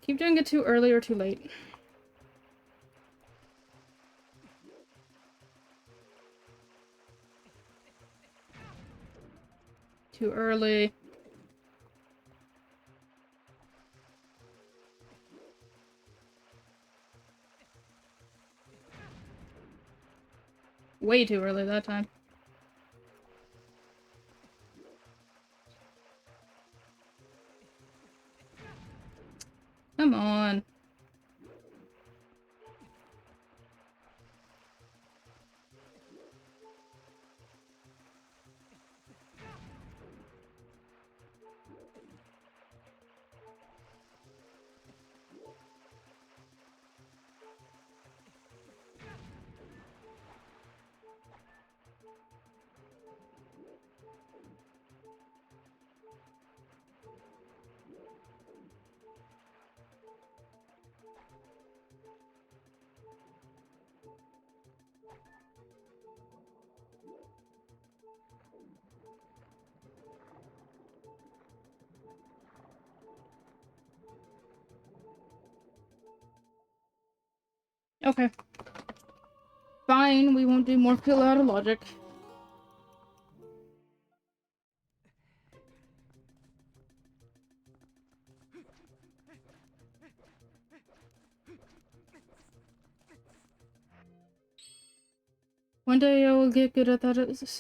Keep doing it too early or too late. Too early. Way too early that time. Come on. Okay. Fine, we won't do more peel out of logic. One day I will get good at that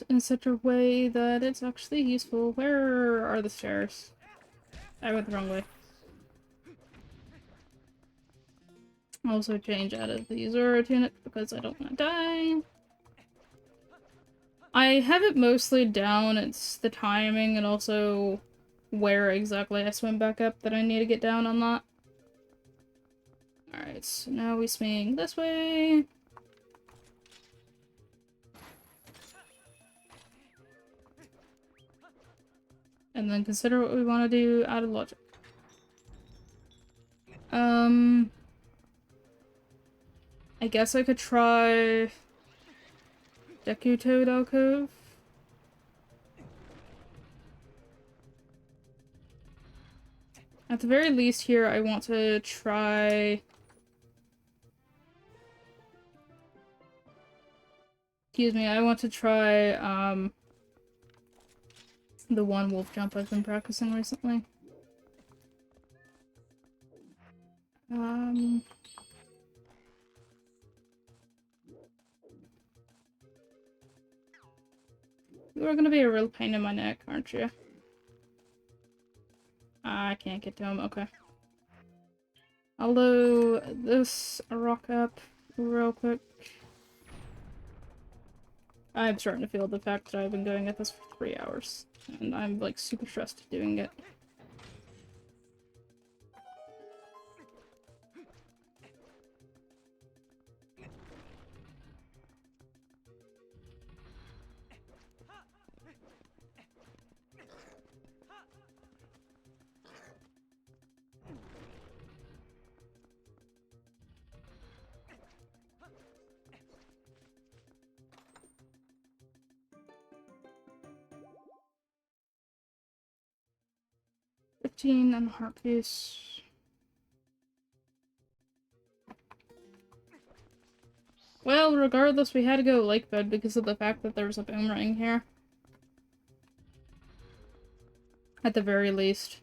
in such a way that it's actually useful. Where are the stairs? I went the wrong way. Also change out of the Zora tunic because I don't want to die. I have it mostly down. It's the timing and also where exactly I swim back up that I need to get down on that. Alright, so now we swing this way. And then consider what we want to do out of logic. I guess I could try Deku Toad Alcove. At the very least here, I want to try... Excuse me, I want to try, the one wolf jump I've been practicing recently. You are gonna be a real pain in my neck, aren't you? I can't get to him, okay. I'll load this rock up real quick. I'm starting to feel the fact that I've been going at this for 3 hours. And I'm, like, super stressed doing it. And a heart piece. Well, regardless, we had to go lake bed because of the fact that there's a boomerang here. At the very least.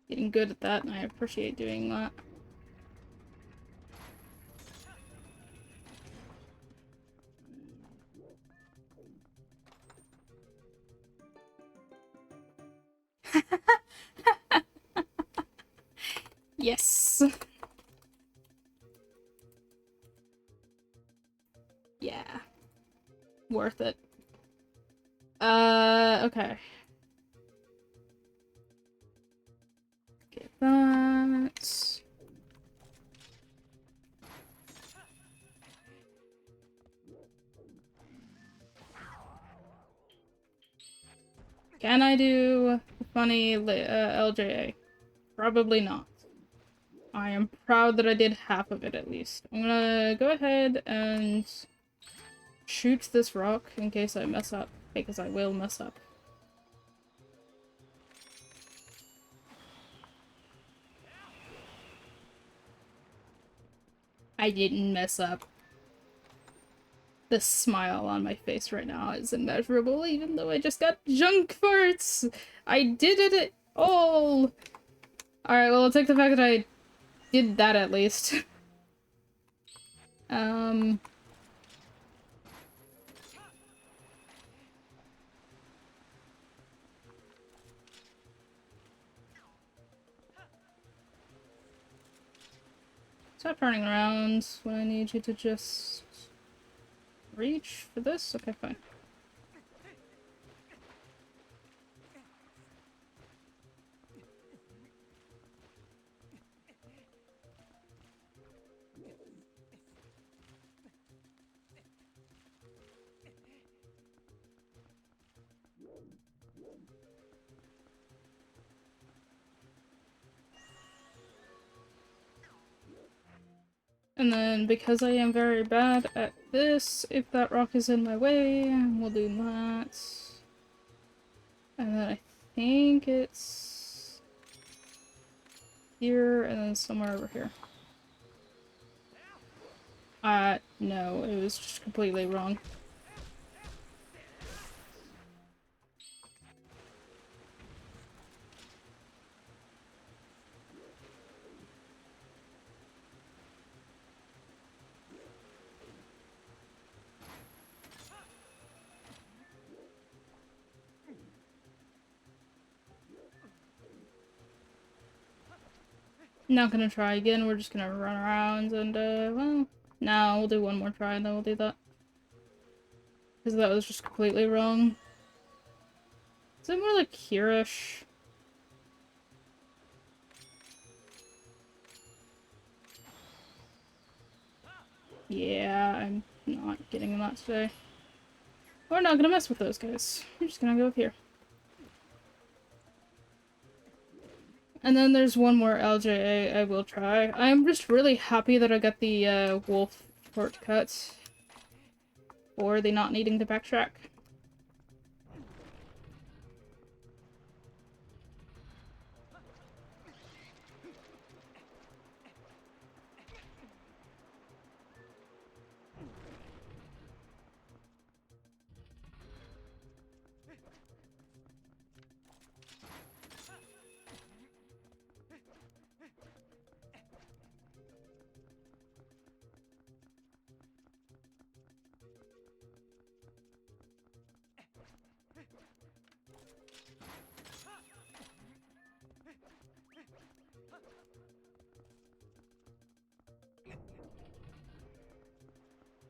Getting good at that, and I appreciate doing that. Yes! Yeah. Worth it. Okay. Get that. Can I do funny LJA? Probably not. I am proud that I did half of it at least. I'm gonna go ahead and shoot this rock in case I mess up, because I will mess up. I didn't mess up. The smile on my face right now is immeasurable, even though I just got junk farts! I did it all! Alright, well, I'll take the fact that I did that at least. Stop turning around when I need you to just reach for this? Okay, fine. And then, because I am very bad at this, if that rock is in my way, we'll do that. And then I think it's here, and then somewhere over here. No, it was just completely wrong. Not gonna try again, we're just gonna run around and, well, no, we'll do one more try and then we'll do that. Because that was just completely wrong. Is it more like here-ish? Yeah, I'm not getting that today. We're not gonna mess with those guys. We're just gonna go up here. And then there's one more LJA I will try. I'm just really happy that I got the wolf shortcut for the not needing to backtrack.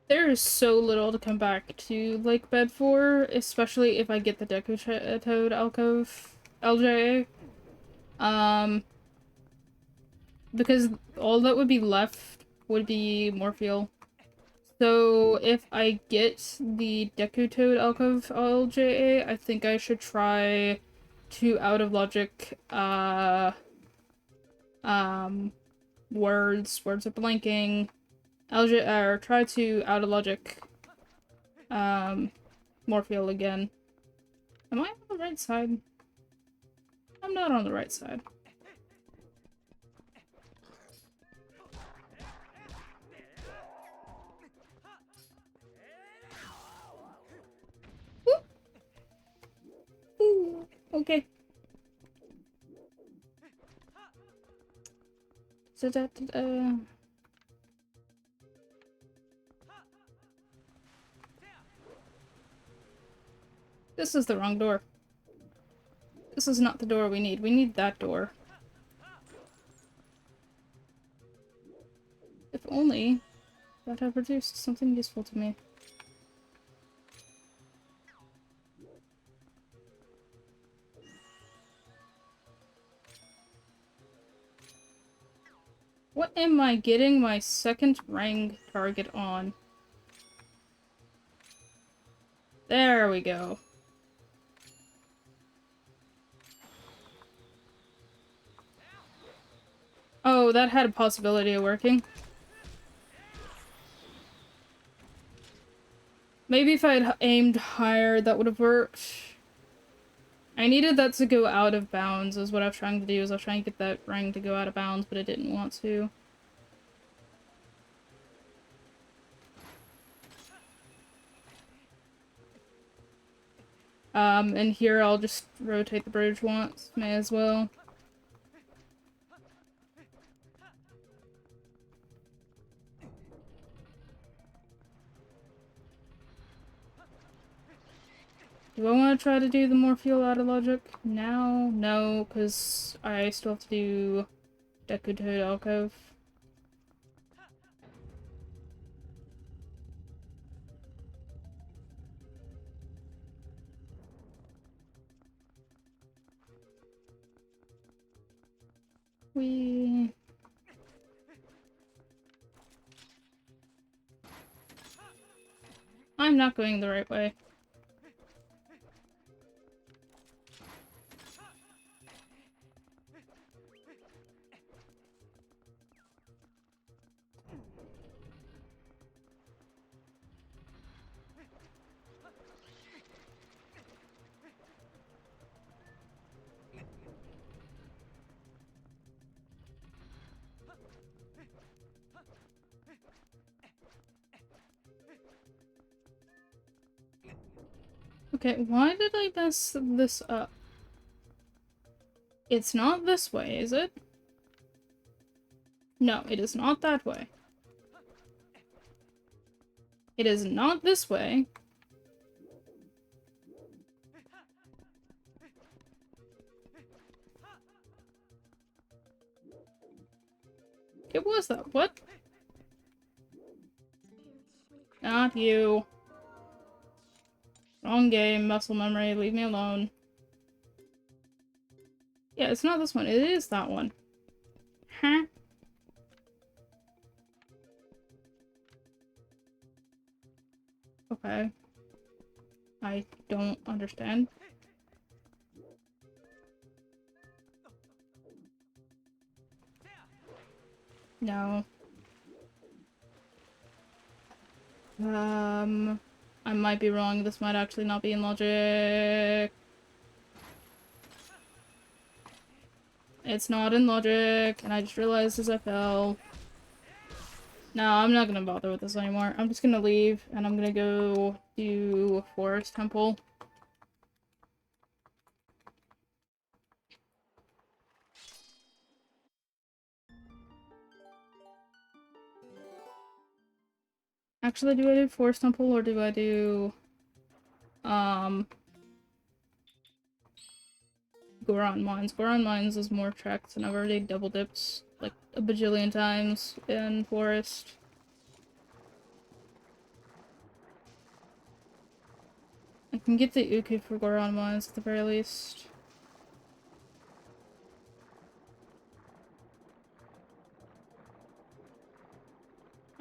There is so little to come back to Lake Bed for, especially if I get the Deku Toad Alcove LJA. Because all that would be left would be Morpheal. So if I get the Deku Toad Alcove LJA, I think I should try to Out of Logic, words of blanking, or try to Out of Logic, Morpheal again. Am I on the right side? I'm not on the right side. Ooh, okay. So that, this is the wrong door. This is not the door we need. We need that door. If only that had produced something useful to me. What am I getting my second rank target on? There we go. Oh, that had a possibility of working. Maybe if I had aimed higher, that would have worked. I needed that to go out of bounds, is what I was trying to do, is I was trying to get that ring to go out of bounds, but it didn't want to. And here I'll just rotate the bridge once, may as well. Do I want to try to do the more fuel out of logic now? No, because I still have to do Deku to Alcove. I'm not going the right way. Okay, why did I mess this up? It's not this way, is it? No, it is not that way. It is not this way. It was that. What? Not you. Wrong game, muscle memory, leave me alone. Yeah, it's not this one, it is that one. Huh? Okay. I don't understand. No. I might be wrong. This might actually not be in logic. It's not in logic, and I just realized as I fell. No, I'm not gonna bother with this anymore. I'm just gonna leave, and I'm gonna go do Forest Temple. Actually, do I do Forest Temple, or do I do, Goron Mines? Goron Mines is more tracks, and I've already double dipped, like, a bajillion times in Forest. I can get the Uku for Goron Mines at the very least.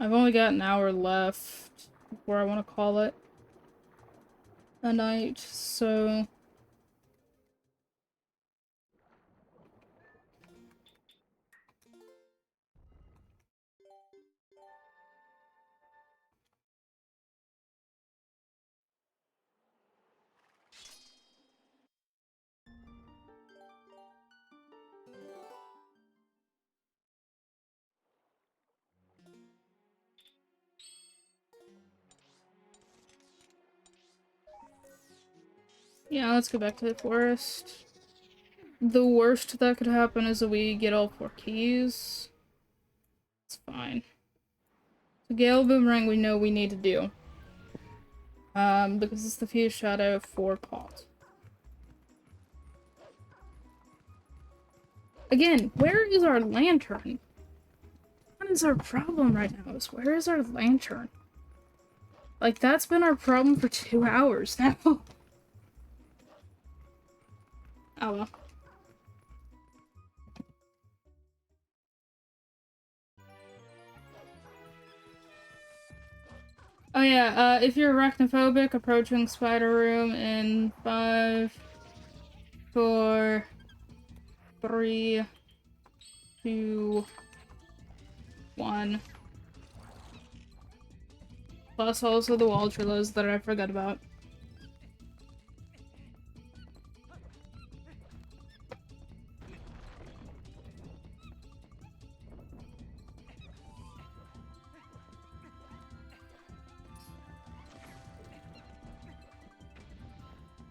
I've only got an hour left before I want to call it a night, so... Yeah, let's go back to the forest. The worst that could happen is that we get all 4 keys. It's fine. So Gale Boomerang we know we need to do. Because it's the Fuse Shadow for Pot. Again, where is our lantern? What is our problem right now? Is where is our lantern? Like, that's been our problem for 2 hours now. Oh well. Oh yeah, if you're arachnophobic, approaching Spider Room in 5, 4, 3, 2, 1. Plus also the Waltrillas that I forgot about.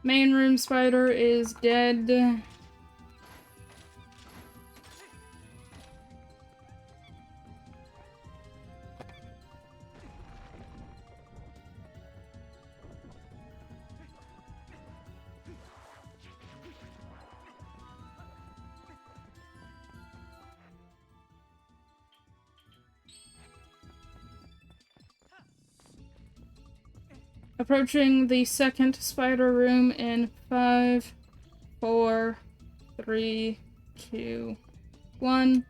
Main room spider is dead. Approaching the second spider room in 5, 4, 3, 2, 1.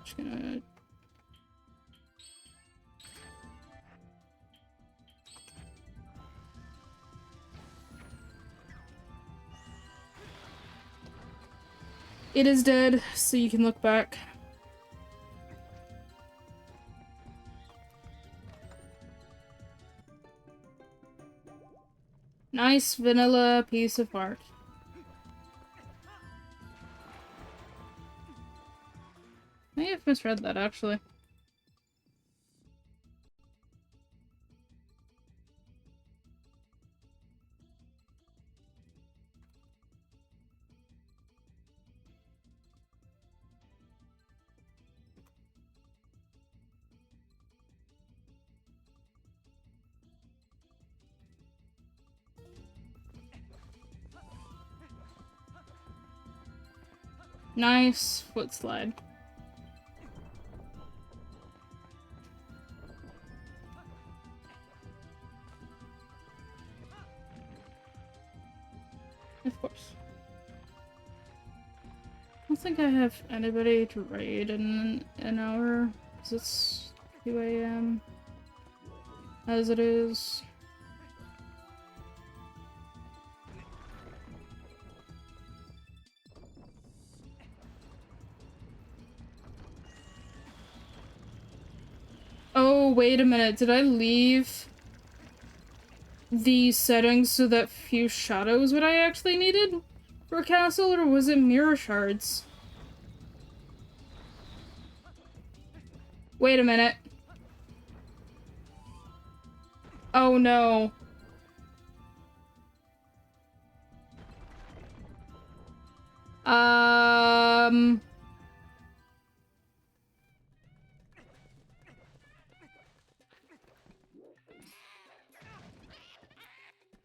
Just gonna... It is dead, so you can look back. Nice vanilla piece of art. I may have misread that, actually. Nice foot slide. Of course. I don't think I have anybody to raid in an hour, because it's 2 AM. As it is. Oh, wait a minute. Did I leave the settings so that few shadows what I actually needed for a castle, or was it mirror shards? Wait a minute. Oh no.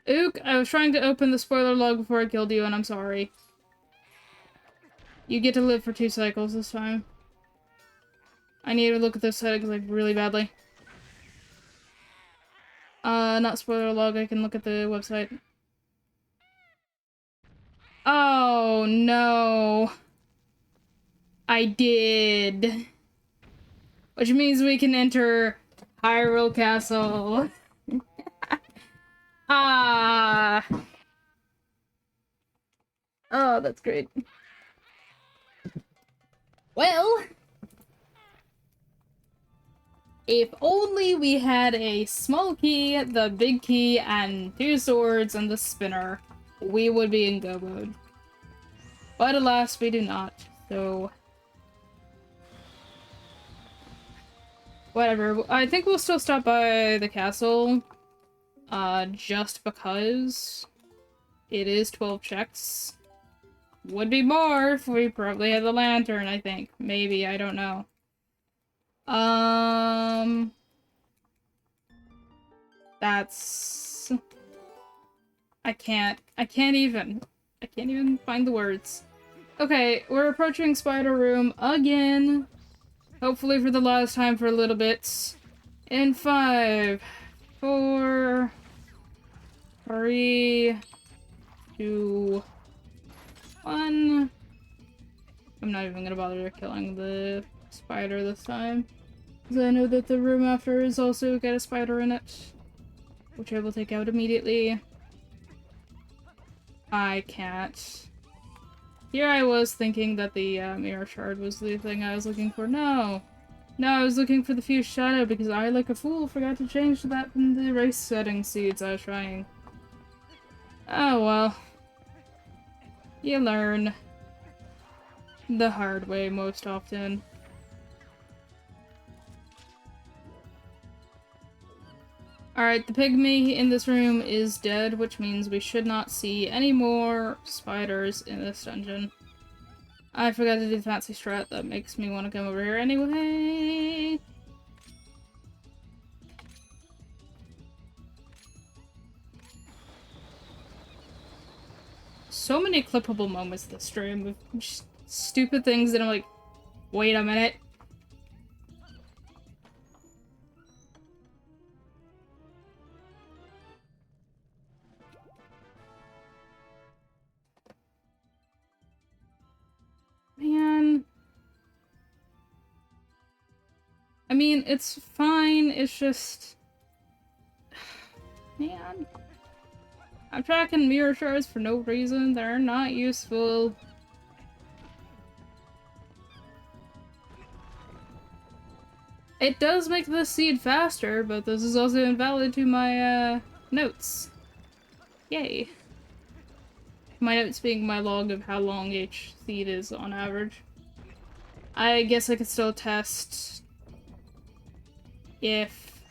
Ook, I was trying to open the spoiler log before I killed you, and I'm sorry. You get to live for 2 cycles this time. I need to look at those settings, like, really badly. Not spoiler log, I can look at the website. Oh, no. I did. Which means we can enter Hyrule Castle. Ah. Oh, that's great. Well, if only we had a small key, the big key, and 2 swords and the spinner, we would be in go mode. But alas, we do not, so... Whatever, I think we'll still stop by the castle, just because it is 12 checks. Would be more if we probably had the lantern, I think. Maybe, I don't know. That's... I can't even find the words. Okay, we're approaching Spider Room again. Hopefully for the last time for a little bit. In 5, 4, 3, 2, 1. I'm not even gonna bother killing the spider this time, because I know that the room after is also got a spider in it, which I will take out immediately. I can't. Here I was thinking that the mirror shard was the thing I was looking for. No! No, I was looking for the fused shadow because I, like a fool, forgot to change that in the race setting seeds I was trying. Oh well. You learn. the hard way most often. Alright, the pygmy in this room is dead, which means we should not see any more spiders in this dungeon. I forgot to do the fancy strat that makes me want to come over here anyway. So many clippable moments this stream of just stupid things that I'm like, wait a minute. Man. I mean, it's fine, it's just... Man. I'm tracking mirror shards for no reason. They're not useful. It does make the seed faster, but this is also invalid to my, notes. Yay. My notes being my log of how long each seed is on average. I guess I could still test if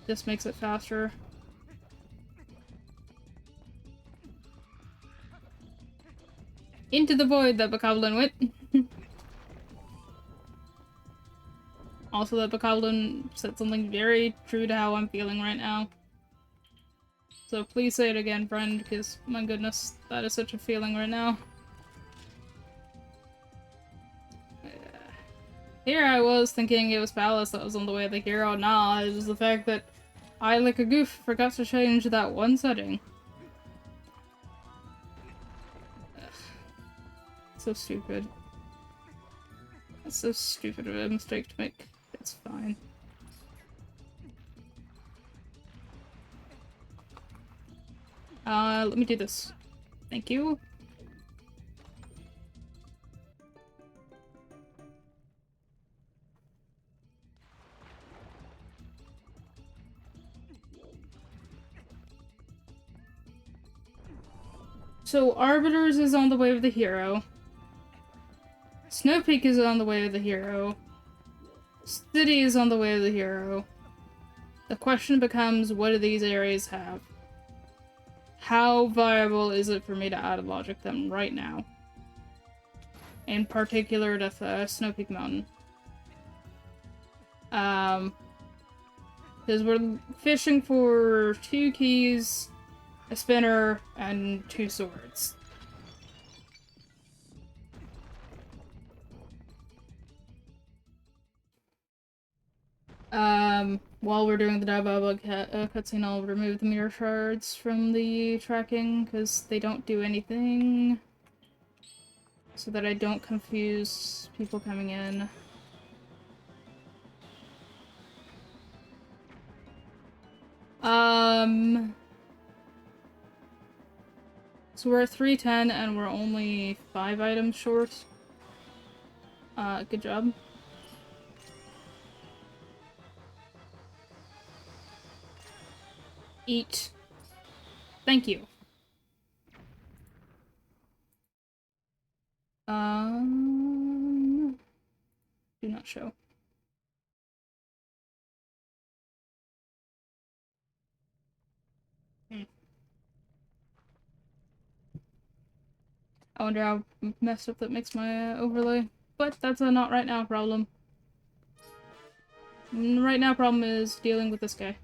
this makes it faster. Into the void that Bokoblin went. Also, that Bokoblin said something very true to how I'm feeling right now. So please say it again, friend, because my goodness, that is such a feeling right now. Here I was thinking it was Palace that was on the way of the hero. Nah, it was the fact that I, like a goof, forgot to change that one setting. Ugh. So stupid. That's so stupid of a mistake to make. It's fine. Let me do this. Thank you. So, Arbiters is on the way of the hero. Snow Peak is on the way of the hero. City is on the way of the hero. The question becomes, what do these areas have? How viable is it for me to out-of-logic them right now? In particular, to Snow Peak Mountain. Because we're fishing for 2 keys, a spinner, and 2 swords. While we're doing the Diababa cutscene, I'll remove the mirror shards from the tracking, because they don't do anything. So that I don't confuse people coming in. So we're at 310 and we're only 5 items short. Good job. Eat. Thank you. Do not show. I wonder how messed up that makes my overlay. But that's a not right now problem. Right now problem is dealing with this guy.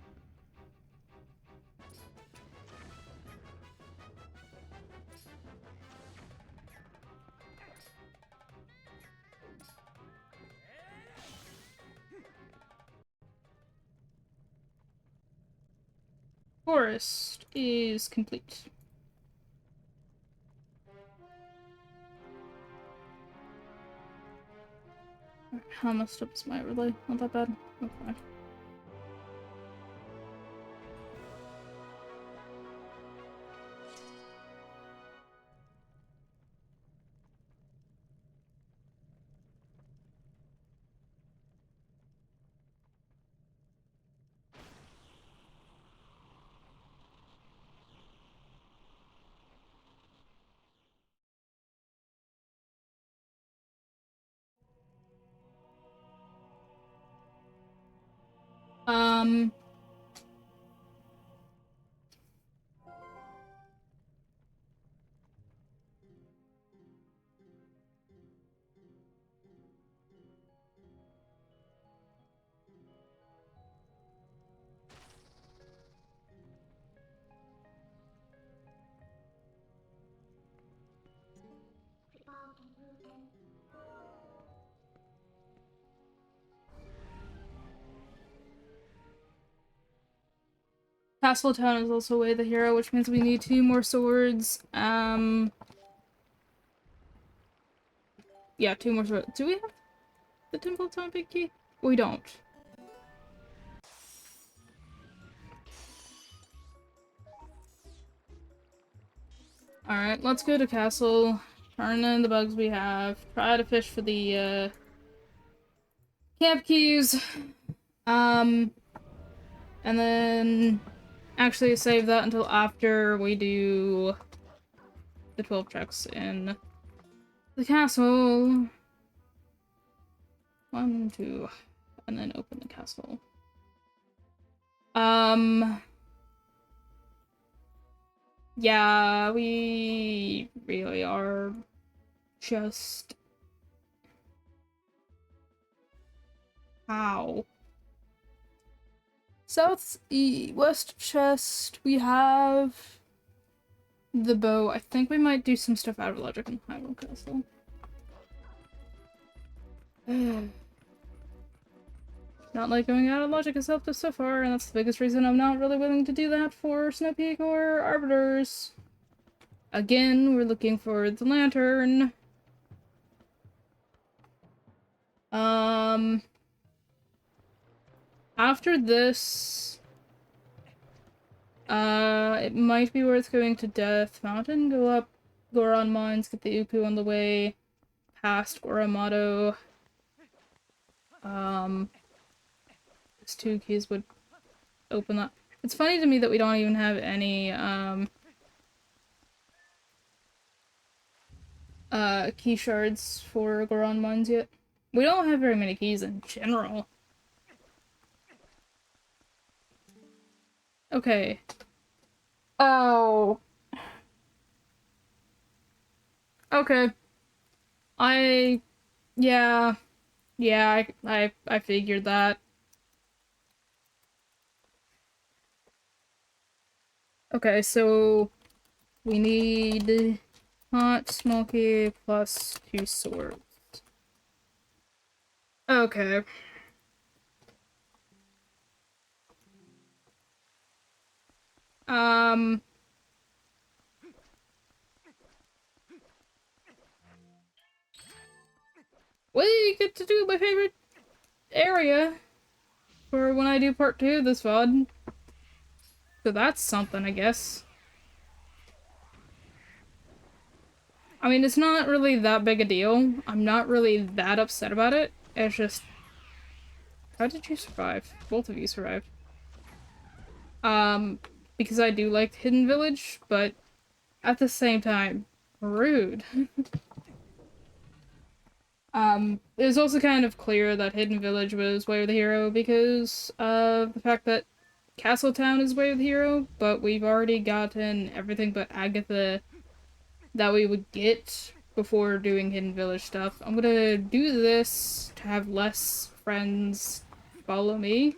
Forest is complete. How messed up is my overlay? Not that bad. Okay. Castletown is also Way of the Hero, which means we need 2 more swords. Yeah, 2 more swords. Do we have the Temple of Time Big Key? We don't. Alright, let's go to castle, turn in the bugs we have, try to fish for the, camp keys, and then actually save that until after we do the 12 checks in the castle. 1, 2, and then open the castle. Yeah, we really are just... How? West chest, we have the bow. I think we might do some stuff out of logic in Hyrule Castle. Not like going out of logic has helped us so far, and that's the biggest reason I'm not really willing to do that for Snow Peak or Arbiters. Again, we're looking for the lantern. After this, it might be worth going to Death Mountain, go up Goron Mines, get the Uku on the way, past Goromato. These 2 keys would open that. It's funny to me that we don't even have any, key shards for Goron Mines yet. We don't have very many keys in general. Okay. Oh. Okay. Yeah. Yeah, I figured that. Okay, so we need hot, smoky, plus 2 swords. Okay. We get to do my favorite area for when I do part 2 of this VOD. So that's something, I guess. I mean, it's not really that big a deal. I'm not really that upset about it. It's just... How did you survive? Both of you survived. Because I do like Hidden Village, but at the same time, rude. It was also kind of clear that Hidden Village was Way of the Hero because of the fact that Castletown is Way of the Hero, but we've already gotten everything but Agatha that we would get before doing Hidden Village stuff. I'm gonna do this to have less friends follow me.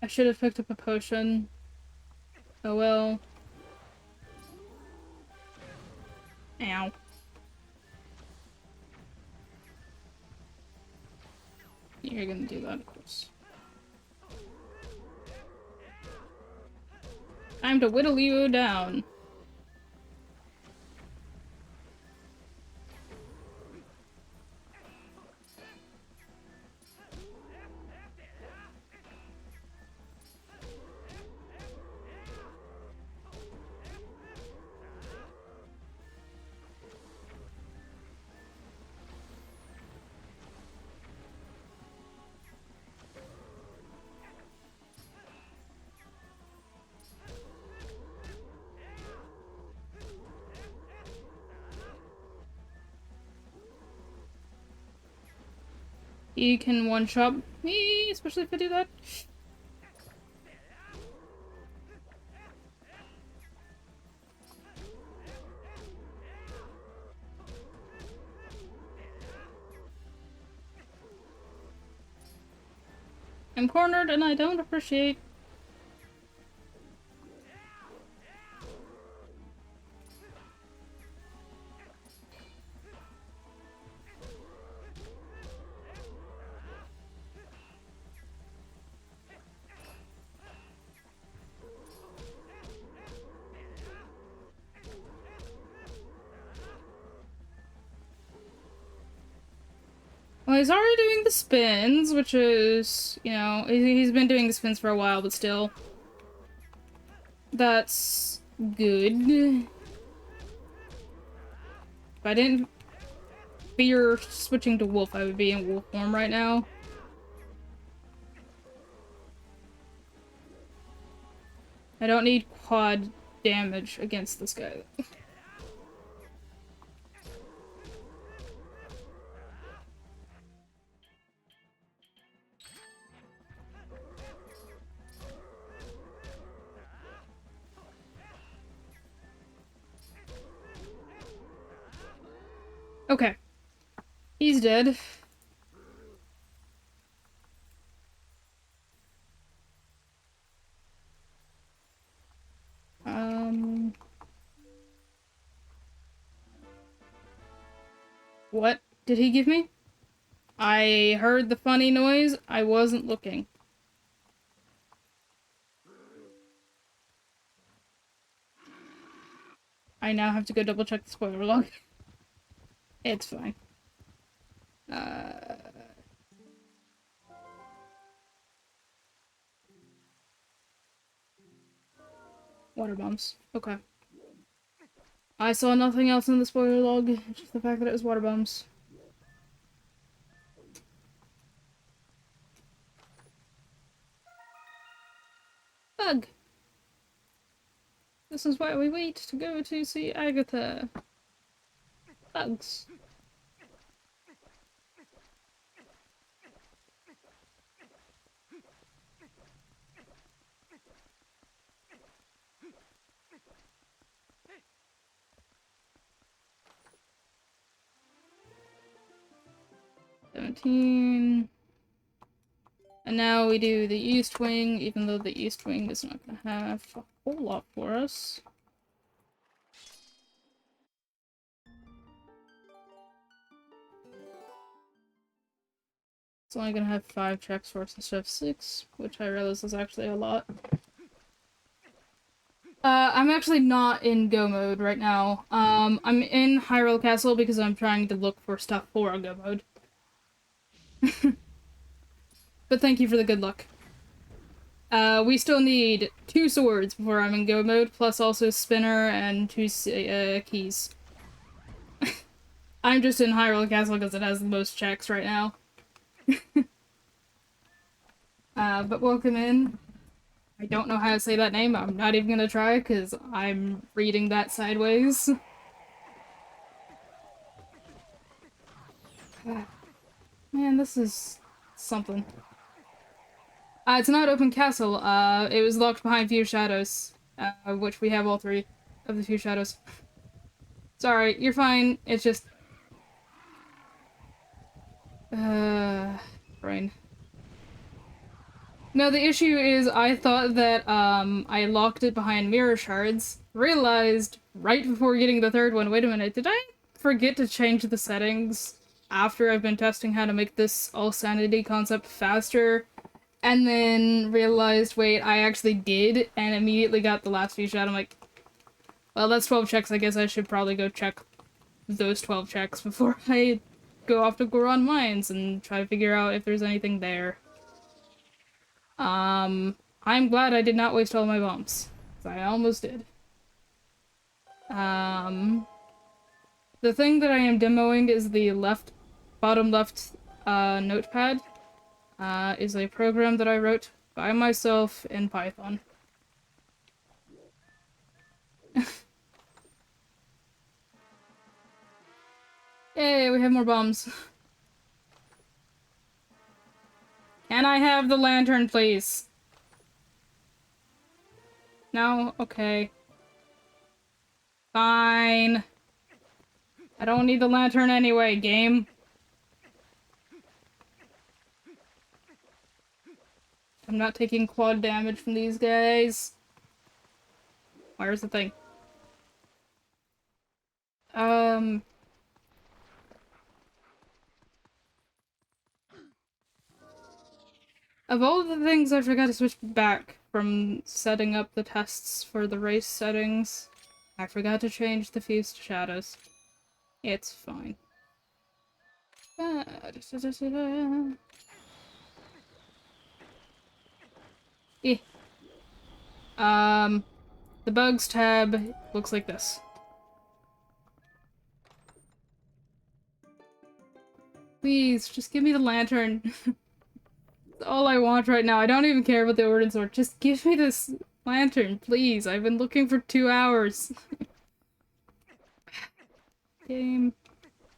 I should have picked up a potion. Oh well. Ow. You're gonna do that, of course. Time to whittle you down. he can one-shot me, especially if I do that. I'm cornered and I don't appreciate. Well, he's already doing the spins, which is, you know, he's been doing the spins for a while, but still. That's good. If I didn't fear switching to wolf, I would be in wolf form right now. I don't need quad damage against this guy. Okay. He's dead. What did he give me? I heard the funny noise. I wasn't looking. I now have to go double check the spoiler log. It's fine. Water bombs. Okay. I saw nothing else in the spoiler log, just the fact that it was water bombs. Bug! This is why we wait to go to see Agatha. Bugs. $17. And now we do the East Wing, even though the East Wing is not gonna have a whole lot for us. It's only gonna have 5 checks for us instead of 6, which I realize is actually a lot. I'm actually not in go mode right now. I'm in Hyrule Castle because I'm trying to look for stuff for a go mode. But thank you for the good luck. We still need 2 swords before I'm in go mode, plus also spinner and 2 keys. I'm just in Hyrule Castle because it has the most checks right now. But welcome in. I don't know how to say that name. I'm not even gonna try because I'm reading that sideways. Man, this is something. It's not open castle. It was locked behind few shadows, which we have all 3 of the few shadows. Sorry, you're fine. It's just... brain. No, the issue is I thought that, I locked it behind mirror shards, realized right before getting the 3rd one, wait a minute, did I forget to change the settings after I've been testing how to make this all sanity concept faster? And then realized, wait, I actually did, and immediately got the last few shot. I'm like, well, that's 12 checks. I guess I should probably go check those 12 checks before I go off to Goron Mines and try to figure out if there's anything there. I'm glad I did not waste all my bombs. I almost did. The thing that I am demoing is the bottom left, notepad. Is a program that I wrote by myself in Python. Yay, we have more bombs. Can I have the lantern, please? No? Okay. Fine. I don't need the lantern anyway, game. I'm not taking quad damage from these guys. Where's the thing? Of all the things I forgot to switch back from setting up the tests for the race settings, I forgot to change the fuse to shadows. It's fine. Eh. The bugs tab looks like this. Please, just give me the lantern. That's all I want right now. I don't even care about the Ordnance Sword. Just give me this lantern, please. I've been looking for 2 hours. Game.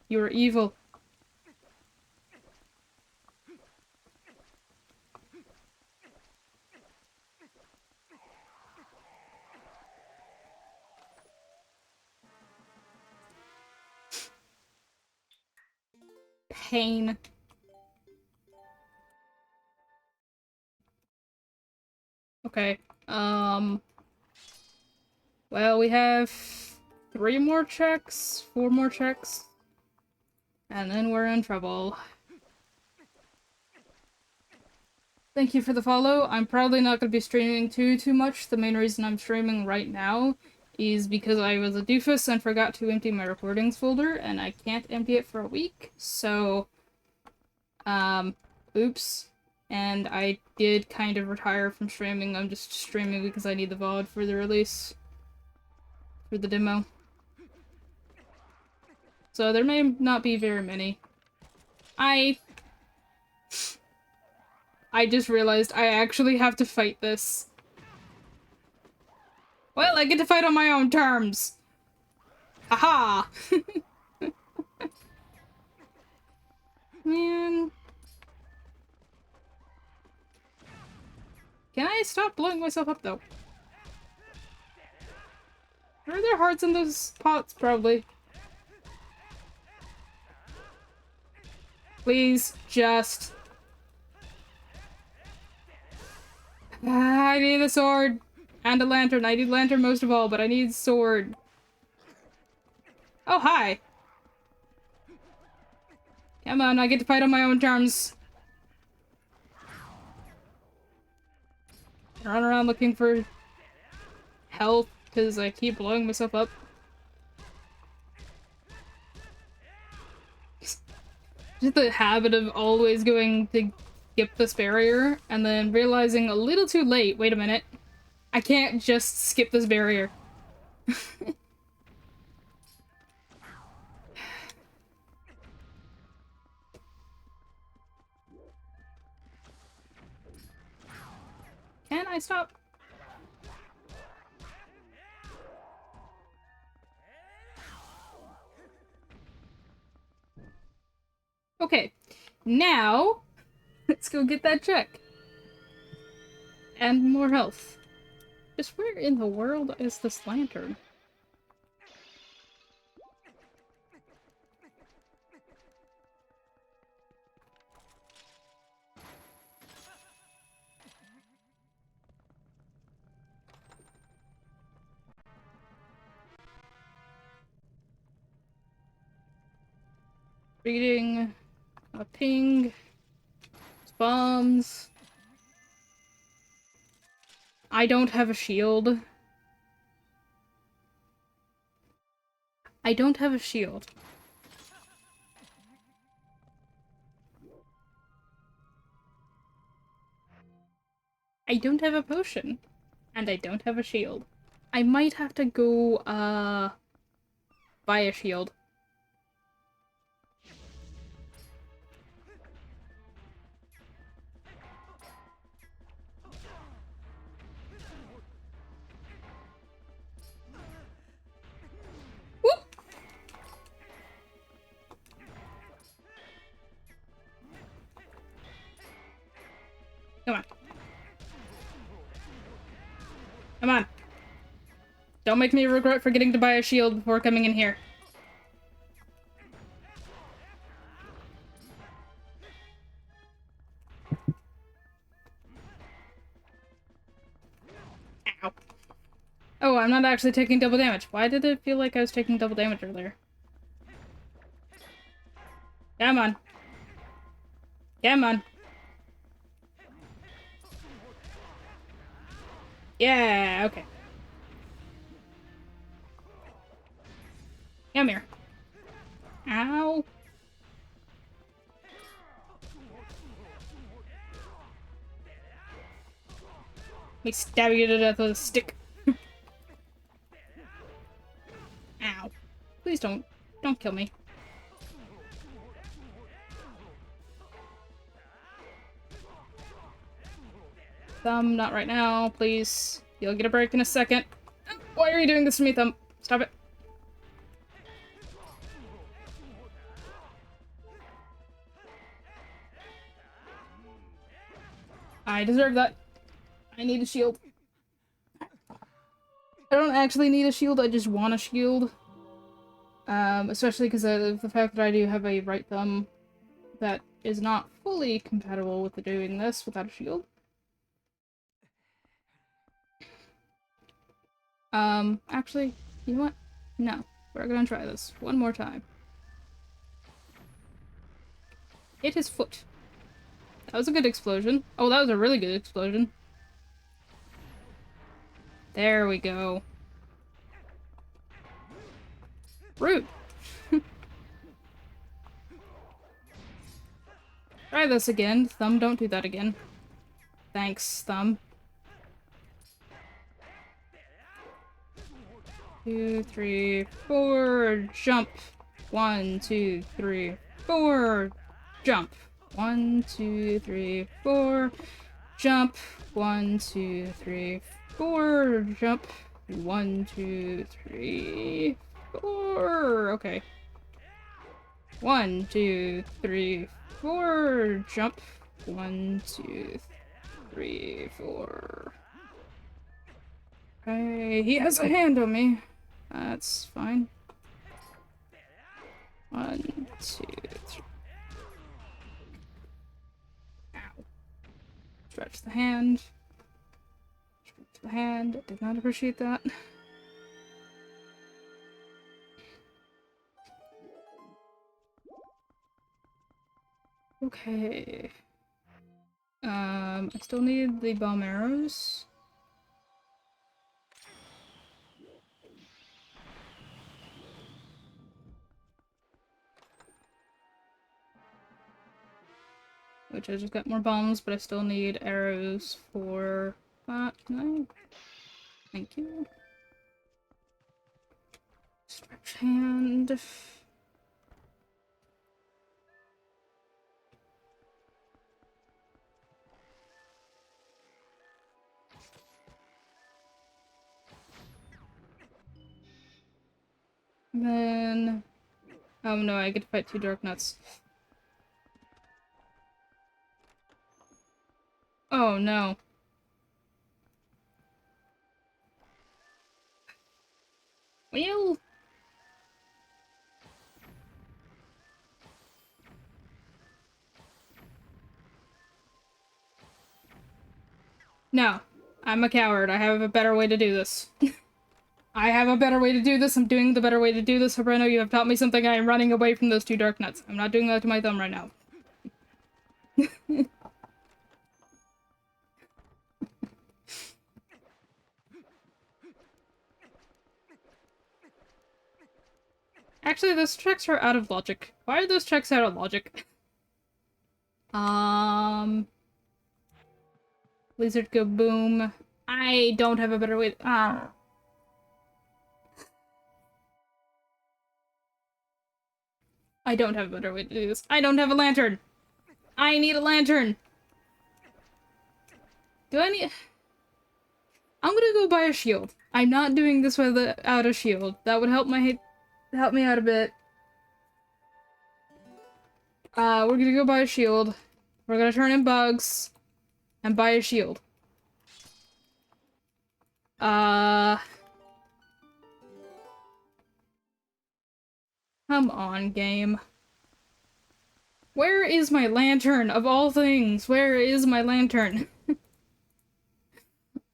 You are evil. Pain. Okay. Well, we have 3 more checks, 4 more checks, and then we're in trouble. Thank you for the follow. I'm probably not going to be streaming too much. The main reason I'm streaming right now is because I was a doofus and forgot to empty my recordings folder, and I can't empty it for a week, so, oops. And I did kind of retire from streaming. I'm just streaming because I need the VOD for the release. For the demo. So there may not be very many. I just realized I actually have to fight this. Well, I get to fight on my own terms! Haha! Man. Can I stop blowing myself up, though? Are there hearts in those pots? Probably. Please, just... I need a sword! And a lantern. I need lantern most of all, but I need sword. Oh, hi! Come on, I get to fight on my own terms. Run around looking for health, because I keep blowing myself up. Just the habit of always going to skip this barrier, and then realizing a little too late, wait a minute, I can't just skip this barrier. Can I stop? Okay, now, let's go get that check. And more health. Just where in the world is this lantern? Reading, a ping, bombs. I don't have a shield. I don't have a shield. I don't have a potion. And I don't have a shield. I might have to go, buy a shield. Whoop! Come on. Come on. Don't make me regret forgetting to buy a shield before coming in here. Ow. Oh, I'm not actually taking double damage. Why did it feel like I was taking double damage earlier? Come on. Come on. Yeah, okay. Come here. Ow. Me stab you to death with a stick. Ow. Please don't kill me. Thumb, not right now, please. You'll get a break in a second. Why are you doing this to me, Thumb? Stop it. I deserve that. I need a shield. I don't actually need a shield, I just want a shield. Especially because of the fact that I do have a right thumb that is not fully compatible with doing this without a shield. Actually, you know what? No. We're gonna try this one more time. Hit his foot. That was a good explosion. Oh, that was a really good explosion. There we go. Rude. Try this again. Thumb, don't do that again. Thanks, Thumb. 2, 3, 4, jump. 1, 2, 3, 4, jump. 1, 2, 3, 4, jump. 1, 2, 3, 4, jump. 1, 2, 3, 4. Okay. 1, 2, 3, 4, jump. 1, 2, 3, 4. Okay, he has a hand on me. That's fine. 1, 2, 3. Ow. Stretch the hand. Stretch the hand. I did not appreciate that. Okay. I still need the bomb arrows. Which I just got more bombs, but I still need arrows for that. No. Thank you. Stretch hand. Then... oh no, I get to fight 2 dark nuts. Oh no. Well... no. I'm a coward. I have a better way to do this. I have a better way to do this. I'm doing the better way to do this. Soprano, you have taught me something. I am running away from those 2 dark nuts. I'm not doing that to my thumb right now. Actually, those checks are out of logic. Why are those checks out of logic? Lizard go boom. I don't have a better way to... I don't have a better way to do this. I don't have a lantern! I need a lantern! Do I need... I'm gonna go buy a shield. I'm not doing this without a shield. That would help me out a bit. We're gonna go buy a shield. We're gonna turn in bugs. And buy a shield. Come on, game. Where is my lantern, of all things? Where is my lantern?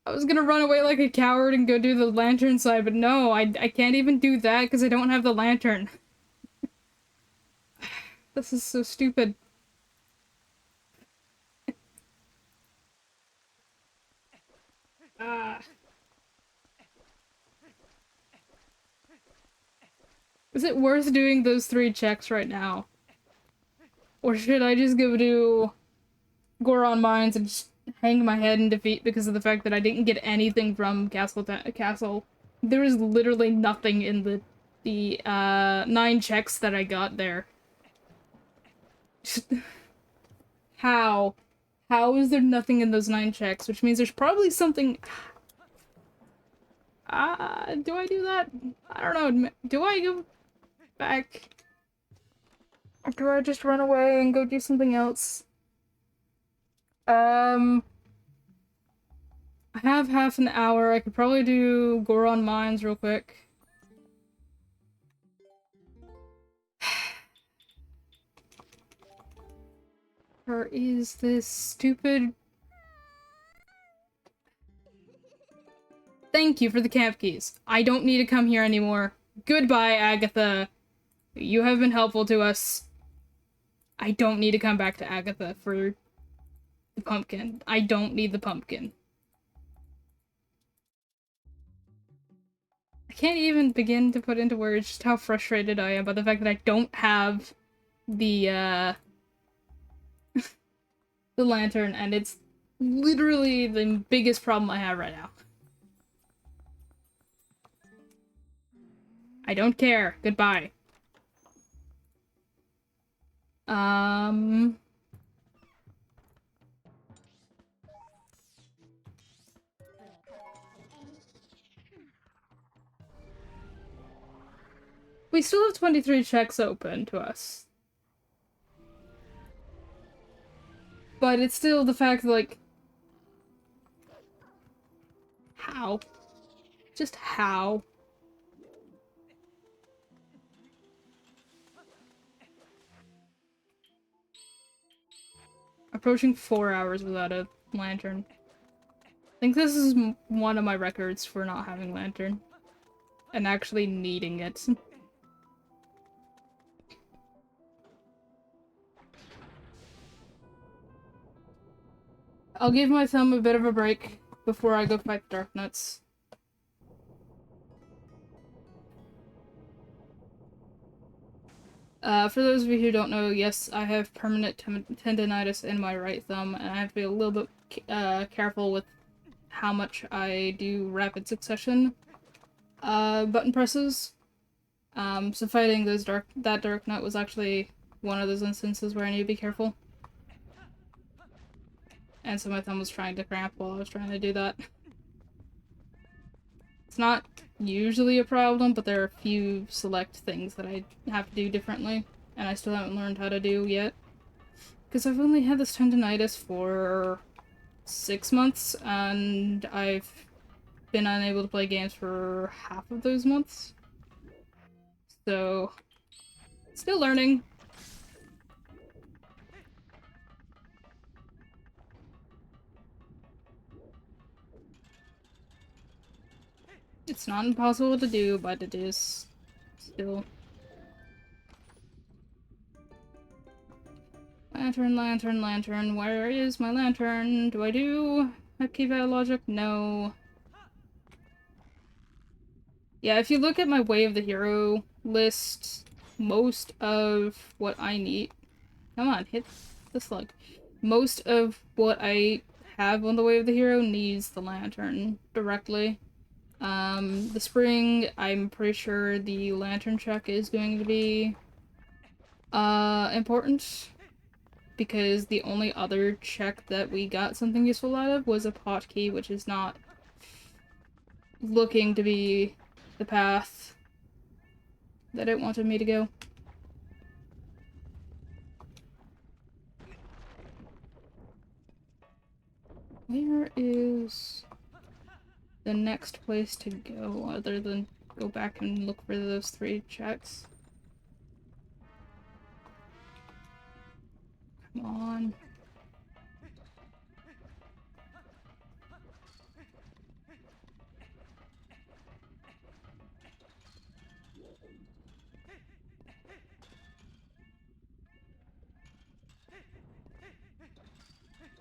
I was gonna run away like a coward and go do the lantern side, but no, I can't even do that because I don't have the lantern. This is so stupid. Is it worth doing those 3 checks right now? Or should I just go do Goron Mines and just hang my head in defeat because of the fact that I didn't get anything from Castle? There is literally nothing in the 9 checks that I got there. How? How is there nothing in those 9 checks? Which means there's probably something... do I do that? I don't know. Do I go back? Or do I just run away and go do something else? I have half an hour. I could probably do Goron Mines real quick. Or is this stupid... Thank you for the camp keys. I don't need to come here anymore. Goodbye, Agatha. You have been helpful to us. I don't need to come back to Agatha for the pumpkin. I don't need the pumpkin. I can't even begin to put into words just how frustrated I am by the fact that I don't have the, the lantern, and it's literally the biggest problem I have right now. I don't care. Goodbye. We still have 23 checks open to us. But it's still the fact that, like... How? Just how? Approaching 4 hours without a lantern. I think this is one of my records for not having lantern. And actually needing it. I'll give my thumb a bit of a break before I go fight the Dark Nuts. For those of you who don't know, yes, I have permanent tendonitis in my right thumb, and I have to be a little bit careful with how much I do rapid succession button presses. So fighting that Dark Nut was actually one of those instances where I need to be careful. And so my thumb was trying to cramp while I was trying to do that. It's not usually a problem, but there are a few select things that I have to do differently, and I still haven't learned how to do yet. Because I've only had this tendonitis for 6 months, and I've been unable to play games for half of those months. So, still learning. It's not impossible to do, but it is still... Lantern, lantern, lantern. Where is my lantern? Do I do upkeep out logic? No. Yeah, if you look at my Way of the Hero list, most of what I need... Come on, hit the slug. Most of what I have on the Way of the Hero needs the lantern directly. The spring, I'm pretty sure the lantern check is going to be important, because the only other check that we got something useful out of was a pot key, which is not looking to be the path that it wanted me to go. Where is the next place to go other than go back and look for those 3 checks? Come on.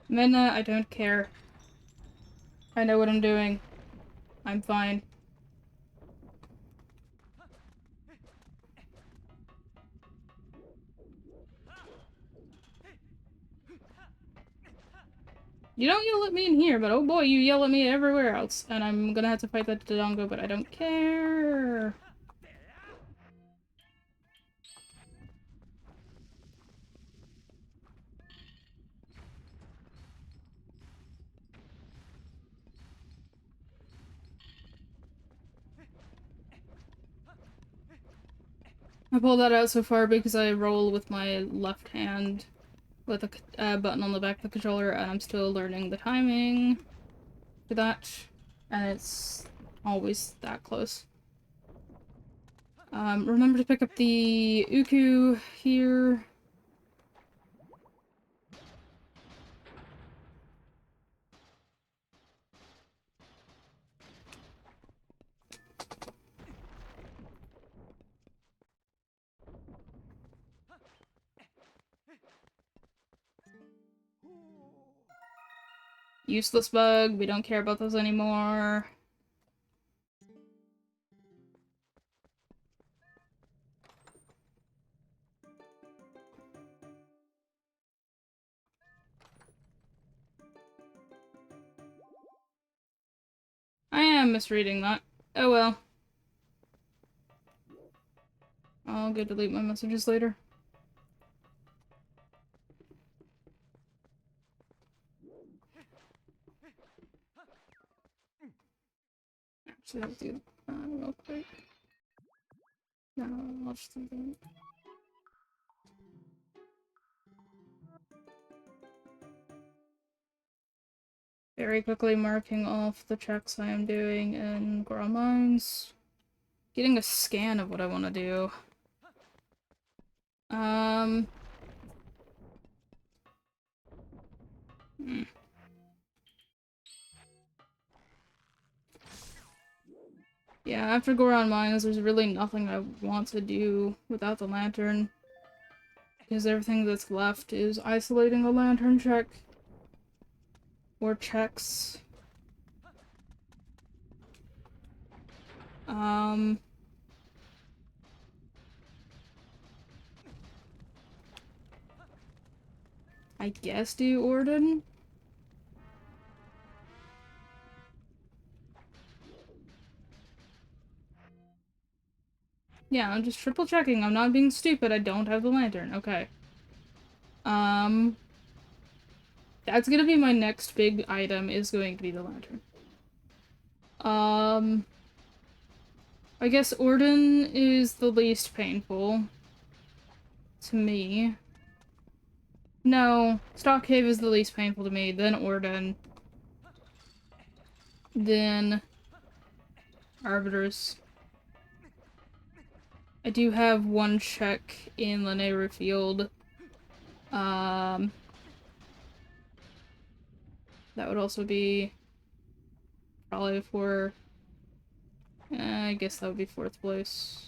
Minna, I don't care. I know what I'm doing. I'm fine. You don't yell at me in here, but oh boy, you yell at me everywhere else. And I'm gonna have to fight that Dodongo, but I don't care. I pulled that out so far because I roll with my left hand with a button on the back of the controller, and I'm still learning the timing for that, and it's always that close. Remember to pick up the Uku here. Useless bug, we don't care about those anymore. I am misreading that. Oh well. I'll go delete my messages later. Actually, I'll do that real quick. No, I'll just do that. Very quickly marking off the checks I am doing in Grow Mines. Getting a scan of what I want to do. Yeah, after Goron Mines, there's really nothing I want to do without the lantern. Because everything that's left is isolating a lantern check. Or checks. I guess do Orden? Yeah, I'm just triple checking. I'm not being stupid. I don't have the lantern. Okay. That's gonna be my next big item, is going to be the lantern. I guess Orden is the least painful. To me. No, Stock Cave is the least painful to me, then Orden. Then Arbiters. I do have one check in Lanayru Field. That would also be probably for... I guess that would be 4th place.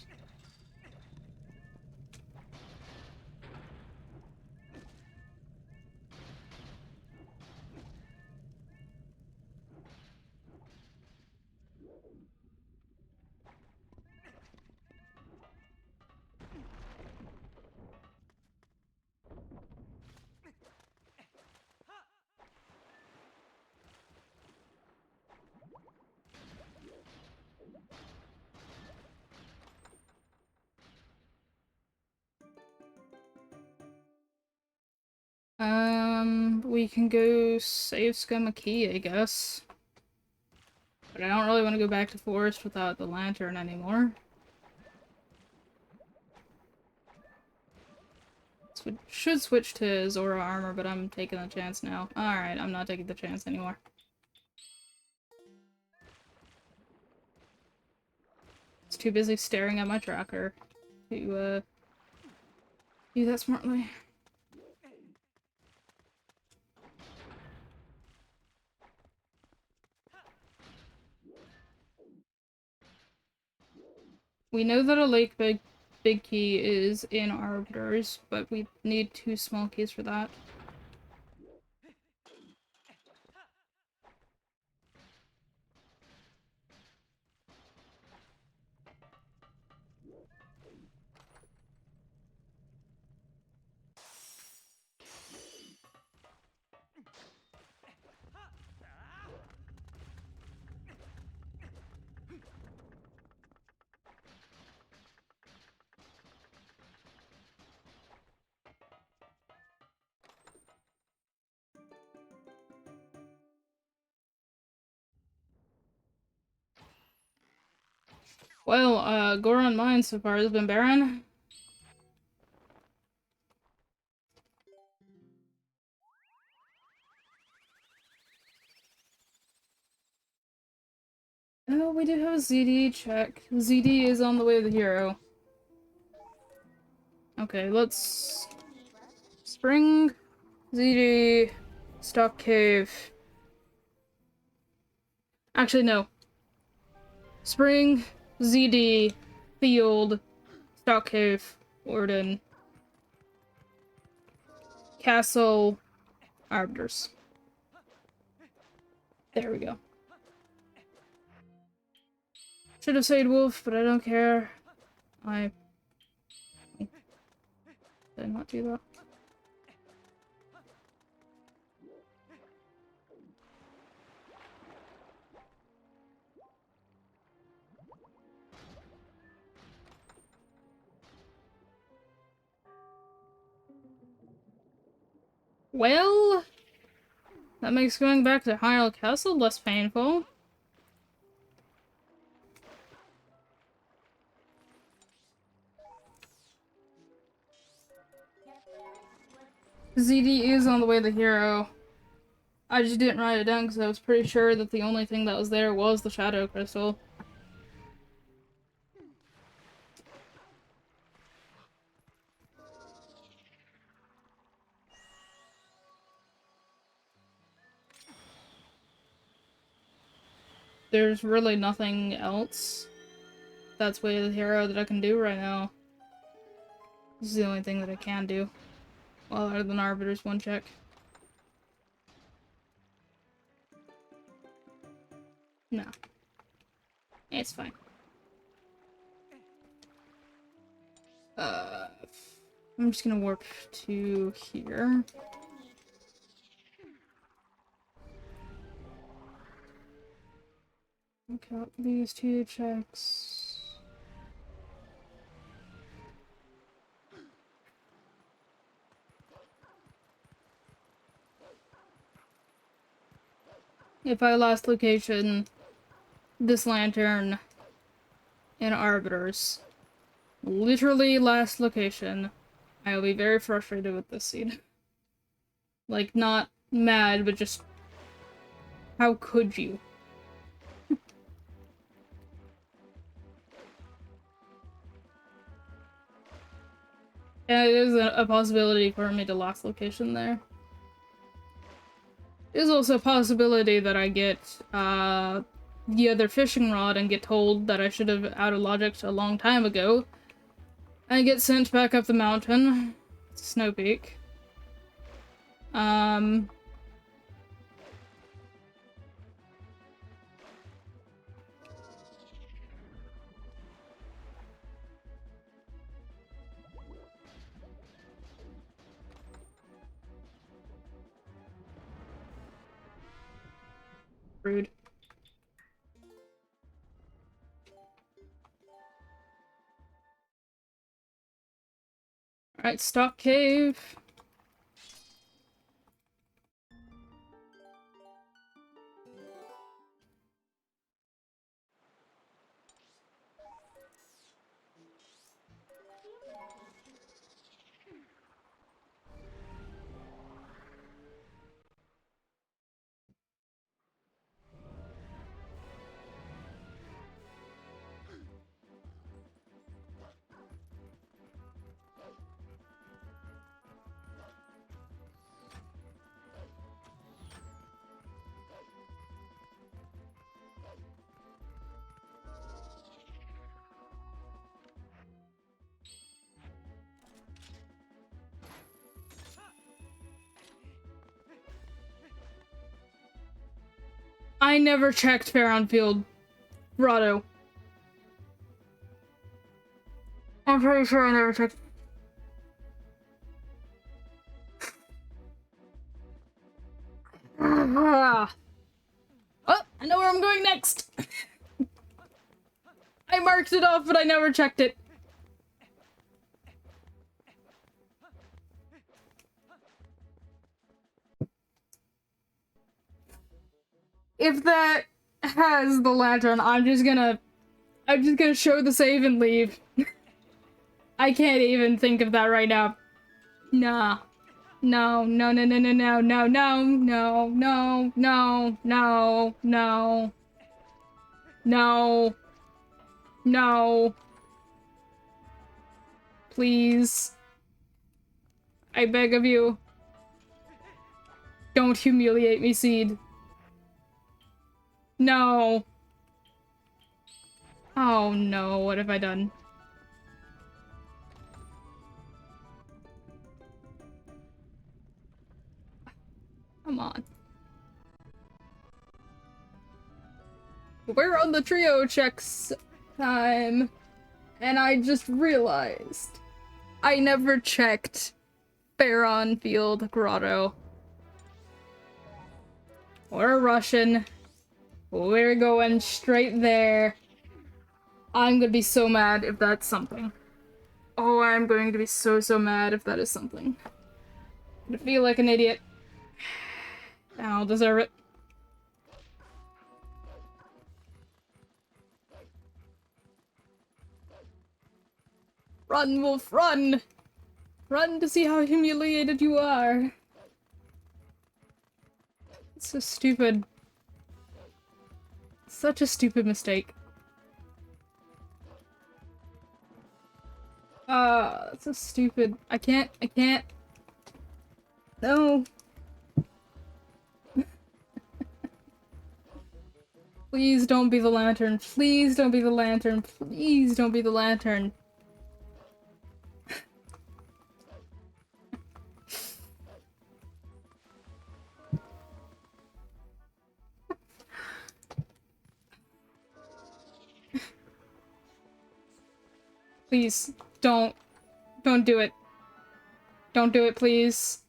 We can go save Skumaki, I guess. But I don't really want to go back to Forest without the lantern anymore. Should switch to Zora armor, but I'm taking the chance now. Alright, I'm not taking the chance anymore. too busy staring at my tracker to, do that smartly. We know that a lake big key is in Arbiters, but we need 2 small keys for that. Well, Goron Mine so far has been barren. Oh, we do have a ZD check. ZD is on the way to the hero. Okay, let's... Spring, ZD, Stock Cave. Actually, no. Spring, ZD, Field, Stock Cave, Orden, Castle, Arbiters. There we go. Should have said Wolf, but I don't care. I did not do that. Well, that makes going back to Hyrule Castle less painful. ZD is on the way to the hero. I just didn't write it down because I was pretty sure that the only thing that was there was the Shadow Crystal. There's really nothing else that's way to the hero that I can do right now. This is the only thing that I can do. Well, other than Arbiter's one check. No. It's fine. I'm just gonna warp to here. Okay, these 2 checks. If I lost location, this lantern in Arbiters. Literally last location. I will be very frustrated with this scene. Like, not mad, but just... How could you? And it is a possibility for me to last location there. There's also a possibility that I get, the other fishing rod and get told that I should have auto-logicked a long time ago. And get sent back up the mountain. Snow Peak. Rude. Alright, Stock Cave. I never checked Faron Field Grotto. I'm pretty sure I never checked. Oh, I know where I'm going next. I marked it off, but I never checked it. If that has the lantern, I'm just gonna show the save and leave. I can't even think of that right now. Nah. No, no, no, no, no, no, no, no, no, no, no, no, no. No. No. Please. I beg of you. Don't humiliate me, Seed. No. Oh no, what have I done? Come on. We're on the trio checks time. And I just realized I never checked Faron Field Grotto. We're Russian. We're going straight there. I'm gonna be so mad if that's something. Oh, I'm going to be so mad if that is something. I feel like an idiot. I'll deserve it. Run, wolf, run! Run to see how humiliated you are. It's so stupid. Such a stupid mistake. That's so stupid. I can't. No. Please don't be the lantern. Please don't be the lantern. Please don't be the lantern. Please, don't do it. Don't do it, please.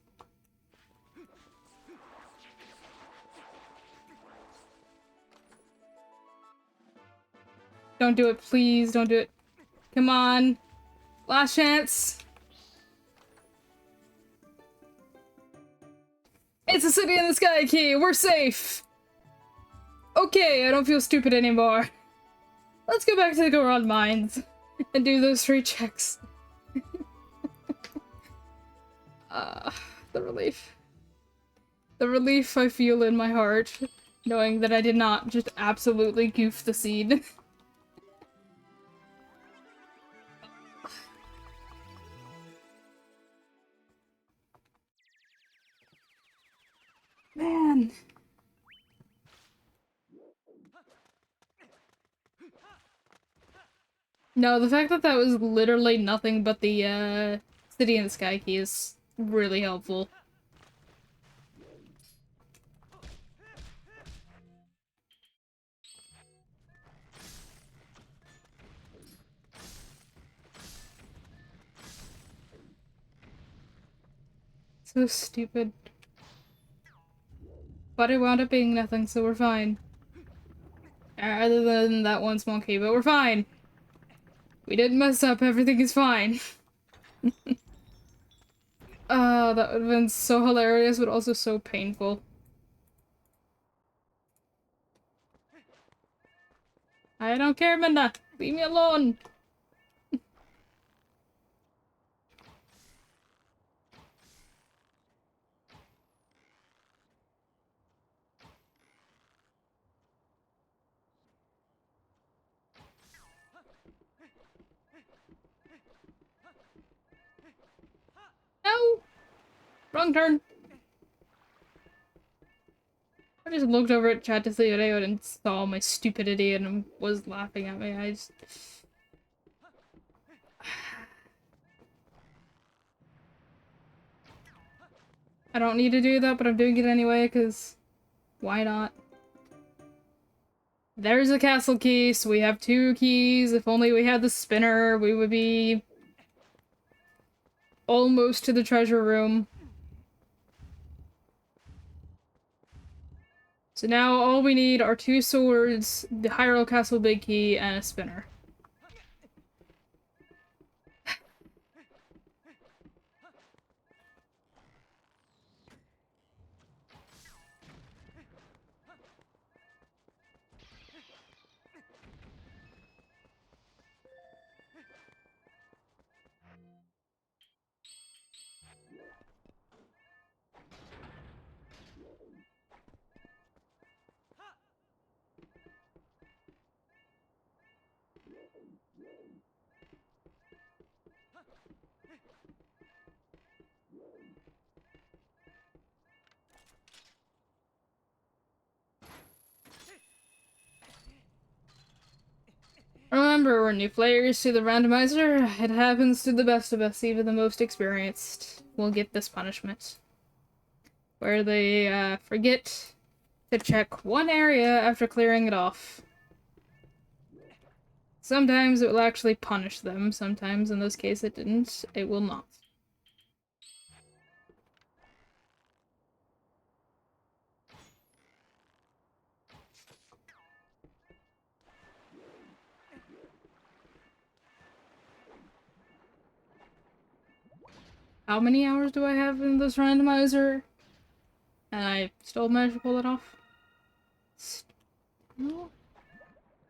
Don't do it, please, don't do it. Come on. Last chance. It's a city in the sky key. We're safe. Okay, I don't feel stupid anymore. Let's go back to the Goron mines and do those 3 checks. The relief. The relief I feel in my heart, knowing that I did not just absolutely goof the seed. Man. No, the fact that that was literally nothing but the, city in the sky key is really helpful. So stupid. But it wound up being nothing, so we're fine. Other than that one small key, but we're fine! We didn't mess up, everything is fine. That would have been so hilarious, but also so painful. I don't care, Minna! Leave me alone! No! Wrong turn! I just looked over at chat to see what I would and saw my stupidity and was laughing at me. I don't need to do that, but I'm doing it anyway, because why not? There's a castle key, so we have 2 keys. If only we had the spinner, we would be almost to the treasure room. So now all we need are 2 swords, the Hyrule Castle big key, and a spinner. Remember, when new players to the randomizer, it happens to the best of us, even the most experienced will get this punishment. Where they, forget to check one area after clearing it off. Sometimes it will actually punish them, sometimes in this case it didn't. It will not. How many hours do I have in this randomizer? And I still managed to pull it off? No.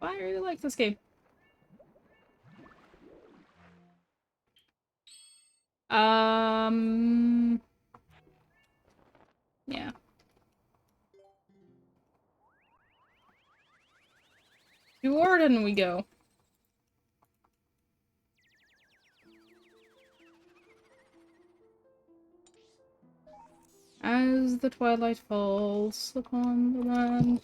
I really like this game. Yeah. To Warden we go. As the twilight falls upon the land.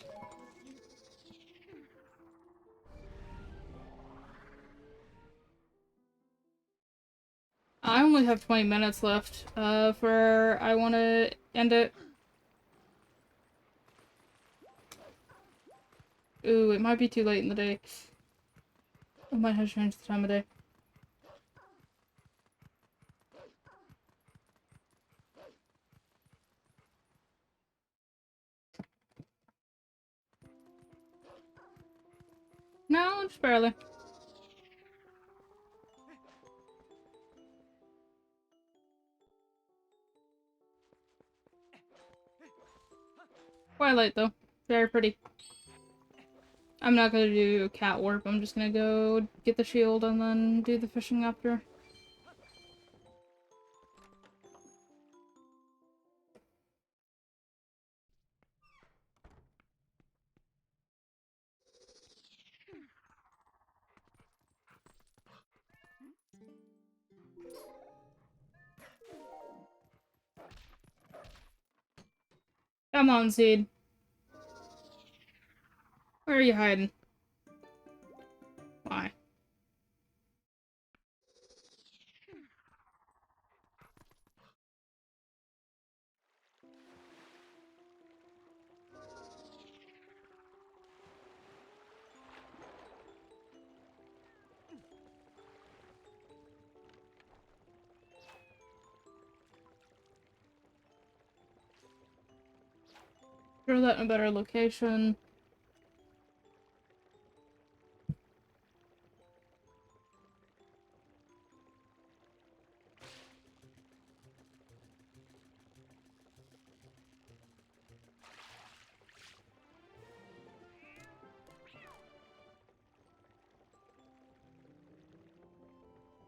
I only have 20 minutes left, for I want to end it. Ooh, it might be too late in the day. I might have to change the time of day. No, just barely. Twilight, though. Very pretty. I'm not gonna do cat warp, I'm just gonna go get the shield and then do the fishing after. Come on, Seed. Where are you hiding? Why? Throw that in a better location.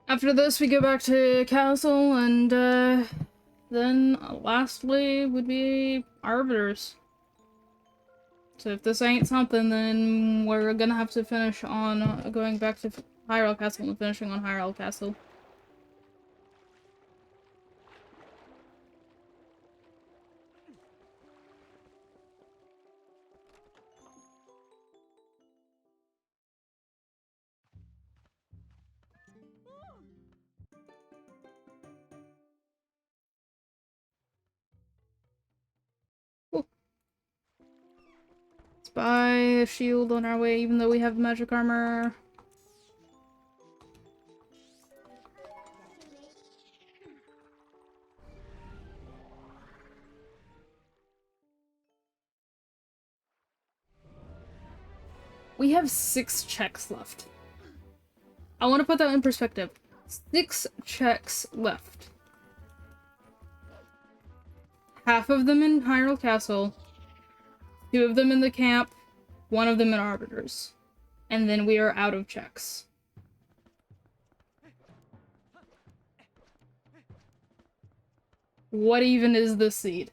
After this, we go back to Castle, and, then lastly would be Arbiters. So if this ain't something, then we're gonna have to finish on going back to Hyrule Castle and finishing on Hyrule Castle. buy a shield on our way, even though we have magic armor. We have 6 checks left. I want to put that in perspective. 6 checks left. Half of them in Hyrule Castle, 2 of them in the camp, 1 of them in Arbiters. And then we are out of checks. What even is this seed?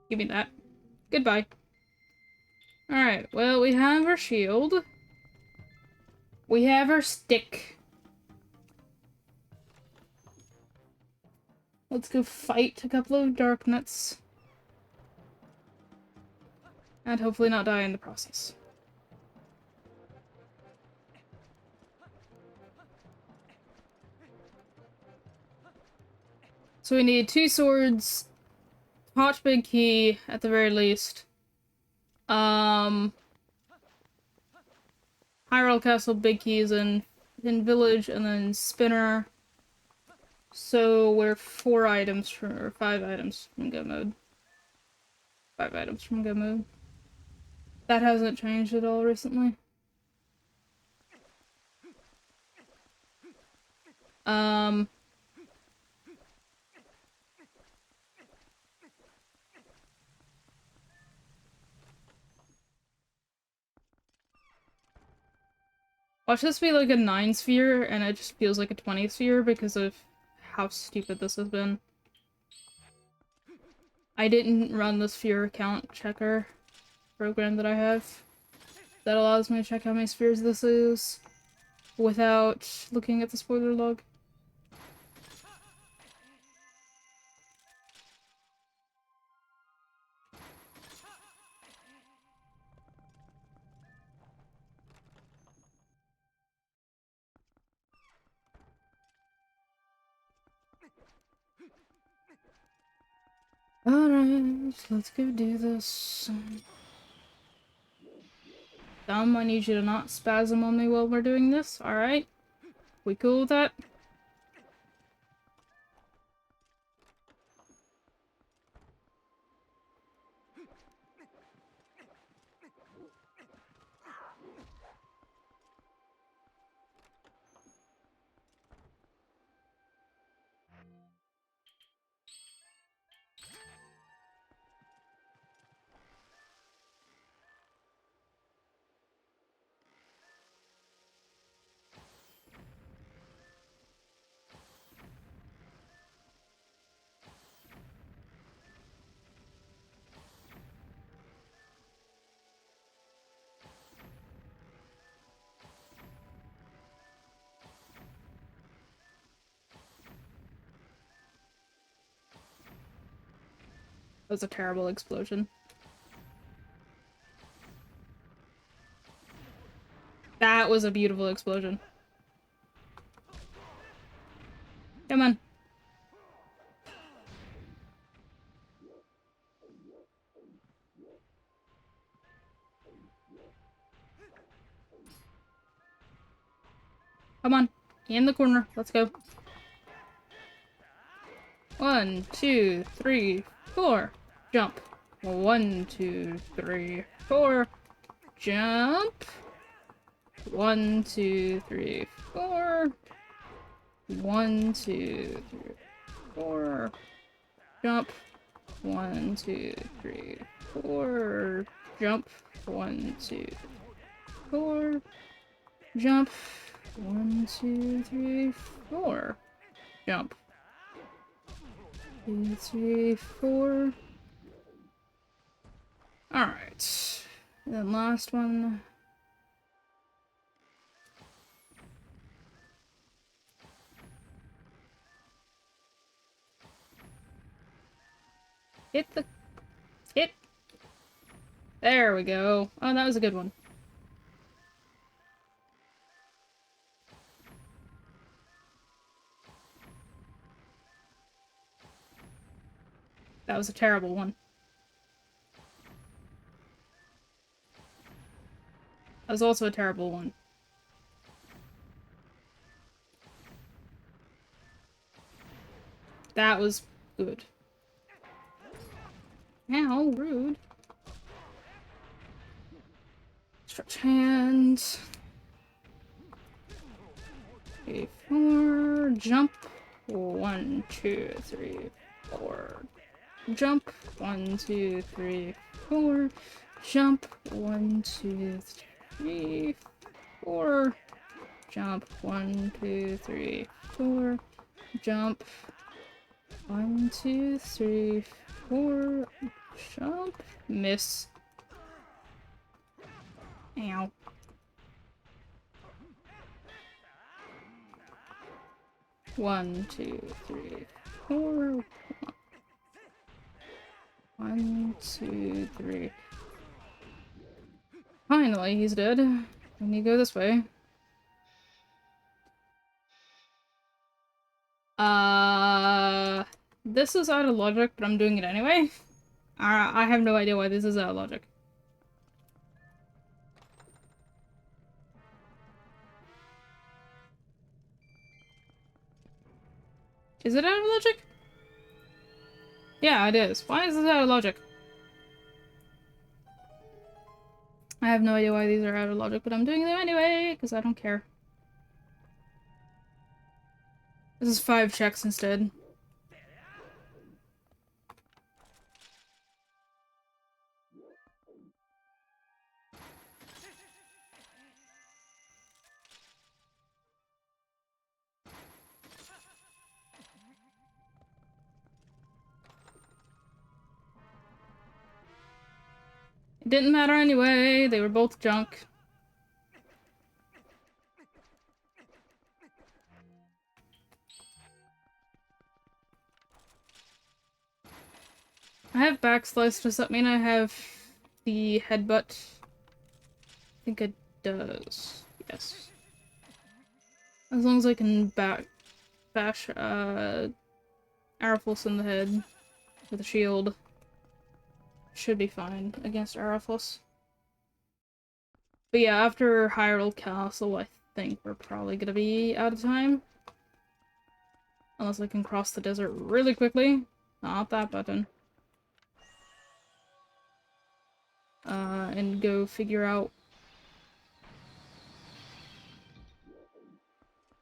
Give me that. Goodbye. Alright, well, we have our shield. We have our stick. Let's go fight a couple of Darknuts. And hopefully not die in the process. So we need 2 swords, Hotch Big Key, at the very least. Hyrule Castle Big Keys in Village, and then Spinner. So we're 4 items from, or 5 items from Go Mode. 5 items from Go Mode. That hasn't changed at all recently. Watch this be like a 9 sphere, and it just feels like a 20 sphere because of how stupid this has been. I didn't run the sphere count checker program that I have that allows me to check how many spheres this is without looking at the spoiler log. Alright, let's go do this. Dumb, I need you to not spasm on me while we're doing this. Alright. We cool with that? That was a terrible explosion. That was a beautiful explosion. Come on. Come on. In the corner. Let's go. 1, 2, 3, 4. Jump. 1, 2, 3, 4. Jump. 1, 2, 3, 4. 1, 2, 3, 4. Jump. 1, 2, 3, 4. Jump. 1, 2, 4. Jump. 1, 2, 3, 4. Jump. 2, 3, 4. Alright. Then last one. Hit the... Hit! There we go. Oh, that was a good one. That was a terrible one. That was also a terrible one. That was good. Ow, rude. Stretch hands. 3, 4. Jump. 1, 2, 3, 4. Jump. 1, 2, 3, 4. Jump. 1, 2, 3, 4. Jump. 1, 2, 3, 4. Jump. 1, 2, 3, 4. Jump. Miss. Ow. One, two, three, four. 1, 2, 3. Finally, he's dead. We need to go this way. This is out of logic, but I'm doing it anyway. I have no idea why this is out of logic. Is it out of logic? Yeah, it is. Why is this out of logic? I have no idea why these are out of logic, but I'm doing them anyway, because I don't care. This is 5 checks instead. It didn't matter anyway, they were both junk. I have backslice, does that mean I have the headbutt? I think it does. Yes. As long as I can bash Arafos in the head with a shield. Should be fine against Arafos. But yeah, after Hyrule Castle, I think we're probably gonna be out of time. Unless I can cross the desert really quickly. Not that button. And go figure out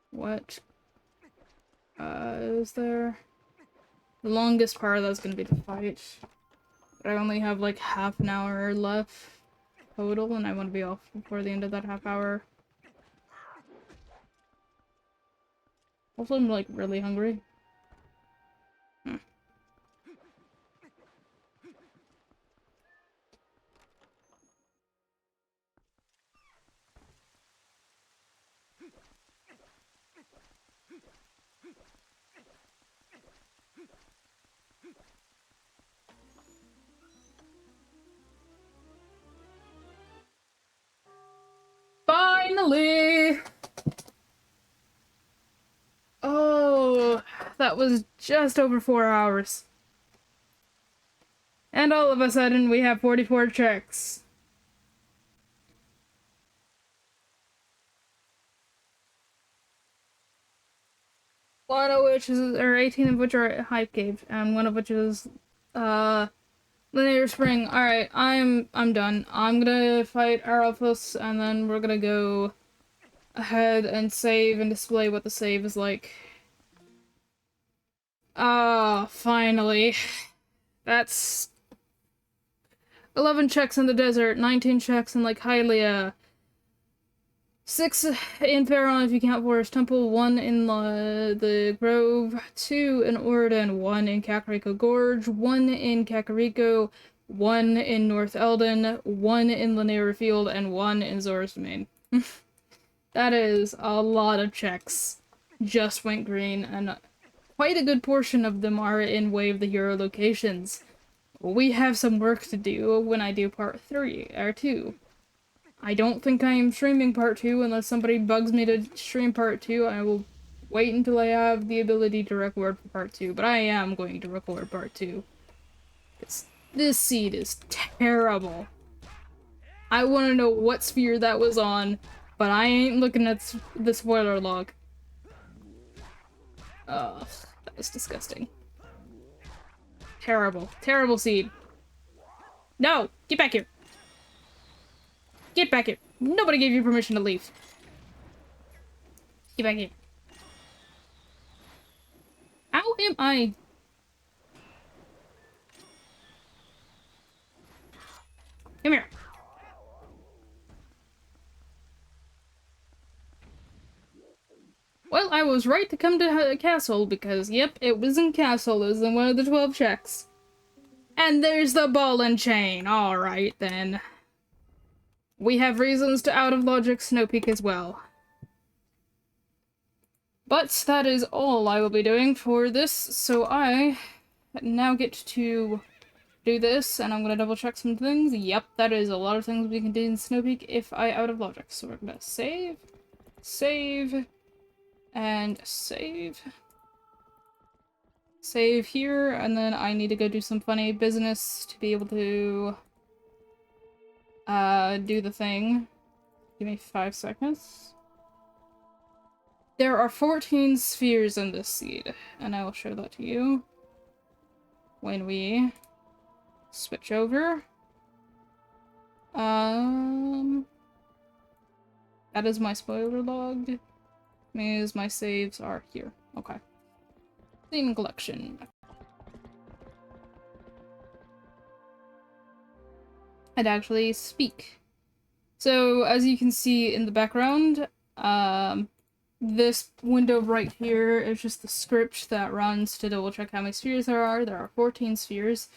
what is there. The longest part of that's gonna be the fight. But I only have like half an hour left total, and I want to be off before the end of that half hour. Also, I'm like really hungry. Finally! Oh, that was just over 4 hours. And all of a sudden, we have 44 checks. One of which is, or 18 of which are at Hype Cave, and one of which is, Linear Spring. Alright, I'm done. I'm gonna fight Aralphus, and then we're gonna go ahead and save and display what the save is like. Ah, finally. That's 11 checks in the desert, 19 checks in, like, Hylia, 6 in Faron if you count Forest Temple, 1 in the Grove, 2 in Oradan, 1 in Kakariko Gorge, 1 in Kakariko, 1 in North Eldon, 1 in Lanera Field, and 1 in Zora's Domain. That is a lot of checks. Just went green, and quite a good portion of them are in Way of the Hero locations. we have some work to do when I do part 3, or 2. I don't think I am streaming part 2 unless somebody bugs me to stream part 2. I will wait until I have the ability to record for part 2, but I am going to record part 2. This seed is terrible. I want to know what sphere that was on, but I ain't looking at the spoiler log. Ugh, that was disgusting. Terrible. Terrible seed. No! Get back here! Get back here! Nobody gave you permission to leave. Get back here. How am I... Come here. Well, I was right to come to Castle, because, yep, it was in Castle. It was in one of the 12 checks. And there's the ball and chain. Alright, then. We have reasons to out-of-logic Snowpeak as well. But that is all I will be doing for this, so I now get to do this, and I'm gonna double-check some things. Yep, that is a lot of things we can do in Snowpeak if I out-of-logic. So we're gonna save, and save. Save here, and then I need to go do some funny business to be able to do the thing. Give me 5 seconds. There are 14 spheres in this seed, and I will show that to you when we switch over. That is my spoiler log. Means my saves are here. Okay. Theme collection. I'd actually speak. So, as you can see in the background, this window right here is just the script that runs to double check how many spheres there are. There are 14 spheres.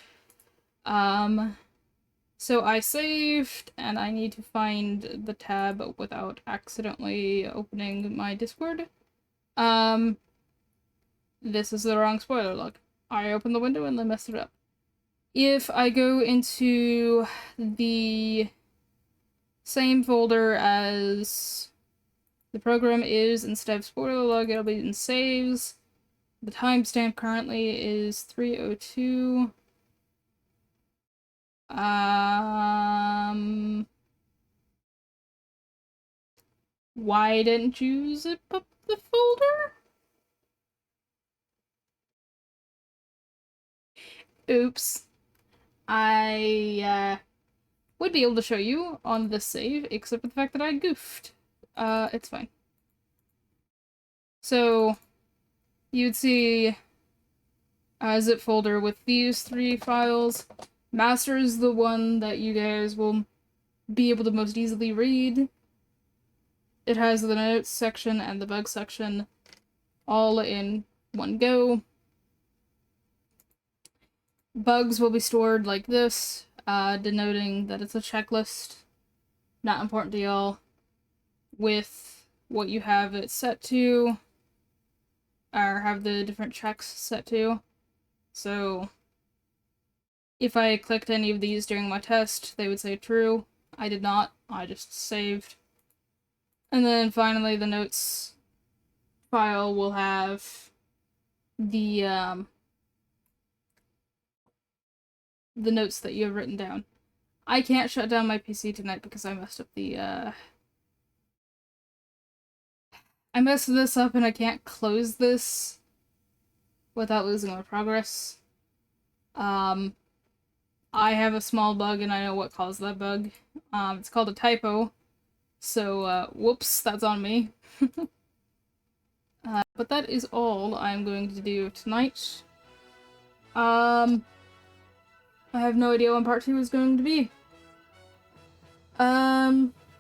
So I saved, and I need to find the tab without accidentally opening my Discord. This is the wrong spoiler log. I opened the window and then messed it up. If I go into the same folder as the program is instead of spoiler log, it'll be in saves. The timestamp currently is 3:02. Why didn't you zip up the folder? Oops. I, would be able to show you on this save, except for the fact that I goofed. It's fine. So, you'd see a zip folder with these 3 files. Master is the one that you guys will be able to most easily read. It has the notes section and the bug section all in one go. Bugs will be stored like this, denoting that it's a checklist, not important to y'all, with what you have it set to, or have the different checks set to. So, if I clicked any of these during my test, they would say true. I did not, I just saved. And then finally the notes file will have the notes that you have written down. I can't shut down my PC tonight because I messed up the, I messed this up and I can't close this without losing my progress. I have a small bug and I know what caused that bug. It's called a typo. So, whoops, that's on me. But that is all I'm going to do tonight. I have no idea when part 2 is going to be.